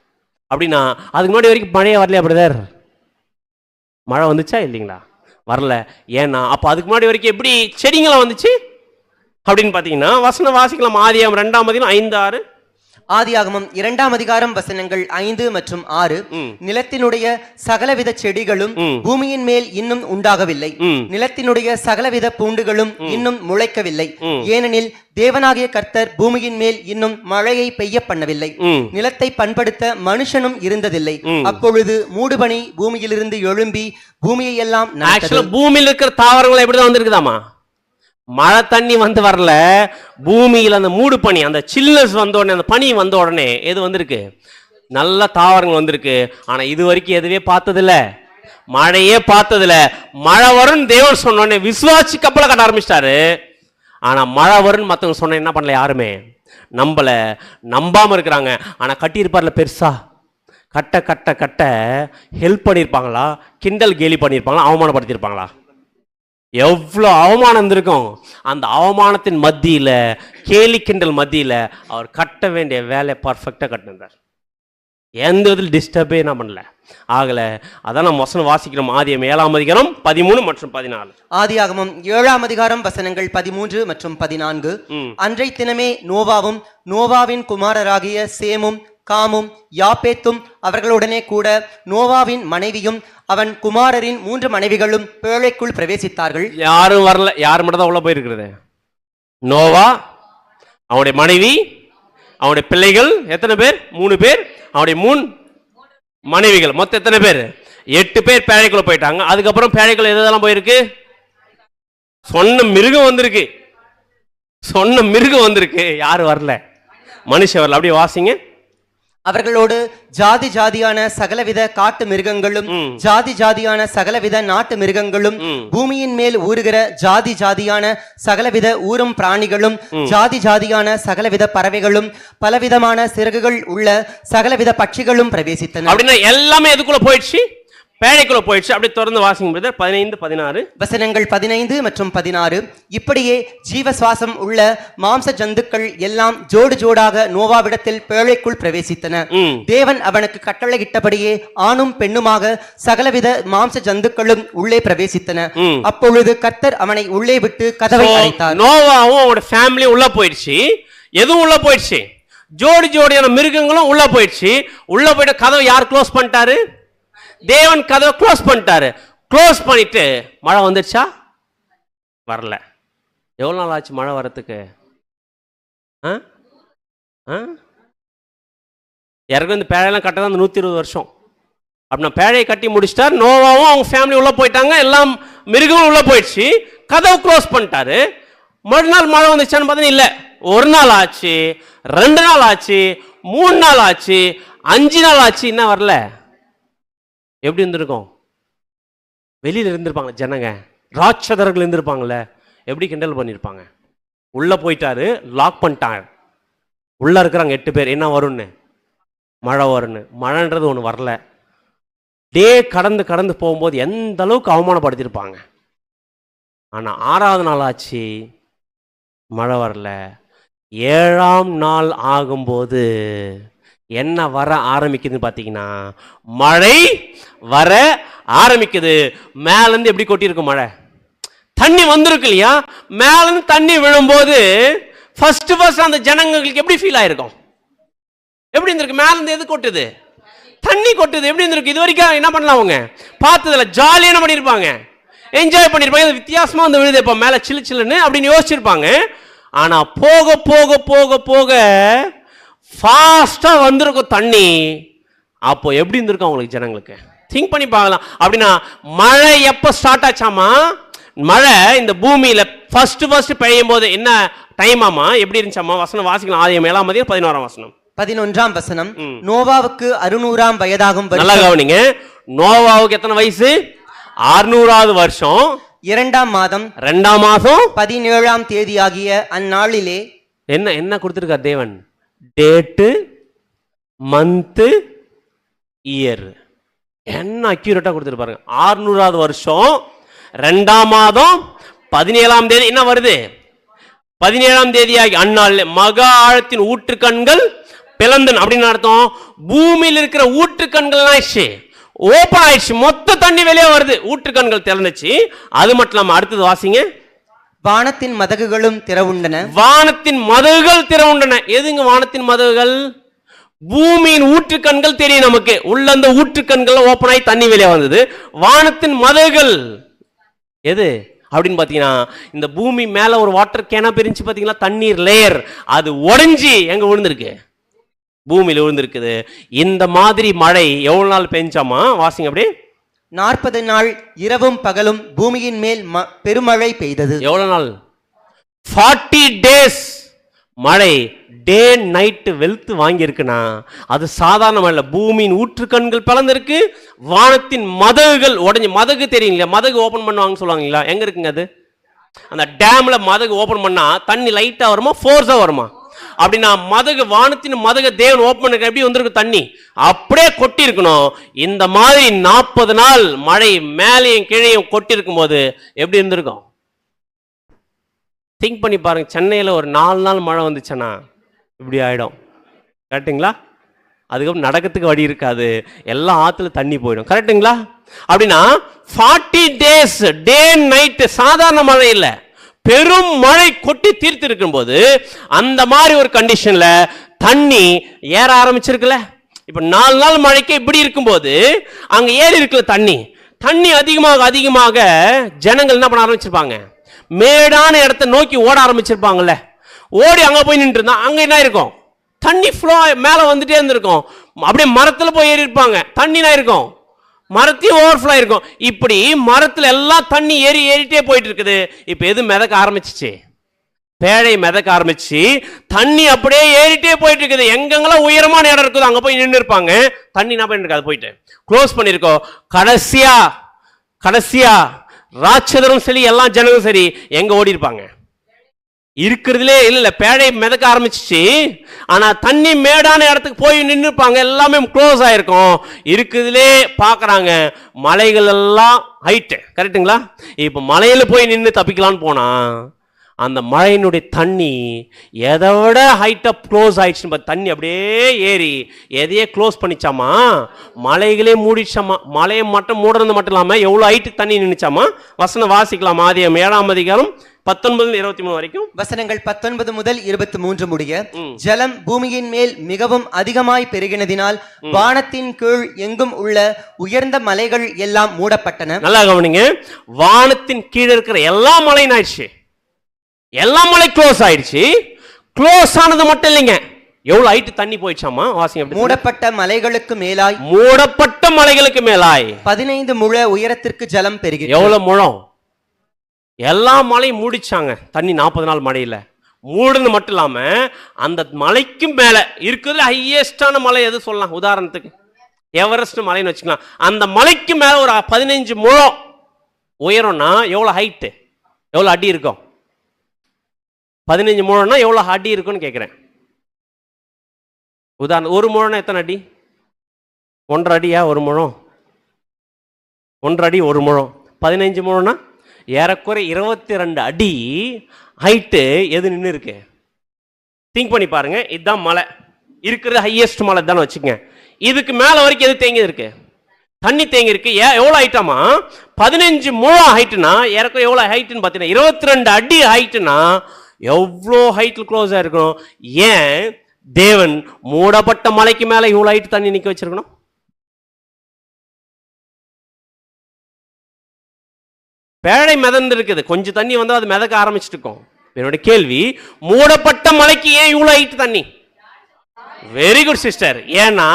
அப்படின்னா அதுக்கு முன்னாடி வரைக்கும் மழையே வரலையா பிரதர்? மழை வந்துச்சா இல்லைங்களா? வரல. ஏன்னா அப்போ அதுக்கு முன்னாடி வரைக்கும் எப்படி செடிங்களாம் வந்துச்சு அப்படின்னு பார்த்தீங்கன்னா, வசனம் வாசிக்கலாம். ஆதியாகமம் 2ஆம் அதிகாரம் 5-6. ஆதியாகமம் 2ஆம் அதிகாரம் வசனங்கள் 5 மற்றும் 6. நிலத்தினுடைய சகலவித செடிகளும் பூமியின் மேல் இன்னும் உண்டாகவில்லை, நிலத்தினுடைய சகலவித பூண்டுகளும் இன்னும் முளைக்கவில்லை, ஏனெனில் தேவனாகிய கர்த்தர் பூமியின் மேல் இன்னும் மழையை பெய்ய பண்ணவில்லை, நிலத்தை பண்படுத்த மனுஷனும் இருந்ததில்லை. அப்பொழுது மூடுபனி பூமியிலிருந்து எழும்பி பூமியை எல்லாம் பூமியில் இருக்கிற தாவரங்கள் எப்படிதான் வந்திருக்குதாமா? மழை தண்ணி வந்து வரல, பூமியில் அந்த மூடு பனி, அந்த சில்னஸ் வந்த உடனே, அந்த பனி வந்த உடனே எது வந்திருக்கு? நல்ல தாவரங்கள் வந்திருக்கு. ஆனா இது வரைக்கும் எதுவே பார்த்ததில்ல, மழையே பார்த்ததில்ல. மழை வரும்னு தேவன் சொன்ன உடனே விசுவாசி கப்பலை கட்ட ஆரம்பிச்சிட்டாரு. ஆனா மழை வரும்னு மற்றவங்க சொன்ன என்ன பண்ணல, யாருமே நம்பாம இருக்கிறாங்க. ஆனா கட்டியிருப்பார்ல பெருசா, கட்ட கட்ட கட்ட ஹெல்ப் பண்ணியிருப்பாங்களா? கிண்டல் கேலி பண்ணியிருப்பாங்களா? அவமானப்படுத்தியிருப்பாங்களா? எவ்வளோ அவமானம் இருந்திருக்கும். அந்த அவமானத்தின் மத்தியில், கேலி கிண்டல் மத்தியில் அவர் கட்ட வேண்டிய வேலையை பர்ஃபெக்டாக கட்டினார். எந்த விதத்தில் டிஸ்டர்பே என்ன பண்ணல, ஆகலை. அதான் நம்ம வசனம் வாசிக்கிறோம். ஆதியாகமம் 7ஆம் அதிகாரம் 13 மற்றும் 14. ஆதியாகமம் 7ஆம் அதிகாரம் வசனங்கள் 13 மற்றும் 14. அன்றை தினமே நோவாவும் நோவாவின் குமாரராகிய சேமும் காமும் யாப்பேத்தும் அவர்களுடனே கூட நோவாவின் மனைவியும் அவன் குமாரரின் 3 மனைவிகளும் பேழைக்குள் பிரவேசித்தார்கள். யாரும் வரல, யார் மட்டும் தான் உள்ள போயிருக்கிறது? நோவா, அவனுடைய மனைவி, அவனுடைய பிள்ளைகள். எத்தனை பேர்? 3 பேர். அவனுடைய 3 மனைவிகள். மொத்தம் எத்தனை பேர்? 8 பேர் பேழைக்குள்ள போயிட்டாங்க. அதுக்கப்புறம் பேழைக்குள்ள எதெல்லாம் போயிருக்கு? சொன்ன மிருகம் வந்திருக்கு. யாரு வரல? மனுஷன் வரல. அப்படியே வாசிங்க. அவர்களோடு ஜாதி ஜாதியான சகலவித காட்டு மிருகங்களும் ஜாதி ஜாதியான சகலவித நாட்டு மிருகங்களும் பூமியின் மேல் ஊறுகிற ஜாதி ஜாதியான சகலவித ஊரும் பிராணிகளும் ஜாதி ஜாதியான சகலவித பறவைகளும் பலவிதமான சிறகுகள் உள்ள சகலவித பட்சிகளும் பிரவேசித்தன. அப்படின்னா எல்லாமே எதுக்குள்ள போயிடுச்சு? பேழைக்குள்ள போயிடுச்சு. அப்படி தொடர்ந்து வாசிங்க பிரதர். 15, 16 வசனங்கள் 15 மற்றும் 16. இப்படியே ஜீவ சுவாசம் உள்ள மாம்ச ஜந்துக்கள் எல்லாம் ஜோடு ஜோடாக நோவாவிடத்தில் பேழைக்குள் பிரவேசித்தன. தேவன் அவனுக்கு கட்டளையிட்டபடியே ஆணும் பெண்ணுமாக சகலவித மாம்ச ஜந்துக்களும் உள்ளே பிரவேசித்தன. அப்பொழுது கர்த்தர் அவனை உள்ளே விட்டு கதவை அடைத்தார். நோவாவும் அவனோட ஃபேமிலி உள்ள போயிடுச்சு. எதுவும் உள்ள போயிடுச்சு. ஜோடி ஜோடியான மிருகங்களும் உள்ள போயிடுச்சு. உள்ள போயிட்ட கதவை யார் க்ளோஸ் பண்ணிட்டாரு? தேவன் கதவை க்ளோஸ் பண்ணிட்டாரு. க்ளோஸ் பண்ணிட்டு மழை வந்துடுச்சா? வரல. எவ்வளோ நாள் ஆச்சு மழை வரத்துக்கு? இறங்க இந்த பேழையெல்லாம் கட்டதான் அந்த 120 வருஷம். அப்படின்னா பேழையை கட்டி முடிச்சிட்டார். நோவாவும் அவங்க ஃபேமிலி உள்ள போயிட்டாங்க. எல்லாம் மிருகமும் உள்ள போயிடுச்சு. கதவை க்ளோஸ் பண்ணிட்டாரு. மறுநாள் மழை வந்துச்சான்னு பார்த்தா இல்லை. 1 நாள் ஆச்சு, 2 நாள் ஆச்சு, 3 நாள் ஆச்சு, 5 நாள் ஆச்சு, இன்னும் வரல. எப்படி இருந்திருக்கும்? வெளியில் இருந்திருப்பாங்க ஜனங்க, ராட்சதர்கள் இருந்திருப்பாங்கல்ல, எப்படி கிண்டல் பண்ணியிருப்பாங்க. உள்ளே போயிட்டாரு, லாக் பண்ணிட்டாங்க. உள்ளே இருக்கிறாங்க 8 பேர். என்ன வரும்னு? மழை வரும்னு. மழைன்றது ஒன்று வரல. டே கடந்து கடந்து போகும்போது எந்த அளவுக்கு அவமானப்படுத்தியிருப்பாங்க. ஆனால் 6வது நாள் ஆச்சு, மழை வரல. 7ஆம் நாள் ஆகும்போது என்ன வர ஆரம்பிக்குதுன்னு பார்த்தீங்கன்னா, மழை வர ஆரம்பிக்குது. மேலேருந்து எப்படி கொட்டியிருக்கும் மழை? தண்ணி வந்திருக்கு இல்லையா? மேலேருந்து தண்ணி விழும்போது ஃபர்ஸ்ட் அந்த ஜனங்களுக்கு எப்படி ஃபீல் ஆயிருக்கும்? எப்படி இருந்திருக்கு? மேலேருந்து எது கொட்டுது? தண்ணி கொட்டுது. எப்படி இருந்திருக்கு? இது வரைக்கும் என்ன பண்ணலாம்? அவங்க பார்த்ததுல ஜாலியாக என்ன பண்ணியிருப்பாங்க? என்ஜாய் பண்ணியிருப்பாங்க. வித்தியாசமாக வந்து விழுது இப்போ மேலே சில்லு சில்லுன்னு அப்படின்னு யோசிச்சிருப்பாங்க. ஆனால் போக போக போக போக ஃபாஸ்ட்டாக வந்திருக்கும் தண்ணி. அப்போ எப்படி இருந்திருக்கும் அவங்களுக்கு, ஜனங்களுக்கு? திங்க் பண்ணி பார்க்கலாம். அப்படின்னா மழை எப்போ ஸ்டார்ட் ஆச்சாமா? மழை இந்த பூமியில் ஃபர்ஸ்ட் பெய்யும் போது என்ன டைம் ஆமா? எப்படி இருந்துச்சாமா? வசனம் வாசிக்கலாம். ஆதியாகமம் 7ஆம் அதிகாரம் 11ஆம் வசனம். 11ஆம் வசனம். நோவாவுக்கு 600ஆம் வயதாகும் நல்லா கவனிங்க. நோவாவுக்கு எத்தனை வயசு? 600வது வருஷம், 2ஆம் மாதம் 2ஆம் மாதம் 17ஆம் தேதி ஆகிய அந்நாளிலே என்ன என்ன கொடுத்திருக்கார் தேவன்? டேட்டு, மந்த், இயர் என்ன அக்யூரேட்டா கொடுத்துருப்பாருங்க. 600வது வருஷம் 2ஆம் மாதம் 17ஆம் தேதி என்ன வருது? 17ஆம் தேதி ஆகி அந்நாள் மகா ஆழத்தின் ஊற்றுக்கண்கள் பிளந்தன் அப்படின்னு அர்த்தம். பூமியில் இருக்கிற ஊற்றுக்கண்கள் ஆயிடுச்சு, ஓப்பன் ஆயிடுச்சு, மொத்த தண்ணி வெளியே வருது, ஊற்றுக்கண்கள் திறந்துச்சு. அது மட்டும் இல்லாம அடுத்தது வாசிங்க. வானத்தின் மதகுகளும் திறவுண்டன. வானத்தின் மதகுகள் திறவுண்டன. எதுங்க வானத்தின் மதகுகள்? பூமியின் ஊற்றுக்கண்கள் தெரியும் நமக்கு. உள்ள அந்த ஊற்றுக்கண்கள் ஓப்பன் ஆகி தண்ணி வெளியே வந்தது. வானத்தின் மதகுகள் எது அப்படின்னு பாத்தீங்கன்னா, இந்த பூமி மேல ஒரு வாட்டர் கேனா பிரிஞ்சு பாத்தீங்களா, தண்ணீர் லேயர், அது உடைஞ்சி எங்க விழுந்திருக்கு? பூமியில விழுந்திருக்குது. இந்த மாதிரி மழை எவ்வளவு நாள் பெஞ்சாமா? வாசிங்க அப்படி. 40 நாள் இரவும் பகலும் பூமியின் மேல் பெருமழை பெய்தது. எவ்வளவு நாள்? 40 டேஸ் மழை. டே நைட் வெல்த் வாங்கி இருக்குன்னா அது சாதாரண மழை. பூமியின் ஊற்றுக்கண்கள் பிளந்திருக்கு, வானத்தின் மதகுகள் உடஞ்சி. மதகு தெரியுங்களா? மதகு ஓபன் பண்ணுவாங்கன்னு சொல்லுவாங்களா? எங்க இருக்குங்க அது? அந்த டேம்ல மதகு ஓபன் பண்ணா தண்ணி லைட்டா வருமா, ஃபோர்ஸா வருமா? அப்படின்னா மதகு, வானத்தின் மதகு தேவன் ஓபன் பண்ண எப்படி வந்திருக்கு? தண்ணி அப்படியே கொட்டி இருக்கணும். இந்த மாதிரி 40 நாள் மழை மேலையும் கீழையும் கொட்டி இருக்கும் போது எப்படி இருந்திருக்கும்? திங்க் பண்ணி பாருங்க. சென்னையில் ஒரு 4 நாள் மழை வந்துச்சுன்னா இப்படி ஆயிடும். கரெக்டுங்களா? அதுக்கப்புறம் நடக்கிறதுக்கு வழி இருக்காது, எல்லாம் ஆத்துல தண்ணி போயிடும். கரெக்டுங்களா? அப்படின்னா 40 டேஸ் டே நைட் சாதாரண மழை இல்லை, பெரும் மழை கொட்டி தீர்த்து இருக்கும் போது அந்த மாதிரி ஒரு கண்டிஷன்ல தண்ணி ஏற ஆரம்பிச்சிருக்குல்ல. இப்ப 4 நாள் மழைக்கு இப்படி இருக்கும்போது அங்க ஏறி இருக்குல்ல தண்ணி. தண்ணி அதிகமாக அதிகமாக ஜனங்கள் என்ன பண்ண ஆரம்பிச்சிருப்பாங்க? மேடான இடத்தை நோக்கி ஓட ஆரம்பிச்சிருப்பாங்கல்ல. ஓடி அங்க போய் நின்று இருந்தா அங்க என்ன இருக்கும்? தண்ணி ஃப்ளோ மேல வந்துட்டே இருந்திருக்கும். அப்படியே மரத்துல போய் ஏறி இருப்பாங்க, தண்ணி என்ன இருக்கும்? மரத்தையும் ஓவர்ஃப்ளோ இருக்கும். இப்படி மரத்துல எல்லாம் தண்ணி ஏறிட்டே போயிட்டு இருக்குது. இப்ப எது மிதக்க ஆரம்பிச்சிச்சு? பேழை மிதக்க ஆரம்பிச்சு தண்ணி அப்படியே ஏறிட்டே போயிட்டு இருக்குது. எங்கெங்கெல்லாம் உயரமான இடம் இருக்குது அங்க போய் நின்று இருப்பாங்க. தண்ணி என்ன பண்ணிருக்கு? அது போயிட்டு க்ளோஸ் பண்ணிருக்கோம். கடைசியா ராட்சதரும் சரி எல்லா ஜனங்களும் சரி எங்க ஓடி இருப்பாங்க? இருக்கிறதுலே இல்ல, பேழை மிதக்க ஆரம்பிச்சிச்சு, ஆனா தண்ணி மேடான இடத்துக்கு போய் நின்று இருப்பாங்க. எல்லாமே க்ளோஸ் ஆயிருக்கும். இருக்குதுலே பாக்குறாங்க மலைகள் எல்லாம் ஹைட். கரெக்டுங்களா? இப்ப மலையில போய் நின்று தப்பிக்கலான்னு போனா அந்த மழையினுடைய தண்ணி எதை விட ஹைட்டா க்ளோஸ் ஆயிடுச்சுன்னு தண்ணி அப்படியே ஏறி எதையே க்ளோஸ் பண்ணிச்சாமா? மலைகளே மூடிச்சாமா. மலையை மட்டும் மூடுறது மட்டும் இல்லாம எவ்வளவு ஹைட்டுக்கு தண்ணி நின்னுச்சாமா? வசனம் வாசிக்கலாம். ஆதியாகமம் 7ஆம் அதிகாரம் 19-23 வரைக்கும் வசனங்கள் 19 முதல் 23 முடிய. ஜலம் பூமியின் மேல் மிகவும் அதிகமாய் பெருகினதினால் வானத்தின் கீழ் எங்கும் உள்ள உயர்ந்த மலைகள் எல்லாம் மூடப்பட்டன. நல்லா கவனிங்க. வானத்தின் கீழே இருக்கிற எல்லா மலையும் ஆயிடுச்சு, எல்லா மலை க்ளோஸ் ஆயிடுச்சு. க்ளோஸ் ஆனது மட்டும் இல்லைங்க, எவ்வளவு ஹைட் தண்ணி போயிடுச்சாமா? வாசிங்க. மூடப்பட்ட மலைகளுக்கு மேலாய், மூடப்பட்ட மலைகளுக்கு மேலாய் 15 முழ உயரத்திற்கு ஜலம் பெருகிறது. எவ்வளவு முழம்? எல்லா மலையும் மூடிச்சாங்க தண்ணி. 40 நாள் மழையில மூடுன்னு மட்டும் இல்லாம அந்த மலைக்கு மேல இருக்கிறதுல ஹையஸ்டான மலை எது சொல்லலாம்? உதாரணத்துக்கு எவரெஸ்ட் மலைன்னு வச்சுக்கலாம். அந்த மலைக்கு மேல ஒரு 15 முழம் உயரம்னா எவ்வளவு ஹைட், எவ்வளவு அடி இருக்கும்? 15 முழம்னா எவ்வளவு அடி இருக்குன்னு கேட்கிறேன். உதாரணம், ஒரு முழம்னா எத்தனை அடி? 1.5 அடியா ஒரு முழம்? 1 அடி 1 முழம், 15 முழம்னா ஏறக்குறை 22 அடி ஹைட்டு எது நின்று இருக்கு? திங்க் பண்ணி பாருங்க. இதுதான் மலை, இருக்கிறது ஹையஸ்ட் மலை தானே வச்சுக்கங்க. இதுக்கு மேல வரைக்கும் எது தேங்கி இருக்கு? தண்ணி தேங்கி இருக்கு. எவ்வளோ ஹைட்டாமா? 15 முழம் ஹைட்டுனா ஏறக்குறை எவ்வளோ ஹைட்டுன்னு பார்த்தீங்கன்னா 22 அடி ஹைட்டுனா எவ்வளோ ஹைட்டில் க்ளோஸ் ஆயிருக்கணும்? ஏன் தேவன் மூடப்பட்ட மலைக்கு மேல இவ்வளோ ஹைட் தண்ணி நிற்க வச்சிருக்கணும்? பேழை மிதந்து இருக்குது, கொஞ்சம் தண்ணி வந்து அது மிதக்க ஆரம்பிச்சுட்டு இருக்கும். என்னுடைய கேள்வி, மூடப்பட்ட மலைக்கு ஏன் இவ்வளோ ஹைட் தண்ணி? Very good sister. ஏன்னா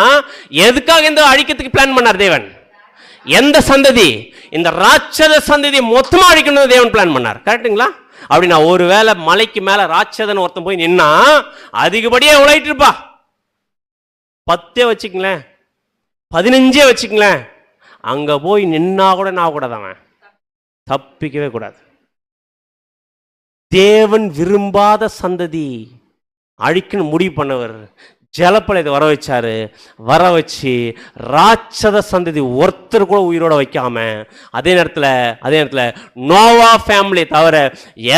எதுக்காக இந்த அழிக்கிறதுக்கு பிளான் பண்ணார் தேவன்? எந்த சந்ததி? இந்த ராட்சத சந்ததி மொத்தமா அழிக்கணும் தேவன் பிளான் பண்ணார். கரெக்டுங்களா? அப்படின்னா ஒருவேளை மலைக்கு மேல ராட்சதன் ஒருத்தன் போய் நின்னா அதிகப்படியே உழைட்டு இருப்பா. 10 வச்சுக்கங்களேன், 15 வச்சுக்கங்களேன், அங்க போய் நின்னா கூட நான் கூட தான் தப்பிக்கவே கூடாது. தேவன் விரும்பாத சந்ததி அழிக்கணும் முடிவு பண்ணவர் ஜலப்பழத்தை வர வச்சாரு. வர வச்சு ராட்சத சந்ததி ஒருத்தர் கூட உயிரோட வைக்காம அதே நேரத்தில் நோவா ஃபேமிலி தவிர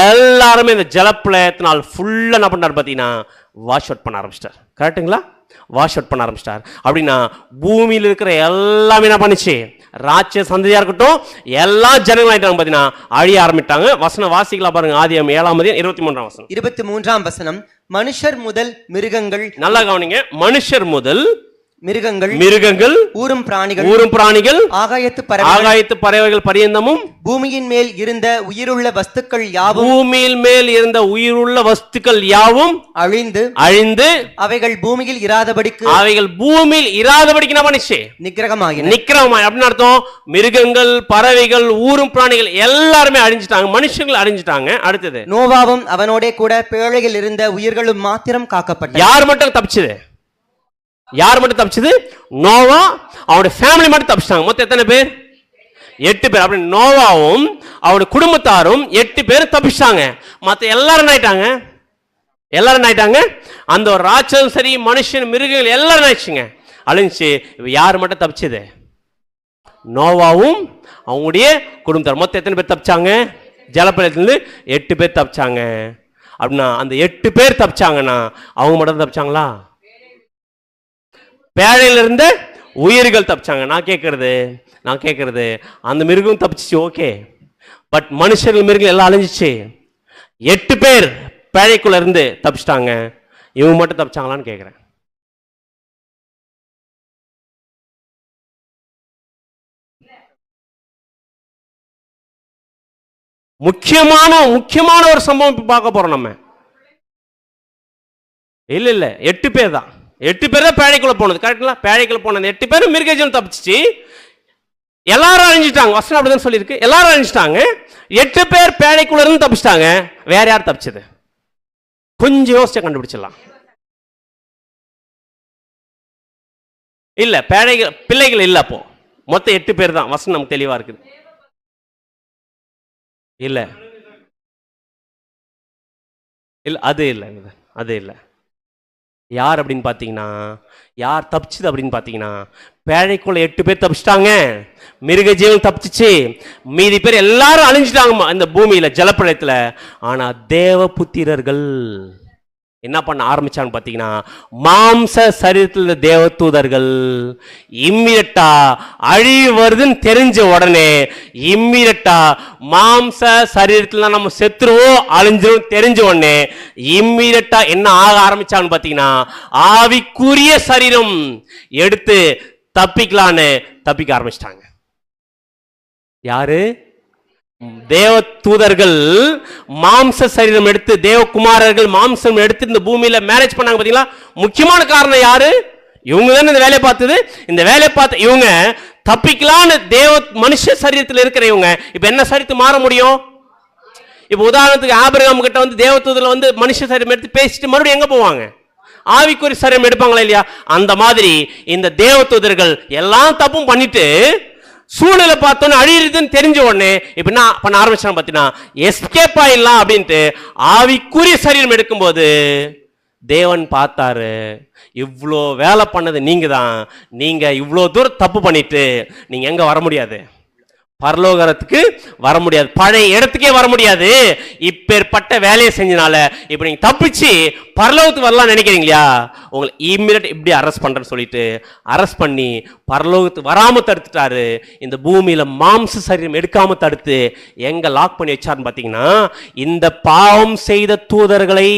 எல்லாருமே இந்த ஜலப்பழத்தினால் ஃபுல்லாக என்ன பண்ணார் பார்த்தீங்கன்னா வாஷ் அவுட் பண்ண ஆரம்பிச்சிட்டார். கரெக்டுங்களா? வாஷ் அவுட் பண்ண ஆரம்பிச்சிட்டார். அப்படின்னா பூமியில் இருக்கிற எல்லாமே என்ன பண்ணிச்சு? ராட்சத சந்ததியா இருக்கட்டும் எல்லா ஜனங்களும் ஆயிட்டாங்க பார்த்தீங்கன்னா அழிய ஆரம்பிட்டாங்க. வசனம் வாசிக்கலாம் பாருங்க. ஆதியாகமம் 7ஆம் அதிகாரம் 23ஆம் வசனம். 23ஆம் வசனம். மனுஷர் முதல் மிருகங்கள், நல்லா கவனிங்க, மனுஷர் முதல் மிருகங்கள், ஊரும் பிராணிகள், ஆகாயத்து பறவைகள் பரியந்தமும் பூமியின் மேல் இருந்த உயிருள்ள வஸ்துக்கள் யாவும் அழிந்து அவைகள் பூமியில் இராதபடிக்கு என்ன பண்ணிச்சு? நிக்கிரகமாய். அப்படின்னு அர்த்தம், மிருகங்கள், பறவைகள், ஊரும் பிராணிகள் எல்லாருமே அழிஞ்சிட்டாங்க, மனுஷங்கள் அழிஞ்சிட்டாங்க. அடுத்தது, நோவாவும் அவனோட கூட பேழையில் இருந்த உயிர்களும் மாத்திரம் காக்கப்பட்டார். யார் மட்டும் தப்பிச்சது? நோவா அவனுடைய ஃபேமிலி மட்டும் தப்பிச்சிட்டாங்க. மொத்தம் எத்தனை பேர்? 8 பேர். அப்படி நோவாவும் அவனுடைய குடும்பத்தாரும் 8 பேர் தப்பிச்சிட்டாங்க. மற்ற எல்லாரும் ஆயிட்டாங்க. அந்த ஒரு ராட்சதம் சரி, மனுஷன், மிருகங்கள் எல்லாரும் ஆயிடுச்சுங்க, அழிஞ்சிச்சு. யார் மட்டும் தப்பிச்சது? நோவாவும் அவங்களுடைய குடும்பத்தார். மொத்தம் எத்தனை பேர் தப்பிச்சாங்க? ஜலப்பழத்திலிருந்து 8 பேர் தப்பிச்சாங்க. அப்படின்னா அந்த 8 பேர் தப்பிச்சாங்கன்னா அவங்க மட்டும் தப்பிச்சாங்களா? பேழையிலிருந்து உயிர்கள் தப்பிச்சாங்க. நான் கேட்கறது அந்த மிருகம் தப்பிச்சிச்சு, ஓகே. பட் மனுஷர்கள், மிருகங்கள் எல்லாம் அழிஞ்சிச்சு. 8 பேர் பேழைக்குள்ள இருந்து தப்பிச்சிட்டாங்க. இவங்க மட்டும் தப்பிச்சாங்களான்னு கேட்கிறேன். முக்கியமான ஒரு சம்பவம் பார்க்க போறோம் நம்ம. இல்ல 8 பேர் தான். 8 பேர் தான் பேழைக்குள்ள போனது. கரெக்டுங்களா? பேழைக்குள்ள போனது 8 பேரும் மிருகஜீவன் தப்பிச்சு எல்லாரும் அழிஞ்சிட்டாங்க. வசனம் அப்படிதான் சொல்லியிருக்கு, எல்லாரும் அழிஞ்சிட்டாங்க. 8 பேர் பேழைக்குள்ள இருந்து தப்பிச்சிட்டாங்க. வேற யார் தப்பிச்சது? கொஞ்சம் யோசிச்சு கண்டுபிடிச்சிடலாம். இல்ல பிள்ளைகள் இல்ல. அப்போ மொத்தம் 8 பேர் தான். வசனம் நமக்கு தெளிவா இருக்குது. இல்ல அது இல்ல. யார் அப்படின்னு பார்த்தீங்கன்னா, யார் தப்பிச்சது அப்படின்னு பார்த்தீங்கன்னா, பேழைக்குள்ள 8 பேர் தப்பிச்சிட்டாங்க, மிருக ஜீவன் தப்பிச்சிச்சு, மீதி பேர் எல்லாரும் அழிஞ்சிட்டாங்க இந்த பூமியில ஜலப்பிரளயத்துல. ஆனா தேவ புத்திரர்கள் என்ன பண்ண ஆரம்பிச்சான்னு பார்த்தீங்கன்னா, மாம்ச சரீரத்தில் தேவ தூதர்கள் இம்மிடியட்டா அழிவு வருதுன்னு தெரிஞ்ச உடனே இம்மிடியட்டா மாம்ச சரீரத்தில் நம்ம செத்துருவோம், அழிஞ்சிரும் தெரிஞ்ச உடனே இம்மிடியட்டா என்ன ஆக ஆரம்பிச்சான்னு பார்த்தீங்கன்னா, ஆவிக்குரிய சரீரம் எடுத்து தப்பிக்க ஆரம்பிச்சிட்டாங்க. யாரு? தேவ தூதர்கள் மாம்ச சரீரம் எடுத்து, தேவகுமாரர்கள் மாம்சம் எடுத்து இந்த பூமியில மேரேஜ் பண்ணாங்க. பாத்தீங்களா? முக்கியமான காரணம் யாரு? இவங்க தானே இந்த வேலையை பார்த்தது. இந்த வேலையை பார்த்து இவங்க தப்பிக்கலான்னு மனுஷ சரீரத்தில் இருக்கிற இவங்க இப்ப என்ன சரீரத்து மாற முடியும்? இப்ப உதாரணத்துக்கு ஆபிரகாம் கிட்ட வந்து தேவ தூதர்கள் வந்து மனுஷ சரீரம் எடுத்து பேசிட்டு மறுபடியும் எங்க போவாங்க? ஆவிக்குரிய சரீரம் எடுப்பாங்களா இல்லையா? அந்த மாதிரி இந்த தேவ தூதர்கள் எல்லாம் தப்பும் பண்ணிட்டு சூழ்நிலை பார்த்தோன்னு அழியுதுன்னு தெரிஞ்ச உடனே இப்ப என்ன பண்ண ஆரம்பிச்சாங்க பார்த்தீங்கன்னா, எஸ்கேப் ஆயிடலாம் அப்படின்ட்டு ஆவிக்குரிய சரீரம் எடுக்கும்போது தேவன் பார்த்தாரு, இவ்வளோ வேலை பண்ணது நீங்க தான், நீங்க இவ்வளோ தூரம் தப்பு பண்ணிட்டு நீங்க எங்க வர முடியாது, பரலோகத்துக்கு வர முடியாது, பழைய இடத்துக்கே வர முடியாது. இப்பேற்பட்ட வேலையை செஞ்சனால இப்ப நீங்க தப்பிச்சு பரலோகத்துக்கு வரலாம் நினைக்கிறீங்களா? உங்களை இம்மிடியேட் இப்படி அரெஸ்ட் பண்றேன்னு சொல்லிட்டு அரெஸ்ட் பண்ணி பரலோகத்துக்கு வராம தடுத்துட்டாரு. இந்த பூமியில மாம்ச சரீரம் எடுக்காம தடுத்து எங்க லாக் பண்ணி வச்சாருன்னு பாத்தீங்கன்னா, இந்த பாவம் செய்த தூதர்களை,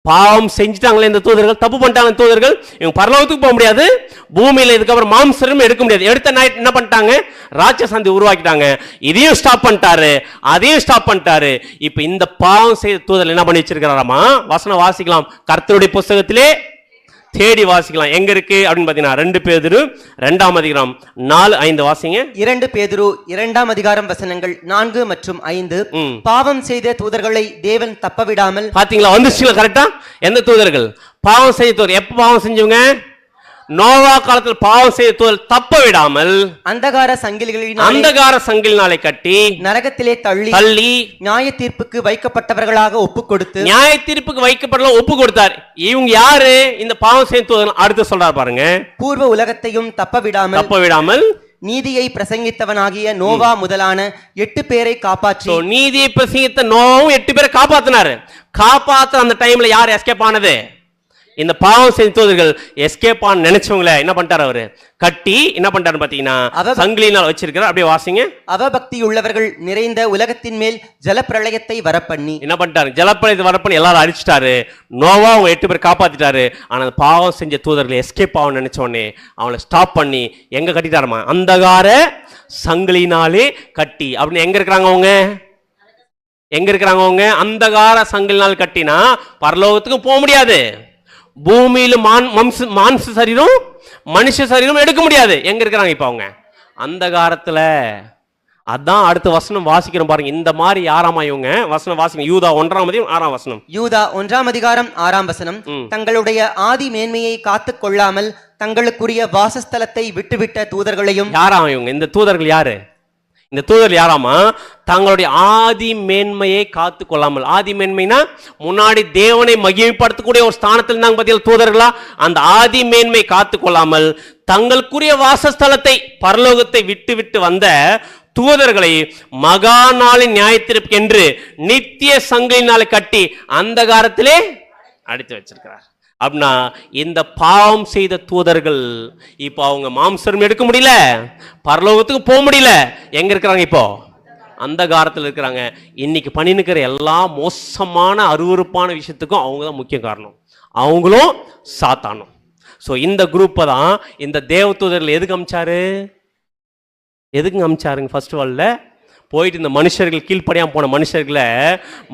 பாவம் செஞ்சுட்டாங்களே இந்த தூதர்கள், தப்பு பண்ணிட்டாங்க தூதர்கள், இவங்க பரலோகத்துக்கு போக முடியாது, பூமியில இதுக்கப்புறம் மாம்சரும் எடுக்க முடியாது. எடுத்த நைட் என்ன பண்ணிட்டாங்க, ராட்சசந்தி உருவாக்கிட்டாங்க. இதையும் ஸ்டாப் பண்ணிட்டாரு, அதையும் ஸ்டாப் பண்ணிட்டாரு. இப்ப இந்த பாவம் செய்த தூதர்கள் என்ன பண்ணி வச்சிருக்கிறாராமா? வசனம் வாசிக்கலாம், கர்த்தருடைய புஸ்தகத்திலே தேடி வாசிக்கலாம். எங்க இருக்கு அப்படின்னு பாத்தீங்கன்னா 2 பேதுரு 2ஆம் அதிகாரம் 4-5 வாசிங்க. 2 பேதுரு 2ஆம் அதிகாரம் வசனங்கள் 4 மற்றும் 5. பாவம் செய்த தூதர்களை தேவன் தப்பவிடாமல். பாத்தீங்களா, வந்துச்சுங்களா கரெக்டா? எந்த தூதர்கள்? பாவம் செய்த தூதர். எப்ப பாவம் செஞ்சவங்க? நோவா காலத்தில் பாவம் செய்த தூதர் தப்ப விடாமல் அந்தகார சங்கிலினாலே கட்டி நரகத்திலே தள்ளி நியாய தீர்ப்புக்கு வைக்கப்பட்டவர்களாக ஒப்பு கொடுத்து, நியாய தீர்ப்புக்கு வைக்கப்பட்டவர்களாக ஒப்பு கொடுத்தார். இவங்க யாரு? இந்த பாவம் செய்த தூதர். அடுத்து சொல்றாரு பாருங்க, பூர்வ உலகத்தையும் தப்ப விடாமல் நீதியை பிரசங்கித்தவனாகிய நோவா முதலான 8 பேரை காப்பாற்றி. நீதியை பிரசங்கித்த நோவாவும் 8 பேரை காப்பாத்தினாரு. காப்பாற்ற அந்த டைம்ல யார் எஸ்கேப் ஆனது? இந்த பாவம் செய்த தூதர்கள் எஸ்கேப் ஆன நினைச்சவங்கள என்ன பண்ணிட்டாரு? அவரு கட்டி என்ன பண்ணிட்டாரு பாத்தீங்கன்னா சங்கிலினால் வச்சிருக்கிறார். அப்படியே வாசிங்க. அவபக்தி உள்ளவர்கள் நிறைந்த உலகத்தின் மேல் ஜலப்பிரளயத்தை வரப்பண்ணி. என்ன பண்ணிட்டாரு? ஜலப்பிரளயத்தை வரப்பண்ணி எல்லாரும் அழிச்சிட்டாரு. நோவா அவங்க 8 பேர் காப்பாத்திட்டாரு. ஆனா பாவம் செஞ்ச தூதர்கள் எஸ்கேப் ஆகும் நினைச்ச உடனே அவங்களை ஸ்டாப் பண்ணி எங்க கட்டிட்டாருமா? அந்தகார சங்கிலினாலே கட்டி. அப்படின்னு எங்க இருக்கிறாங்க அவங்க? எங்க இருக்கிறாங்க அவங்க? அந்தகார சங்கிலினால் கட்டினா பரலோகத்துக்கும் போக முடியாது. பூமியில மாம்ச சரீரம் மனுஷ சரீரம் எடுக்க முடியாது. எங்க இருக்கிறாங்க இப்ப அவங்க? அந்தகாரத்துல. அதான் அடுத்த வசனம் வாசிக்கிறோம் பாருங்க. இந்த மாதிரி யாராமா இவங்க? வசனம் வாசிங்க. யூதா 1ஆம் அதிகாரம் 6ஆம் வசனம். யூதா 1ஆம் அதிகாரம் 6ஆம் வசனம். தங்களுடைய ஆதி மேன்மையை காத்துக் கொள்ளாமல் தங்களுக்குரிய வாசஸ்தலத்தை விட்டுவிட்ட தூதர்களையும். யாராமா இவங்க? இந்த தூதர்கள் யாரு? இந்த தூதர் யாராமா? தங்களுடைய ஆதி மேன்மையை காத்து கொள்ளாமல். ஆதி மேன்மைனா முன்னாடி தேவனை மகிமைப்படுத்தக்கூடிய ஒரு ஸ்தானத்தில் இருந்தாங்க பார்த்தீங்களா தூதர்களா? அந்த ஆதி மேன்மை காத்து கொள்ளாமல் தங்களுக்குரிய வாசஸ்தலத்தை பரலோகத்தை விட்டு விட்டு வந்த தூதர்களை மகா நாளின் நியாயத்தீர்ப்பு என்று நித்திய சங்கிலினாலே கட்டி அந்தகாரத்திலே அடித்து வச்சிருக்கிறார். அப்படின்னா இந்த பாவம் செய்த தூதர்கள் இப்போ அவங்க மாம்சம் எடுக்க முடியல, பரலோகத்துக்கு போக முடியல. எங்க இருக்கிறாங்க இப்போ? அந்தகாரத்தில் இருக்கிறாங்க. இன்னைக்கு பண்ணினுக்கிற எல்லா மோசமான அருவருப்பான விஷயத்துக்கும் அவங்க தான் முக்கிய காரணம். அவங்களும் சாத்தானும். ஸோ இந்த குரூப்பை தான் இந்த தேவ தூதர்கள் எதுக்கு அமிச்சாரு? எதுக்கு அமிச்சாருங்க? ஃபர்ஸ்ட் ஆல்ல போயிட்டு இந்த மனுஷர்கள் கீழ்ப்படியாம போன மனுஷர்களை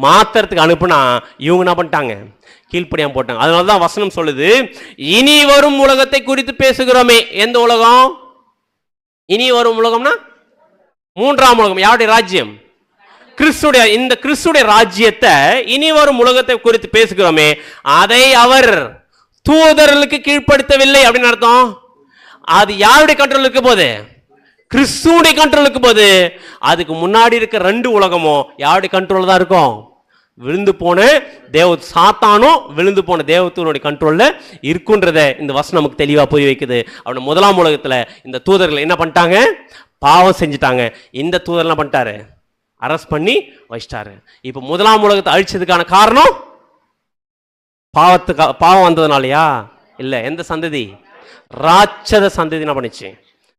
மாத்திரத்துக்கு அனுப்புனா இவங்க என்ன பண்ணிட்டாங்க? கீழ்ப்படியாம போட்டாங்க. அதனால தான் வசனம் சொல்லுது, இனி வரும் உலகத்தை குறித்து பேசுகிறோமே. எந்த உலகம்? இனி வரும் உலகம்னா 3ஆம் உலகம். யாருடைய ராஜ்யம்? கிறிஸ்துடைய. இந்த கிறிஸ்துடைய ராஜ்யத்தை இனி வரும் உலகத்தை குறித்து பேசுகிறோமே, அதை அவர் தூதர்களுக்கு கீழ்ப்படுத்தவில்லை அப்படின்னு அர்த்தம். அது யாருடைய கண்ட்ரோல் இருக்க போது? கிறிஸ்துடைய கண்ட்ரோல் இருக்க போது. அதுக்கு முன்னாடி இருக்க 2 உலகமும் யாருடைய கண்ட்ரோல் தான் இருக்கும்? விழுந்து போன சாத்தானும் விழுந்து போன தேவதூதனுடைய கண்ட்ரோல்ல இருக்குன்றத இந்த வசனம் நமக்கு தெளிவா புரிய வைக்குது. அவன 1ஆம் உலகத்துல இந்த தூதர்கள் என்ன பண்ணிட்டாங்க? பாவம் செஞ்சுட்டாங்க. இந்த தூதர் என்ன பண்ணிட்டாரு? அரெஸ்ட் பண்ணி வச்சிட்டாரு. இப்ப 1ஆம் உலகத்தை அழிச்சதுக்கான காரணம் பாவம் வந்ததுனாலயா? இல்ல. எந்த சந்ததி? ராட்சத சந்ததி என்ன பண்ணிச்சு?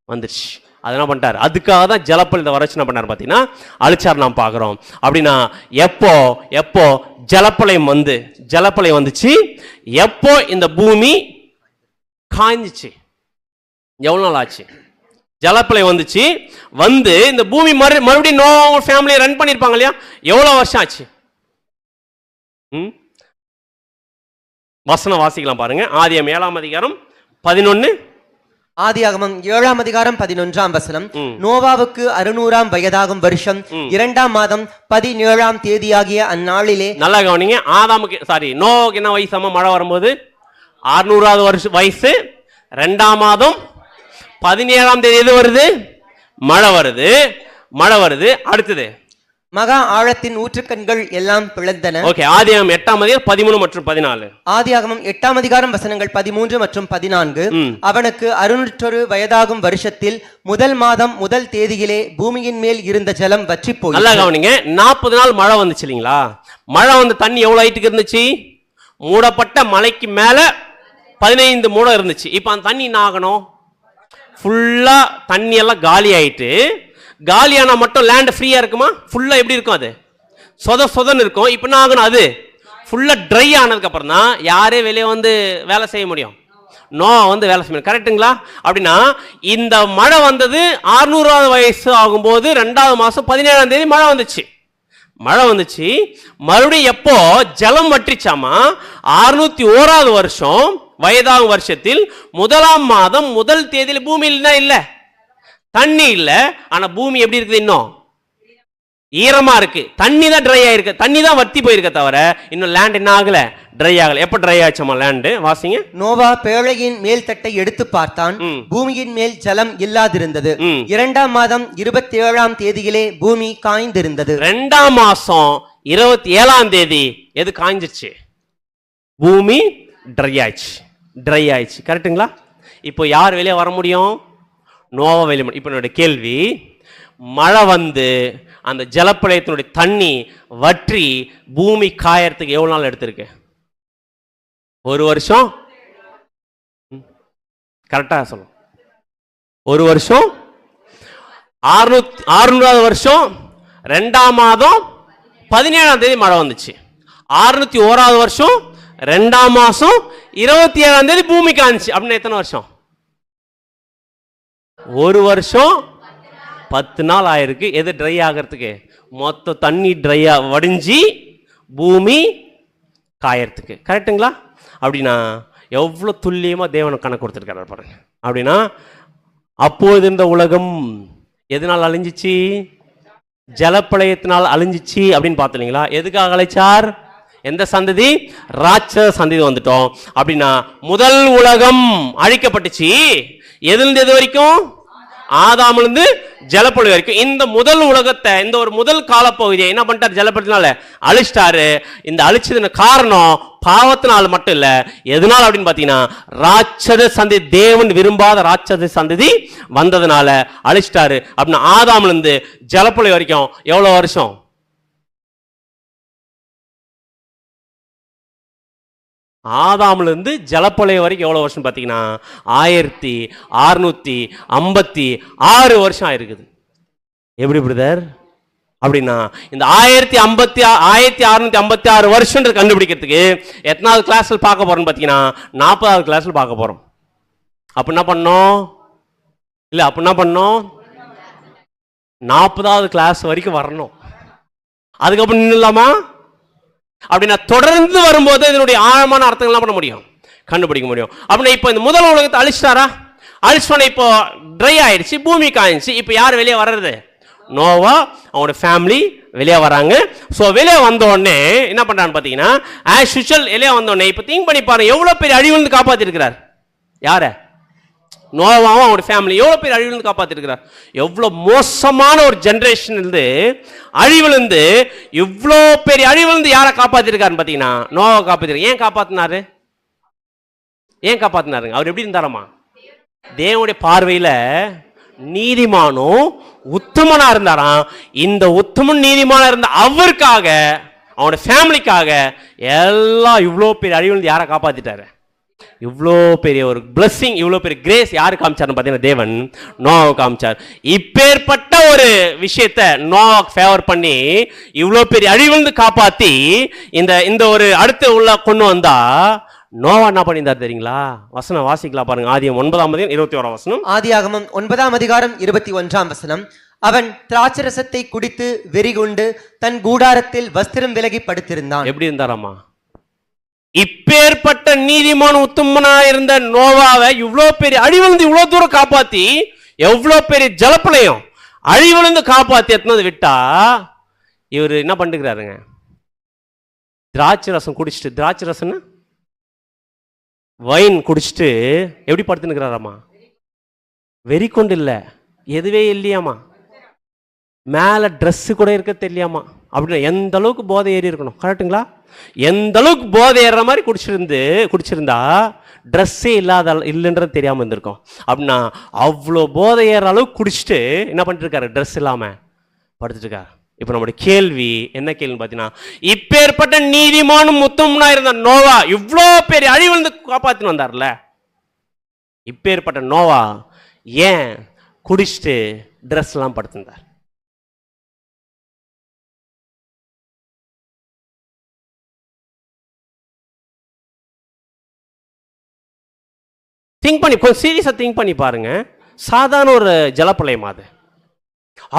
வந்துருச்சு. அது என்ன பண்ணிட்டார்? அதுக்காக தான் ஜலப்பழத்தை வரைச்சு என்ன பண்ணார் பார்த்தீங்கன்னா அழிச்சார். நாம் பார்க்குறோம். அப்படின்னா எப்போ ஜலப்பழம் வந்துச்சு? எப்போ இந்த பூமி காய்ஞ்சிச்சு? எவ்வளோ நாள் ஆச்சு? ஜலப்பழம் வந்துச்சு. வந்து இந்த பூமி மறுபடியும் நோவா ஃபேமிலியை ரன் பண்ணியிருப்பாங்க இல்லையா? எவ்வளோ வருஷம் ஆச்சு? வசனம் வாசிக்கலாம் பாருங்க. ஆதியாகமம் 7ஆம் அதிகாரம் 11. ஆதியாகமம் 7ஆம் அதிகாரம் 11ஆம் வசனம். நோவாவுக்கு 600ஆம் வயதாகும் வருஷம் 2ஆம் மாதம் 17ஆம் தேதியாகிய அந்நாளிலே. நல்லா கவனிங்க. நோவாவுக்கு என்ன வயசாமா? மழை வரும்போது 600வது வயசு. 2ஆம் மாதம் 17ஆம் தேதி எது வருது? மழை வருது. அடுத்தது மகா ஆழத்தின் ஊற்றுக்கண்கள் எல்லாம் பிளந்தன. ஓகே, ஆதியாகமம் 8ஆம் அதிகாரம் 13 மற்றும் 14. ஆதியாகமம் 8ஆம் அதிகாரம் வசனங்கள் 13 மற்றும் 14. அவனுக்கு 601 வயதாகும் வருஷத்தில் முதல் மாதம் முதல் தேதியிலே பூமியின் மேல் இருந்த ஜலம் வற்றி போய். நல்லா கவனிங்க, 40 நாள் மழை வந்துச்சு இல்லைங்களா? மழை வந்து தண்ணி எவ்வளவு ஹைட்டுக்கு இருந்துச்சு? மூடப்பட்ட மலைக்கு மேல 15 மூடம் இருந்துச்சு. இப்ப அந்த தண்ணி என்ன ஆகணும்? ஃபுல்லா தண்ணி எல்லாம் காலி ஆயிட்டு, காலியானா மட்டும் லேண்ட் ஃப்ரீயா இருக்குமா? ஃபுல்லா எப்படி இருக்கும்? அது சொதன்னு இருக்கும். இப்ப என்ன ஆகணும்? அது ஃபுல்லா ட்ரை ஆனதுக்கு அப்புறம் தான் யாரே வெளியே வந்து வேலை செய்ய முடியும். வந்து வேலை செய்யணும். கரெக்டுங்களா? அப்படின்னா இந்த மழை வந்தது 600வது வயசு ஆகும்போது 2வது மாசம் 17ஆம் தேதி மழை வந்துச்சு. மறுபடியும் எப்போ ஜலம் வற்றிச்சாமா? 601வது வருஷம் வயதாகும் வருஷத்தில் 1ஆம் மாதம் முதல் தேதியில் பூமியில் தான் இல்ல, தண்ணி இல்ல. ஆனா பூமி எப்படி இருக்குது? இன்னும் ஈரமா இருக்கு. தண்ணி தான் ட்ரை ஆயிருக்கு, தண்ணி தான் வத்தி போயிருக்க தவிர இன்னும் லேண்ட் என்ன ஆகல, ட்ரை ஆகல. எப்ப ட்ரை ஆச்சுமா லேண்ட்? வாசிங்க. நோவா பேழையின் மேல் தட்டை எடுத்து பார்த்தான், பூமியின் மேல் ஜலம் இல்லாதிருந்தது. 2ஆம் மாதம் 27ஆம் தேதியிலே பூமி காய்ந்திருந்தது. 2ஆம் மாசம் 27ஆம் தேதி எது காய்ஞ்சிருச்சு? பூமி ட்ரை ஆயிடுச்சு. கரெக்டுங்களா? இப்போ யார் வெளியே வர முடியும்? நோவா வெளியே. இப்போ என்னுடைய கேள்வி, மழை வந்து அந்த ஜலப்பிரளயத்தினுடைய தண்ணி வற்றி பூமி காயறதுக்கு எவ்வளவு நாள் எடுத்திருக்கு? 1 வருஷம். கரெக்டா சொல்லும். 1 வருஷம். 600வது வருஷம் 2ஆம் மாதம் 17ஆம் தேதி மழை வந்துச்சு. 601வது வருஷம் 2ஆம் மாசம் 27ஆம் தேதி பூமி காய்ஞ்சி. அப்படின்னு எத்தனை வருஷம்? 1 வருஷம் 10 நாள் ஆயிருக்கு. எது ட்ரை ஆகிறதுக்கு? மொத்த தண்ணி ட்ரையா வடிஞ்சி பூமி காயறதுக்கு. கரெக்டுங்களா? அப்படின்னா எவ்வளவு துல்லியமா தேவன் கணக்கு கொடுத்துருக்காரு பாருங்க. அப்படின்னா அப்போது இருந்த உலகம் எதனால் அழிஞ்சிச்சு? ஜலப்பிரளயத்தினால் அழிஞ்சிச்சு அப்படின்னு பார்த்தீங்களா? எதுக்காக அழைச்சார்? எந்த சந்ததி? ராட்சத சந்ததி வந்துட்டோம். அப்படின்னா முதல் உலகம் அழிக்கப்பட்டுச்சு. எதிலிருந்து எது வரைக்கும்? ஆதாமிலிருந்து ஜலப்பிரளயம் வரைக்கும். இந்த முதல் உலகத்தை, இந்த ஒரு முதல் காலப்பகுதியை என்ன பண்ணிட்டார்? ஜலப்பிரளயத்தினால அழிச்சிட்டாரு. இந்த அழிச்சதுக்கு காரணம் பாவத்தினால மட்டும் இல்ல, எதனால அப்படின்னு பாத்தீங்கன்னா ராட்சத சந்ததி, தேவன் விரும்பாத ராட்சத சந்ததி வந்ததுனால அழிச்சிட்டாரு. அப்படின்னா ஆதாமிலிருந்து ஜலப்பிரளயம் வரைக்கும் எவ்வளவு வருஷம்? ஆதாமிலிருந்து ஜலப்பிரளயம் வரைக்கும் எவ்வளவு வருஷம் பார்த்தீங்கன்னா 1656 வருஷம் ஆயிருக்குது. எப்படி பிரதர்? அப்படின்னா இந்த 1656 வருஷம் கண்டுபிடிக்கிறதுக்கு எத்தனாவது கிளாஸ்ல பார்க்க போறோம் பார்த்தீங்கன்னா 40வது கிளாஸ்ல பார்க்க போறோம். அப்ப என்ன பண்ணோம்? 40வது கிளாஸ் வரைக்கும் வரணும். அதுக்கப்புறம் நின்னுலாமா? அப்படின்னா தொடர்ந்து வரும்போது இதனுடைய ஆழமான அர்த்தங்கள் என்ன பண்ண முடியும்? கண்டுபிடிக்க முடியும். அப்படின்னா இப்போ இந்த முதல் உலகத்தை அழிச்சிட்டாரா? அழிச்சோன்னே இப்போ ட்ரை ஆயிடுச்சு, பூமி காய்ஞ்சி. இப்போ யார் வெளியே வர்றது? நோவா, அவனோட ஃபேமிலி வெளியே வராங்க. ஸோ வெளியே வந்த உடனே என்ன பண்றான்னு பார்த்தீங்கன்னா, ஆஸ் யூஷுவல் வெளியே வந்த உடனே இப்போ திங்க் பண்ணி பாருங்க, எவ்வளோ பெரிய அழிவுலேருந்து காப்பாற்றிருக்கிறார். யாரை? நோவாவும் அவனுடைய ஃபேமிலி எவ்வளோ பேர் அழிவிலிருந்து காப்பாற்றிருக்கிறார். எவ்வளோ மோசமான ஒரு ஜென்ரேஷன் இருந்து அழிவிலிருந்து இவ்வளோ பெரிய அழிவிலிருந்து யாரை காப்பாற்றிருக்காருன்னு பார்த்தீங்கன்னா நோவாவை காப்பாற்றிருக்காரு. ஏன் காப்பாத்தினாருங்க? அவர் எப்படி இருந்தாரம்மா? தேவனுடைய பார்வையில நீதிமானும் உத்தமனா இருந்தாராம். இந்த உத்தமன் நீதிமானா இருந்த அவருக்காக, அவனோட ஃபேமிலிக்காக எல்லாம் இவ்வளோ பெரிய அழிவிலிருந்து யாரை காப்பாத்திட்டாரு? இவ்வளோ பெரிய ஒரு பிளஸிங், இவ்வளோ பெரிய கிரேஸ் யாரு காமிச்சார்னு பார்த்தீங்கன்னா தேவன் நோவாவை காமிச்சார். இப்பேற்பட்ட ஒரு விஷயத்தை நோவாவுக்கு ஃபேவர் பண்ணி இவ்வளோ பெரிய அழிவிலிருந்து காப்பாற்றி இந்த ஒரு அடுத்து உள்ள கொண்டு வந்தா நோவா என்ன பண்ணியிருந்தார் தெரியுங்களா? வசனம் வாசிக்கலாம் பாருங்க. ஆதியாகமம் 9ஆம் அதிகாரம் 21ஆம் வசனம். ஆதியாகமம் 9ஆம் அதிகாரம் 21ஆம் வசனம். அவன் திராட்சரசத்தை குடித்து வெறிகொண்டு தன் கூடாரத்தில் வஸ்திரம் விலகி படுத்திருந்தான். எப்படி இருந்தாராமா? இப்பேற்பட்ட நீதிமான உத்தமனா இருந்த நோவாவை இவ்வளோ பெரிய அழிவிலிருந்து இவ்வளோ தூரம் காப்பாத்தி, எவ்வளோ பெரிய ஜலப்பிரளயம் அழிவிலிருந்து காப்பாத்தி எத்தனது விட்டா இவர் என்ன பண்ணுகிறாருங்க? திராட்சை ரசம் குடிச்சிட்டு, திராட்சை ரசம்னா வைன் குடிச்சிட்டு எப்படி படுத்துனுக்கிறாராமா? வெறி கொண்டு இல்லை, எதுவே இல்லையாமா, மேலே ட்ரெஸ்ஸு கூட இருக்க தெரியாமா அப்படின்னா எந்த அளவுக்கு போதை ஏறி இருக்கணும், கரெக்டுங்களா? எந்த அளவுக்கு போதை ஏறுற மாதிரி குடிச்சிருந்தா ட்ரெஸ்ஸே இல்லைன்றது தெரியாமல் இருந்திருக்கும். அப்படின்னா அவ்வளோ போதை ஏற அளவுக்கு குடிச்சிட்டு என்ன பண்ணிட்டு இருக்காரு, ட்ரெஸ் இல்லாமல் படுத்துட்டு இருக்காரு. இப்போ நம்முடைய கேள்வி என்ன கேள்வின்னு பார்த்தீங்கன்னா, இப்பேற்பட்ட நீதிமானும் முத்தம்னா இருந்த நோவா இவ்வளோ பெரிய அழிவிலிருந்து காப்பாற்றின்னு வந்தார்ல, இப்பேற்பட்ட நோவா ஏன் குடிச்சிட்டு ட்ரெஸ் எல்லாம் படுத்திருந்தார்? திங்க் பண்ணி, கொஞ்சம் சீரியஸாக திங்க் பண்ணி பாருங்க. சாதாரண ஒரு ஜலப்பிரளயம் அது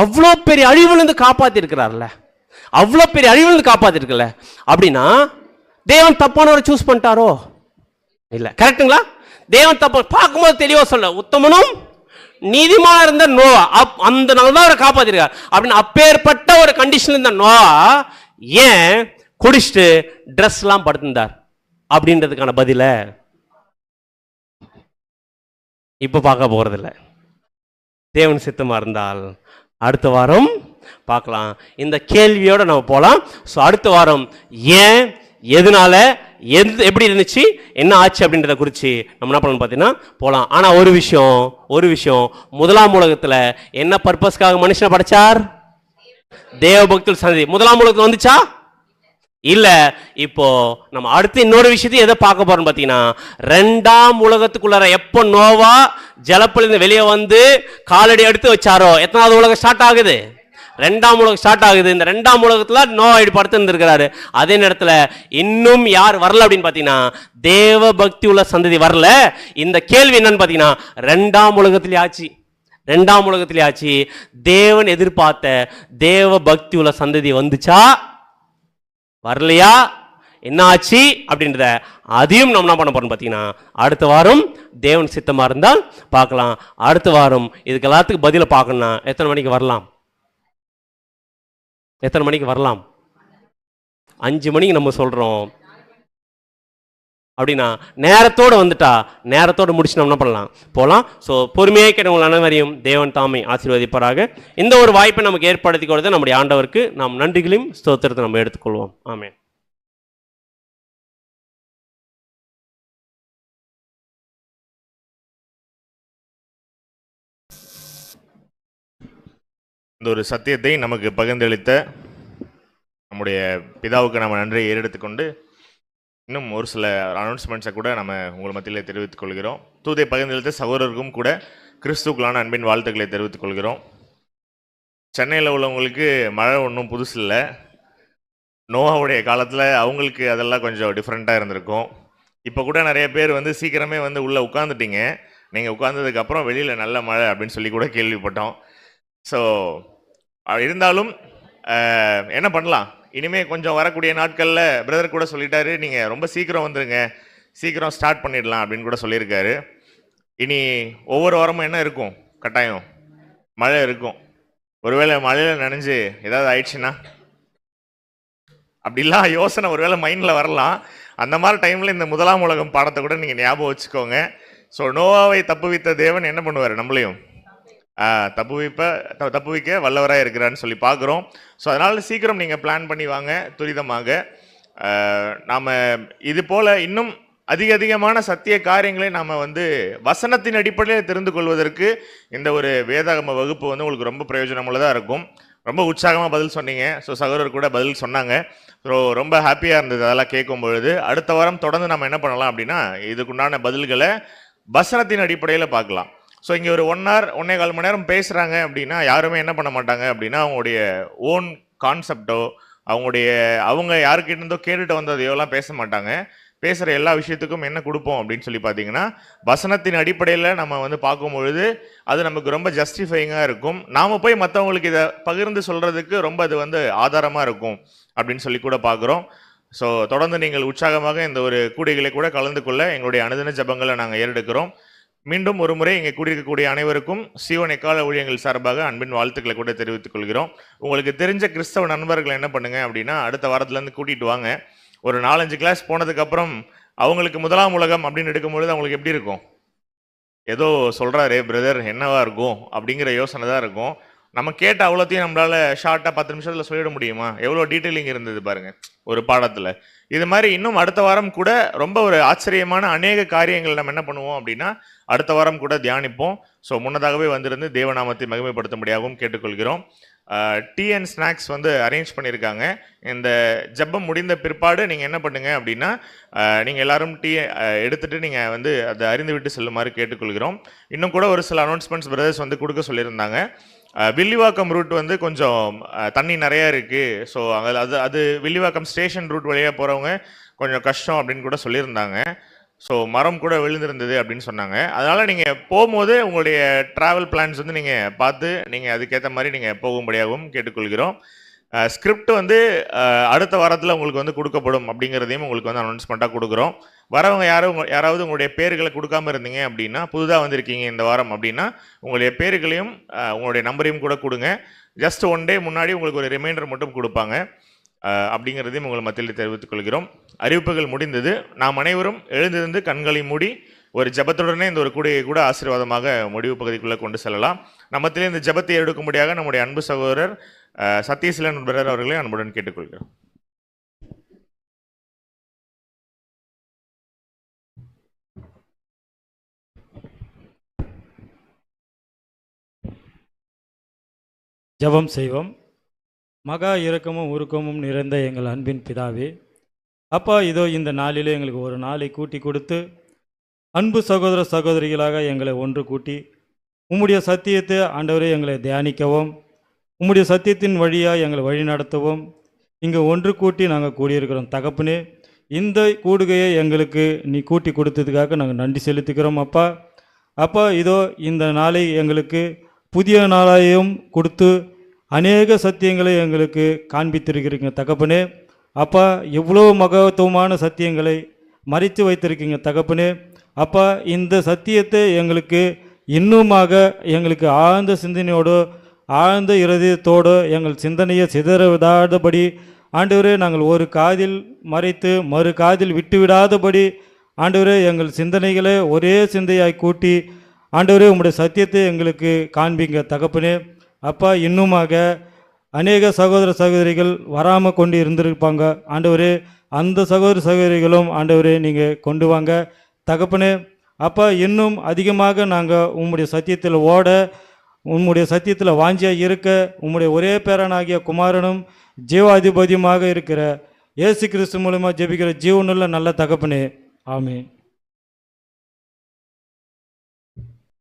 அவ்வளோ பெரிய அழிவுலேருந்து காப்பாற்றிருக்கிறார்ல, அவ்வளோ பெரிய அழிவுலேருந்து காப்பாற்றிருக்கல. அப்படின்னா தேவன் தப்பானவரை சூஸ் பண்ணிட்டாரோ? இல்லை, கரெக்டுங்களா? தேவன் தப்ப பார்க்கும்போது தெளிவாக சொல்ல, உத்தமனும் நீதிமான இருந்த நோவா அந்த நாள் தான் அவரை காப்பாற்றிருக்கார். அப்படின்னு அப்பேற்பட்ட ஒரு கண்டிஷன்ல இருந்த நோவா ஏன் குடிச்சிட்டு ட்ரெஸ்லாம் படுத்திருந்தார் அப்படின்றதுக்கான பதில இப்போ பார்க்க போகிறதில்ல. தேவன் சித்தமாக இருந்தால் அடுத்த வாரம் பார்க்கலாம். இந்த கேள்வியோடு நம்ம போகலாம். ஸோ அடுத்த வாரம் ஏன், எதனால, எப்படி இருந்துச்சு, என்ன ஆச்சு அப்படின்றத குறித்து நம்ம என்ன பண்ணணும் பார்த்தீங்கன்னா போகலாம். ஆனால் ஒரு விஷயம் முதலாம் உலகத்தில் என்ன பர்பஸ்க்காக மனுஷனை படைச்சார்? தேவபக்தி சந்ததி. முதலாம் உலகத்தில் வந்துச்சா? இல்ல. இப்போ நம்ம அடுத்து இன்னொரு விஷயத்தையும் எதை பார்க்க போறோம் பார்த்தீங்கன்னா, ரெண்டாம் உலகத்துக்குள்ளார எப்போ நோவா ஜலப்பிலிருந்து வெளியே வந்து காலடி எடுத்து வச்சாரோ, எத்தனாவது உலகம் ஸ்டார்ட் ஆகுது? ரெண்டாம் உலகம் ஸ்டார்ட் ஆகுது. இந்த ரெண்டாம் உலகத்துல நோவா இப்படி படுத்து இருந்திருக்கிறாரு. அதே நேரத்தில் இன்னும் யார் வரல அப்படின்னு பார்த்தீங்கன்னா, தேவ பக்தி உள்ள சந்ததி வரல. இந்த கேள்வி என்னன்னு பார்த்தீங்கன்னா, ரெண்டாம் உலகத்திலே ஆச்சு. தேவன் எதிர்பார்த்த தேவ பக்தி உள்ள சந்ததி வந்துச்சா, வரலையா, என்ன ஆச்சு அப்படின்றத அதையும் நம்ம என்ன பண்ண போறோம் பார்த்தீங்கன்னா அடுத்த வாரம் தேவன் சித்தமாக இருந்தால் பார்க்கலாம். அடுத்த வாரம் இதுக்கு எல்லாத்துக்கும் பதில பார்க்கணும்னா எத்தனை மணிக்கு வரலாம்? 5 மணிக்கு நம்ம சொல்றோம். அப்படின்னா நேரத்தோடு வந்துட்டா நேரத்தோடு முடிச்சு நம்ம என்ன பண்ணலாம், போகலாம். ஸோ பொறுமையாக கேட்டவங்க அனைவரையும் தேவன் தாமே ஆசீர்வதிப்பாராக. இந்த ஒரு வாய்ப்பை நமக்கு ஏற்படுத்தி கொடுத்த நம்முடைய ஆண்டவருக்கு நாம் நன்றிகளையும் ஸ்தோத்திரத்தை நம்ம எடுத்துக்கொள்வோம். ஆமென். இந்த ஒரு சத்தியத்தை நமக்கு பகிர்ந்தளித்த நம்முடைய பிதாவுக்கு நம்ம நன்றியை ஏறெடுத்துக்கொண்டு இன்னும் ஒரு சில அனௌன்ஸ்மெண்ட்ஸை கூட நம்ம உங்கள் மத்தியில் தெரிவித்துக் கொள்கிறோம். தூதை பகிர்ந்தளித்த சகோதரருக்கும் கூட கிறிஸ்துக்குள்ளான அன்பின் வாழ்த்துக்களை தெரிவித்துக் கொள்கிறோம். சென்னையில் உள்ளவங்களுக்கு மழை ஒன்றும் புதுசு இல்லை. நோவாவுடைய காலத்தில் அவங்களுக்கு அதெல்லாம் கொஞ்சம் டிஃப்ரெண்ட்டாக இருந்திருக்கும். இப்போ கூட நிறைய பேர் வந்து சீக்கிரமே வந்து உள்ளே உட்காந்துட்டீங்க. நீங்கள் உட்கார்ந்ததுக்கப்புறம் வெளியில் நல்ல மழை அப்படின்னு சொல்லி கூட கேள்விப்பட்டோம். ஸோ இருந்தாலும் என்ன பண்ணலாம், இனிமேல் கொஞ்சம் வரக்கூடிய நாட்களில் பிரதர் கூட சொல்லிட்டாரு, நீங்கள் ரொம்ப சீக்கிரம் வந்துடுங்க, சீக்கிரம் ஸ்டார்ட் பண்ணிடலாம் அப்படின்னு கூட சொல்லியிருக்காரு. இனி ஒவ்வொரு வாரமும் என்ன இருக்கும், கட்டாயம் மழை இருக்கும். ஒருவேளை மழையில் நனைஞ்சு ஏதாவது ஆயிடுச்சுன்னா அப்படிலாம் யோசனை ஒருவேளை மைண்டில் வரலாம். அந்த மாதிரி டைமில் இந்த முதலாம் உலகம் பாடத்தை கூட நீங்கள் ஞாபகம் வச்சுக்கோங்க. ஸோ நோவாவை தப்புவித்த தேவன் என்ன பண்ணுவார், நம்மளையும் தப்புவிக்க வல்லவராக இருக்கிறான்னு சொல்லி பார்க்குறோம். ஸோ அதனால் சீக்கிரம் நீங்கள் பிளான் பண்ணி வாங்க துரிதமாக. நாம் இது போல் இன்னும் அதிகமான சத்திய காரியங்களை நாம் வந்து வசனத்தின் அடிப்படையில் தெரிந்து கொள்வதற்கு இந்த ஒரு வேதாகம வகுப்பு வந்து உங்களுக்கு ரொம்ப பிரயோஜனமுள்ளதாக இருக்கும். ரொம்ப உற்சாகமாக பதில் சொன்னீங்க. ஸோ சகோதரர் கூட பதில் சொன்னாங்க. ஸோ ரொம்ப ஹாப்பியாக இருந்தது அதெல்லாம் கேட்கும் பொழுது. அடுத்த வாரம் தொடர்ந்து நம்ம என்ன பண்ணலாம் அப்படின்னா இதுக்குண்டான பதில்களை வசனத்தின் அடிப்படையில் பார்க்கலாம். ஸோ இங்கே ஒரு 1 hour 1.25 மணி நேரம் பேசுகிறாங்க அப்படின்னா யாருமே என்ன பண்ண மாட்டாங்க அப்படின்னா அவங்களுடைய ஓன் கான்செப்டோ அவங்க யாருக்கிட்டேருந்தோ கேட்டுட்டு வந்ததையோலாம் பேச மாட்டாங்க. பேசுகிற எல்லா விஷயத்துக்கும் என்ன கொடுப்போம் அப்படின்னு சொல்லி பார்த்தீங்கன்னா வசனத்தின் அடிப்படையில் நம்ம வந்து பார்க்கும் பொழுது அது நமக்கு ரொம்ப ஜஸ்டிஃபைங்காக இருக்கும். நாம் போய் மற்றவங்களுக்கு இதை பகிர்ந்து சொல்கிறதுக்கு ரொம்ப அது வந்து ஆதாரமாக இருக்கும் அப்படின்னு சொல்லி கூட பார்க்குறோம். ஸோ தொடர்ந்து நீங்கள் உற்சாகமாக இந்த ஒரு கூடிகளை கூட கலந்து கொள்ள எங்களுடைய அனுதின ஜெபங்களை நாங்கள் ஏறெடுக்கிறோம். மீண்டும் ஒரு முறை இங்கே கூடியிருக்கக்கூடிய அனைவருக்கும் சீயோன் எக்கால ஊழியங்கள் சார்பாக அன்பின் வாழ்த்துக்களை கூட தெரிவித்துக் கொள்கிறோம். உங்களுக்கு தெரிஞ்ச கிறிஸ்தவ நண்பர்களை என்ன பண்ணுங்க அப்படின்னா அடுத்த வாரத்துலேருந்து கூட்டிகிட்டு வாங்க. ஒரு 4-5 கிளாஸ் போனதுக்கப்புறம் அவங்களுக்கு முதலாம் உலகம் அப்படின்னு எடுக்கும்பொழுது அவங்களுக்கு எப்படி இருக்கும், ஏதோ சொல்கிறாரே பிரதர் என்னவா இருக்கும் அப்படிங்கிற யோசனை தான் இருக்கும். நம்ம கேட்ட அவ்வளோத்தையும் நம்மளால ஷார்ட்டாக 10 நிமிஷத்தில் சொல்லிட முடியுமா? எவ்வளோ டீட்டெயிலிங் இருந்தது பாருங்க ஒரு பாடத்தில். இது மாதிரி இன்னும் அடுத்த வாரம் கூட ரொம்ப ஒரு ஆச்சரியமான அநேக காரியங்கள் நம்ம என்ன பண்ணுவோம் அப்படின்னா அடுத்த வாரம் கூட தியானிப்போம். ஸோ முன்னதாகவே வந்திருந்து தேவநாமத்தை மகிமைப்படுத்தும்படியாகவும் கேட்டுக்கொள்கிறோம். டீ அண்ட் ஸ்நாக்ஸ் வந்து அரேஞ்ச் பண்ணியிருக்காங்க. இந்த ஜெபம் முடிந்த பிற்பாடு நீங்கள் என்ன பண்ணுங்க அப்படின்னா நீங்கள் எல்லாரும் டீ எடுத்துகிட்டு நீங்கள் வந்து அதை அறிந்து விட்டு செல்லுமாறு கேட்டுக்கொள்கிறோம். இன்னும் கூட ஒரு சில அனௌன்ஸ்மெண்ட்ஸ் பிரதர்ஸ் வந்து கொடுக்க சொல்லியிருந்தாங்க. வில்லிவாக்கம் ரூட் வந்து கொஞ்சம் தண்ணி நிறையா இருக்குது. ஸோ அது வில்லிவாக்கம் ஸ்டேஷன் ரூட் வழியாக போகிறவங்க கொஞ்சம் கஷ்டம் அப்படின்னு கூட சொல்லியிருந்தாங்க. ஸோ மரம் கூட விழுந்திருந்தது அப்படின்னு சொன்னாங்க. அதனால் நீங்கள் போகும்போது உங்களுடைய ட்ராவல் பிளான்ஸ் வந்து நீங்கள் பார்த்து நீங்கள் அதுக்கேற்ற மாதிரி நீங்கள் போகும்படியாகவும் கேட்டுக்கொள்கிறோம். ஸ்கிரிப்ட் வந்து அடுத்த வாரத்தில் உங்களுக்கு வந்து கொடுக்கப்படும் அப்படிங்கிறதையும் உங்களுக்கு வந்து அனௌன்ஸ்மெண்ட்டாக கொடுக்குறோம். வரவங்க யாராவது உங்களுடைய பேர்களை கொடுக்காம இருந்தீங்க அப்படின்னா, புதுதாக வந்திருக்கீங்க இந்த வாரம் அப்படின்னா உங்களுடைய பேர்களையும் உங்களுடைய நம்பரையும் கூட கொடுங்க. ஜஸ்ட் 1 டே முன்னாடி உங்களுக்கு ஒரு ரிமைண்டர் மட்டும் கொடுப்பாங்க. அப்படிங்கிறதையும் உங்கள் மத்தியில் தெரிவித்துக் கொள்கிறோம். அறிவிப்புகள் முடிந்தது. நாம் அனைவரும் எழுந்திருந்து கண்களை மூடி ஒரு ஜெபத்துடனே இந்த ஒரு கூடையை கூட ஆசீர்வாதமாக முடிவு பகுதிக்குள்ளே கொண்டு செல்லலாம். நம்மத்திலே இந்த ஜெபத்தை எடுக்கும்படியாக நம்முடைய அன்பு சகோதரர் சத்யசீலன் பிரதர் அவர்களை அன்புடன் கேட்டுக்கொள்கிறோம். ஜெபம் செய்வோம். மகா இரக்கமும் உருக்கமும் நிறைந்த எங்கள் அன்பின் பிதாவே, அப்பா, இதோ இந்த நாளிலே எங்களுக்கு ஒரு நாளை கூட்டி கொடுத்து அன்பு சகோதர சகோதரிகளாக எங்களை ஒன்று கூட்டி உம்முடைய சத்தியத்தை ஆண்டவரே எங்களை தியானிக்கவும், உம்முடைய சத்தியத்தின் வழியாக எங்களை வழி நடத்தவும் இங்கே ஒன்று கூட்டி நாங்கள் கூடியிருக்கிறோம். தகப்பனே, இந்த கூடுகையை எங்களுக்கு நீ கூட்டி கொடுத்ததுக்காக நாங்கள் நன்றி செலுத்துகிறோம். அப்பா, இதோ இந்த நாளை எங்களுக்கு புதிய நாளையும் கொடுத்து அநேக சத்தியங்களை எங்களுக்கு காண்பித்திருக்கிறீங்க. தகப்பனே, அப்பா, எவ்வளோ மகத்துவமான சத்தியங்களை மறைத்து வைத்திருக்கீங்க. தகப்பனே, அப்பா, இந்த சத்தியத்தை எங்களுக்கு இன்னுமாக எங்களுக்கு ஆழ்ந்த சிந்தனையோடு ஆழ்ந்த இருதயத்தோடு எங்கள் சிந்தனையை சிதற விடாதபடி ஆண்டவரே, நாங்கள் ஒரு காதில் மறைத்து மறு காதில் விட்டுவிடாதபடி ஆண்டவரே, எங்கள் சிந்தனைகளை ஒரே சிந்தையாய் கூட்டி ஆண்டவரே உம்முடைய சத்தியத்தை எங்களுக்கு காண்பிங்க. தகப்பனே, அப்பா, இன்னுமாக அநேக சகோதர சகோதரிகள் வராமல் கொண்டு இருந்திருப்பாங்க. ஆண்டவரே, அந்த சகோதர சகோதரிகளும் ஆண்டவரே நீங்கள் கொண்டு வாங்க. தகப்பனே, அப்பா, இன்னும் அதிகமாக நாங்கள் உம்முடைய சத்தியத்தில் ஓட, உம்முடைய சத்தியத்தில் வாஞ்சியாக இருக்க, உம்முடைய ஒரே பேரனாகிய குமாரனும் ஜீவாதிபதியுமாக இருக்கிற இயேசு கிறிஸ்து மூலமாக ஜெபிக்கிற ஜீவனுள்ள நல்ல தகப்பனே, ஆமென்.